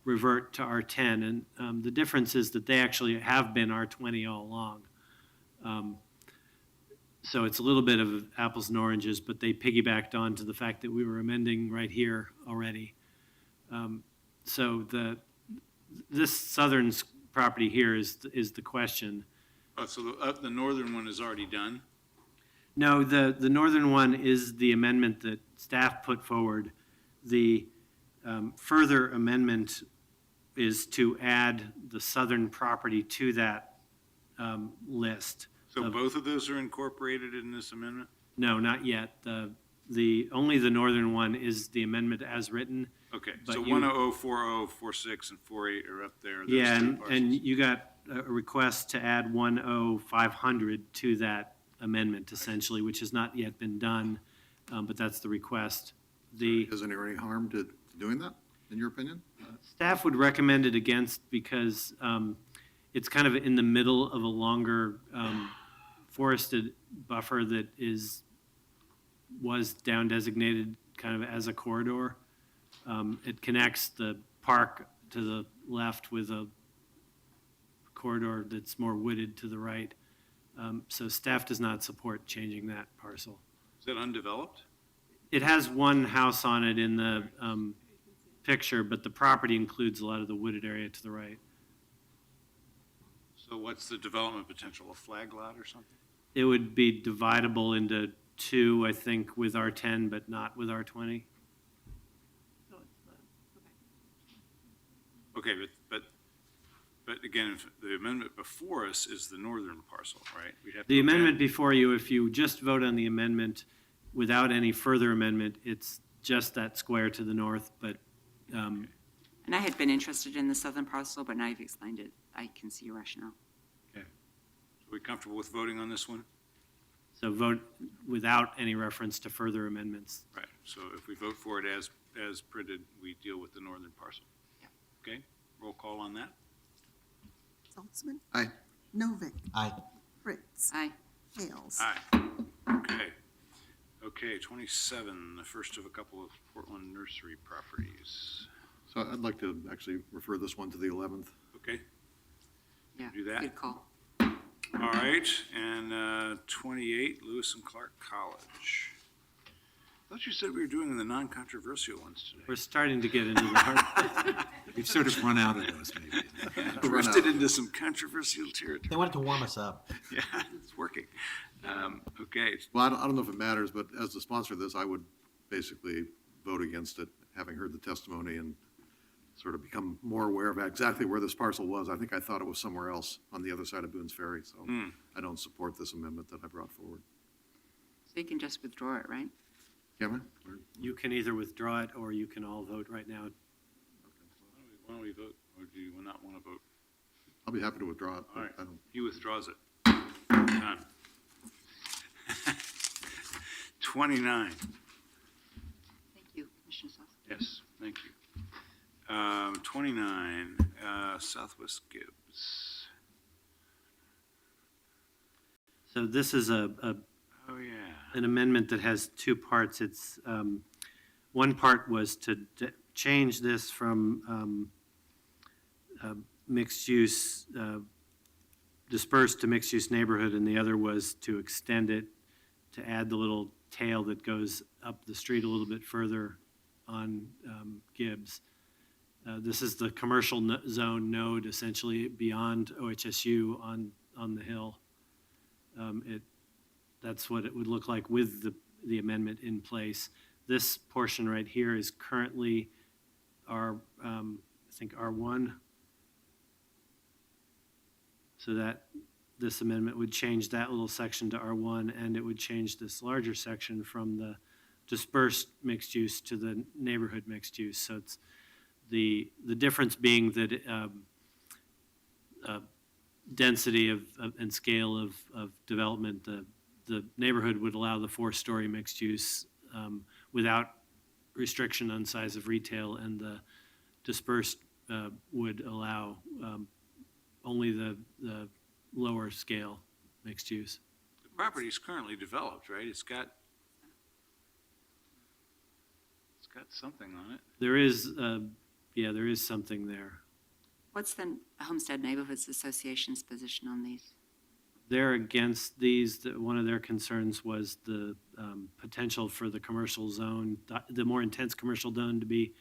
revert to R10. And the difference is that they actually have been R20 all along. So it's a little bit of apples and oranges, but they piggybacked on to the fact that we were amending right here already. So this southern property here is the question. Oh, so the northern one is already done? No, the northern one is the amendment that staff put forward. The further amendment is to add the southern property to that list. So both of those are incorporated in this amendment? No, not yet. Only the northern one is the amendment as written. Okay, But so you- 100, 40, 46, and 48 are up there. those Yeah, three and parcels. you got a request to add 10500 to that amendment essentially, which has not yet been done, but that's the request. The Isn't there any harm to doing that, in your opinion? staff would recommend it against because it's kind of in the middle of a longer forested buffer that was down designated kind of as a corridor. It connects the park to the left with a corridor that's more wooded to the right. So staff does not support changing that parcel. Is that undeveloped? It has one house on it in the picture, but the property includes a lot of the wooded area to the right. So what's the development potential, a flag lot or something? It would be dividable into two, I think, with R10, but not with R20. So it's okay. Okay, but again, if the amendment before us is the northern parcel, right? We'd have to The go back- amendment before you, if you just vote on the amendment without any further amendment, it's just that square to the north, but And I had been interested in the southern parcel, but now you've explained it. I can see your rationale. Are we comfortable with voting on this one? so vote without any reference to further amendments. Right, so if we vote for it as printed, we deal with the northern parcel. Yep. Okay, roll call on that? Saltzman, Aye. Novick, Aye. Fritz, Aye. Hales. Aye. Okay. Okay, 27, the first of a couple of Portland nursery properties. So I'd like to actually refer this one to the 11th. Okay, Yeah. Do that. Good call. all right, and 28, Lewis and Clark College. I thought you said we were doing the non-controversial ones today. We're starting to get into the hard. We've sort of run out of those, maybe. Drifted into some controversial territory. They wanted to warm us up. Yeah, it's working. Okay, Well, I don't know if it matters, but as the sponsor of this, I would basically vote against it, having heard the testimony and sort of become more aware of exactly where this parcel was. I think I thought it was somewhere else on the other side of Boone's Ferry, so I don't support this amendment that I brought forward. So you can just withdraw it, right? Cameron? You can either withdraw it or you can all vote right now. why don't we vote, or do you not want to vote? I'll be happy to withdraw it. All right, I don't. he withdraws it. Done. 29, Thank you, Commissioner Sauce. yes, thank you. 29, Southwest Gibbs. So this is Oh, yeah. an amendment that has two parts. It's, one part was to change this from mixed use, dispersed to mixed use neighborhood, and the other was to extend it, to add the little tail that goes up the street a little bit further on Gibbs. This is the commercial zone node, essentially beyond OHSU on the hill. That's what it would look like with the amendment in place. This portion right here is currently I think R1. So that this amendment would change that little section to R1, and it would change this larger section from the dispersed mixed use to the neighborhood mixed use. So it's the difference being that density and scale of development, the neighborhood would allow the 4-story mixed use without restriction on size of retail, and the dispersed would allow only the lower scale mixed use. The property is currently developed, right? It's got something on it. There is, there is something there. What's the Homestead Neighborhoods Association's position on these? They're against these. One of their concerns was the potential for the commercial zone, the more intense commercial zone to be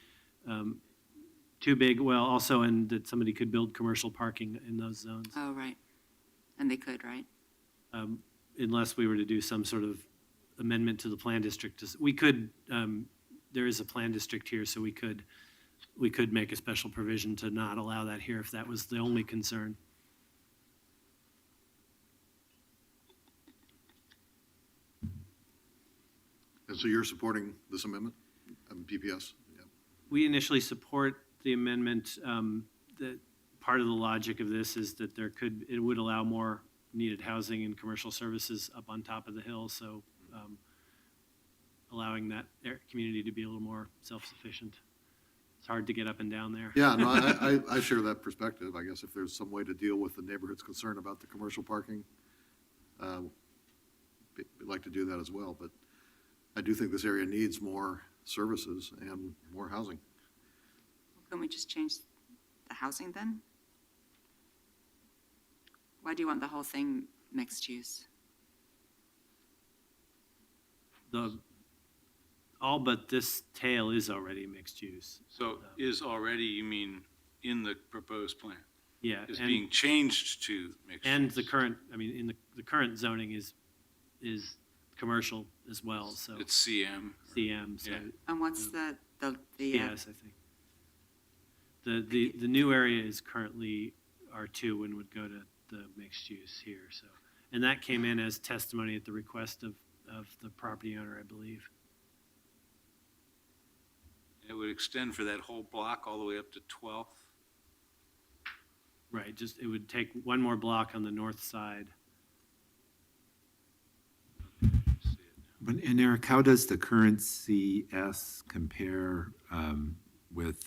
too big. Well, also, and that somebody could build commercial parking in those zones. Oh, right. And they could, right? unless we were to do some sort of amendment to the plan district, we could, there is a plan district here, so we could make a special provision to not allow that here if that was the only concern. And so you're supporting this amendment, PPS? Yeah. We initially support the amendment. The part of the logic of this is that it would allow more needed housing and commercial services up on top of the hill, so allowing that community to be a little more self-sufficient. It's hard to get up and down there. Yeah, no, I share that perspective. I guess if there's some way to deal with the neighborhood's concern about the commercial parking, we'd like to do that as well. But I do think this area needs more services and more housing. Can we just change the housing then? Why do you want the whole thing mixed use? All but this tail is already mixed use. So is already, you mean, in the proposed plan? Yeah. Is and- being changed to mixed And use? the current, I mean, in the current zoning is commercial as well, so It's CM. CM, so Yeah. And what's the CS, I think. The new area is currently R2 and would go to the mixed use here, so. And that came in as testimony at the request of the property owner, I believe. It would extend for that whole block all the way up to 12th? Right, just, it would take one more block on the north side. And Eric, how does the current CS compare with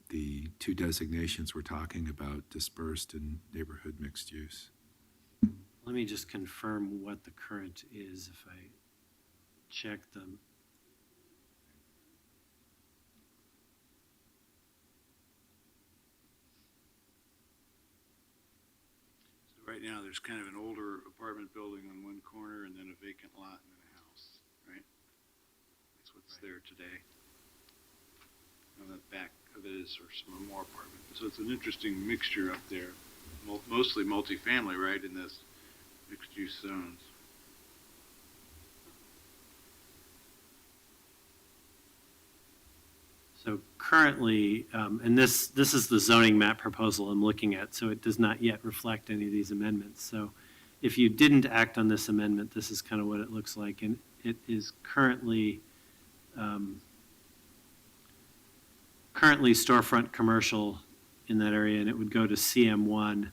the two designations we're talking about, dispersed and neighborhood mixed use? Let me just confirm what the current is if I check them. So right now, there's kind of an older apartment building on one corner and then a vacant lot and then a house, right? That's what's there today. On the back of it is some more apartment. So it's an interesting mixture up there, mostly multifamily, right, in this mixed-use zones. So currently, and this is the zoning map proposal I'm looking at, so it does not yet reflect any of these amendments. So if you didn't act on this amendment, this is kind of what it looks like. And it is currently storefront commercial in that area, and it would go to CM1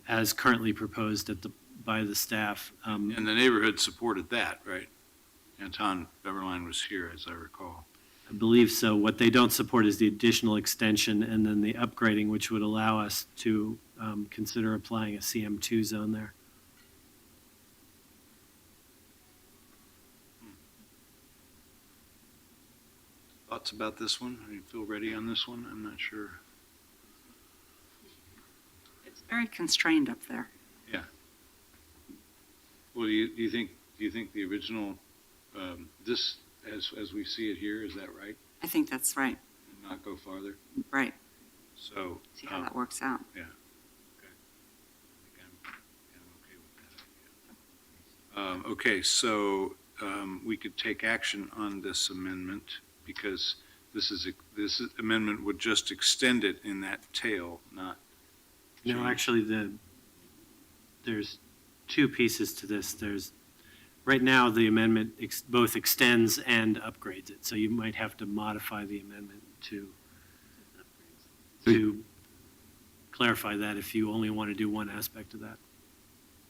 as currently proposed by the staff. And the neighborhood supported that, right? Anton Beverline was here, as I recall. I believe so. What they don't support is the additional extension and then the upgrading, which would allow us to consider applying a CM2 zone there. Thoughts about this one? Do you feel ready on this one? I'm not sure. It's very constrained up there. Yeah. Well, do you think the original, this, as we see it here, is that right? I think that's right. And not go farther? Right. So. See how that works out. Yeah. Okay. I think I'm okay with that idea. Okay, so we could take action on this amendment because this amendment would just extend it in that tail, not. No, change. actually, there's two pieces to this. Right now, the amendment both extends and upgrades it, so you might have to modify the amendment to clarify that if you only want to do one aspect of that.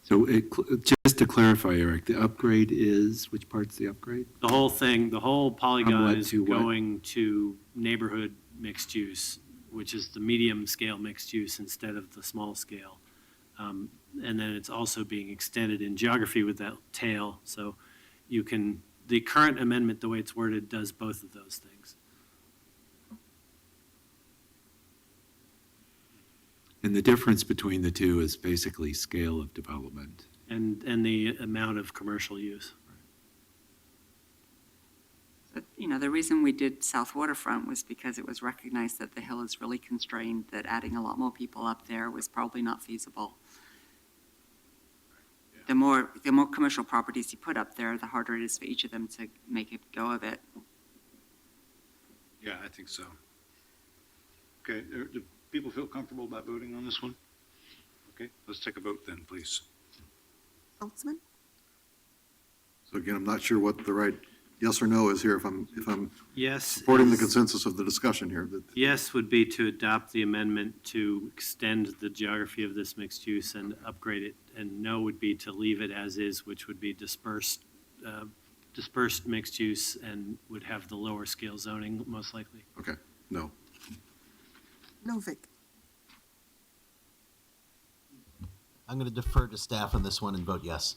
So just to clarify, Eric, the upgrade is, which part's the upgrade? The whole thing, the whole polygon what is to what? going to neighborhood mixed use, which is the medium scale mixed use instead of the small scale. And then it's also being extended in geography with that tail. So the current amendment, the way it's worded, does both of those things. And the difference between the two is basically scale of development. And the amount of commercial use. But, the reason we did South Waterfront was because it was recognized that the hill is really constrained, that adding a lot more people up there was probably not feasible. Yeah. the more commercial properties you put up there, the harder it is for each of them to make a go of it. Yeah, I think so. Okay, do people feel comfortable about voting on this one? Okay, let's take a vote then, please. Schultzman, So again, I'm not sure what the right yes or no is here, if I'm Yes. supporting the is- consensus of the discussion here, that Yes would be to adopt the amendment to extend the geography of this mixed use and upgrade it. And no would be to leave it as is, which would be dispersed mixed use and would have the lower scale zoning most likely. okay, no. Novick, I'm going to defer to staff on this one and vote yes.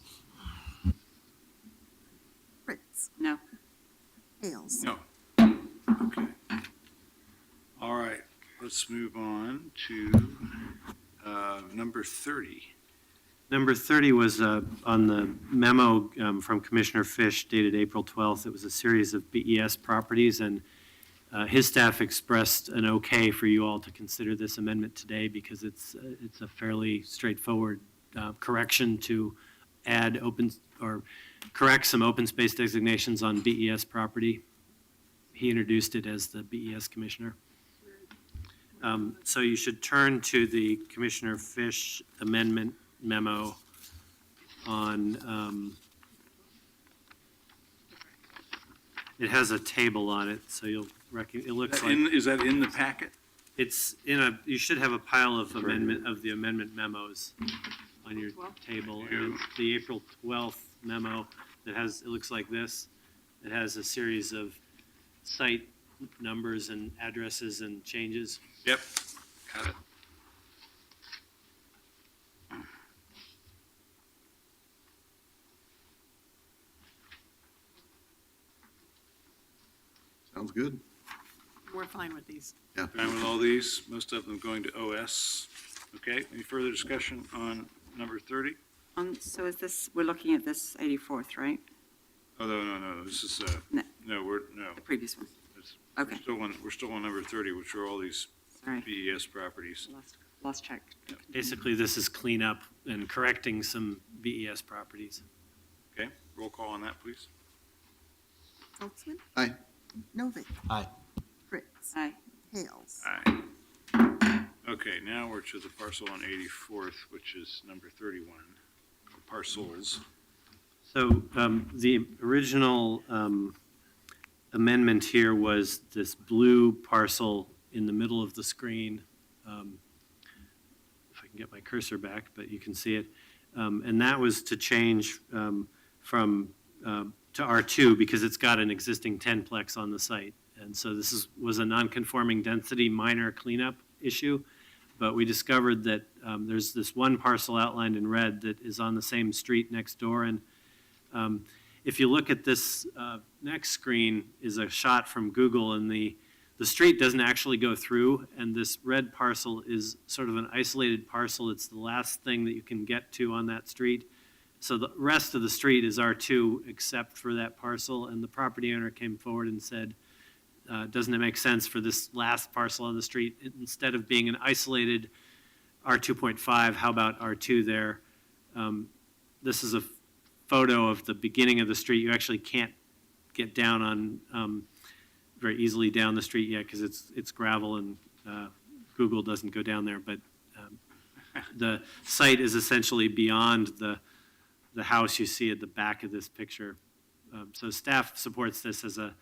Fritz, No. Hales. No. Okay. All right, let's move on to number 30. Number 30 was on the memo from Commissioner Fish dated April 12th. It was a series of BES properties, and his staff expressed an okay for you all to consider this amendment today because it's a fairly straightforward correction to add correct some open space designations on BES property. He introduced it as the BES commissioner. So you should turn to the Commissioner Fish amendment memo on, it has a table on it, so you'll it looks like, Is that in the packet? it's you should have a pile of the amendment memos on your table. And it's the April 12th memo that has, it looks like this. It has a series of site numbers and addresses and changes. Yep, got it. Sounds good. We're fine with these. Fine with all these, most of them going to OS. Okay, any further discussion on number 30? So is this, we're looking at this 84th, right? Oh, no, this is, No. no. The previous one? It's- Okay. We're still on number 30, which are all these Sorry, BES properties. lost track. Basically, this is cleanup and correcting some BES properties. Okay, roll call on that, please. Schultzman, Aye. Novick, Aye. Fritz, Aye. Hales. Aye. Okay, now we're to the parcel on 84th, which is number 31, parcels. So the original amendment here was this blue parcel in the middle of the screen. If I can get my cursor back, but you can see it. And that was to change from to R2 because it's got an existing 10-plex on the site. And so this was a non-conforming density minor cleanup issue. But we discovered that there's this one parcel outlined in red that is on the same street next door. And if you look at this next screen is a shot from Google, and the street doesn't actually go through, and this red parcel is sort of an isolated parcel. It's the last thing that you can get to on that street. So the rest of the street is R2 except for that parcel, and the property owner came forward and said, doesn't it make sense for this last parcel on the street, instead of being an isolated R2.5, how about R2 there? This is a photo of the beginning of the street. You actually can't get down on very easily down the street yet because it's gravel and Google doesn't go down there. But the site is essentially beyond the house you see at the back of this picture. So staff supports this as a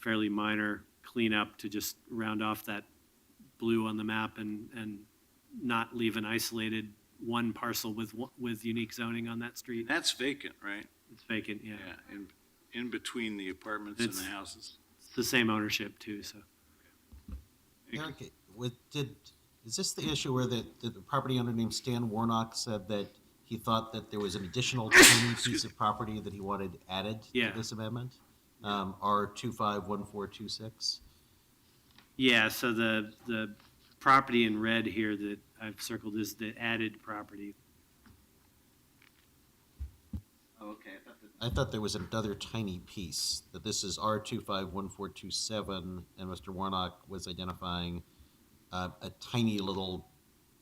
fairly minor cleanup to just round off that blue on the map and not leave an isolated one parcel with unique zoning on that street. That's vacant, right? It's vacant, yeah. Yeah, in between the apartments and the It's- houses. It's the same ownership too, so. Eric, is this the issue where the property owner named Stan Warnock said that he thought that there was an additional tiny piece of property that he wanted added Yeah. to this amendment? R251426? Yeah, so the property in red here that I've circled is the added property. Oh, okay. I thought there was another tiny piece, that this is R251427, and Mr. Warnock was identifying a tiny little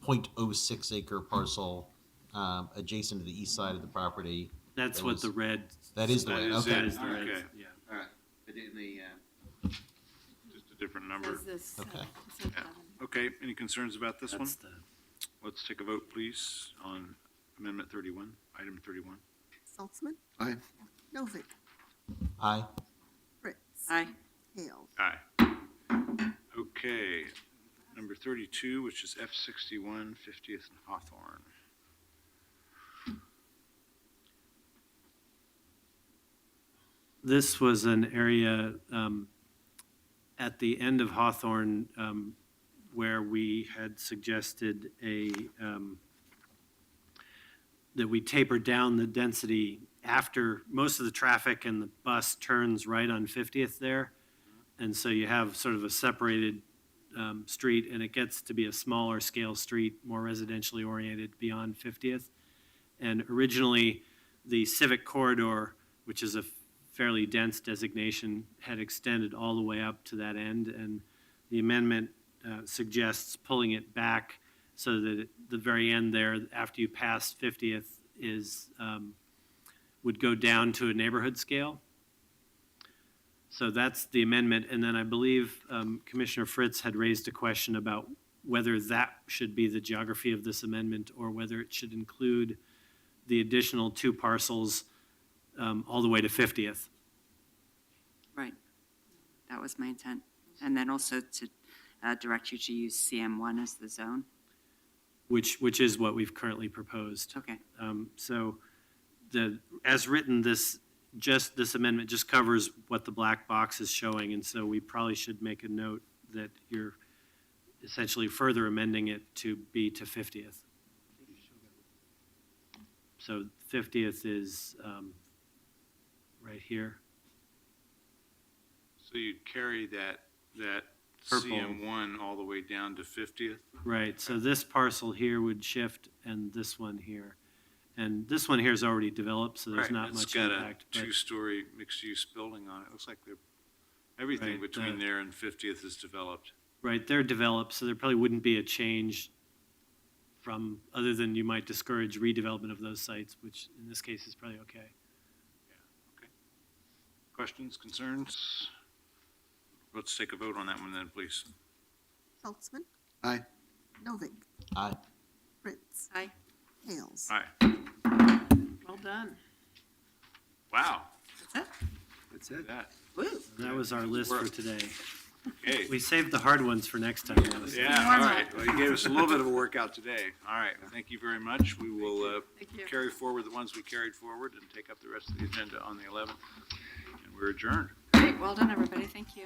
.06 acre parcel adjacent to the east side of the property. That's That what was- the red. That is the That red, is okay. That is the red, Okay. yeah. All right. But in the, Just a different number. Says this, Okay. says Yeah. 7. Okay, any concerns about this one? That's the, Let's take a vote, please, on Amendment 31, item 31. Saltzman, Aye. Novick, aye. Fritz. Aye. Hales. Aye. Okay, number 32, which is F61, 50th and Hawthorne. this was an area at the end of Hawthorne where we had suggested that we taper down the density after most of the traffic and the bus turns right on 50th there. And so you have sort of a separated street, and it gets to be a smaller scale street, more residentially oriented beyond 50th. And originally, the Civic Corridor, which is a fairly dense designation, had extended all the way up to that end. And the amendment suggests pulling it back so that at the very end there, after you pass 50th, would go down to a neighborhood scale. So that's the amendment. And then I believe Commissioner Fritz had raised a question about whether that should be the geography of this amendment or whether it should include the additional 2 parcels all the way to 50th. Right. That was my intent. And then also to direct you to use CM1 as the zone. Which is what we've currently proposed. Okay. So as written, this amendment just covers what the black box is showing, and so we probably should make a note that you're essentially further amending it to be to 50th. So 50th is right here. So you'd carry that Purple. CM1 all the way down to 50th? Right, so this parcel here would shift and this one here. And this one here is already developed, so there's Right, not it's much got impact. a but- 2-story mixed-use building on it. Looks like everything Right, between there and 50th is developed. Right, they're developed, so there probably wouldn't be a change from, other than you might discourage redevelopment of those sites, which in this case is probably okay. Questions, concerns? Let's take a vote on that one then, please. Saltzman, Aye. Novick, Aye. Fritz. Aye. Hales. Aye. Well done. Wow. That's it? That's it. That, Woo. That was our list for today. okay. We saved the hard ones for next time. honestly. Yeah, all right. Well, you gave us a little bit of a workout today. All right, thank you very much. We will Thank you. carry forward the ones we carried forward and take up the rest of the agenda on the 11th. And we're adjourned. Great. Well done, everybody. Thank you.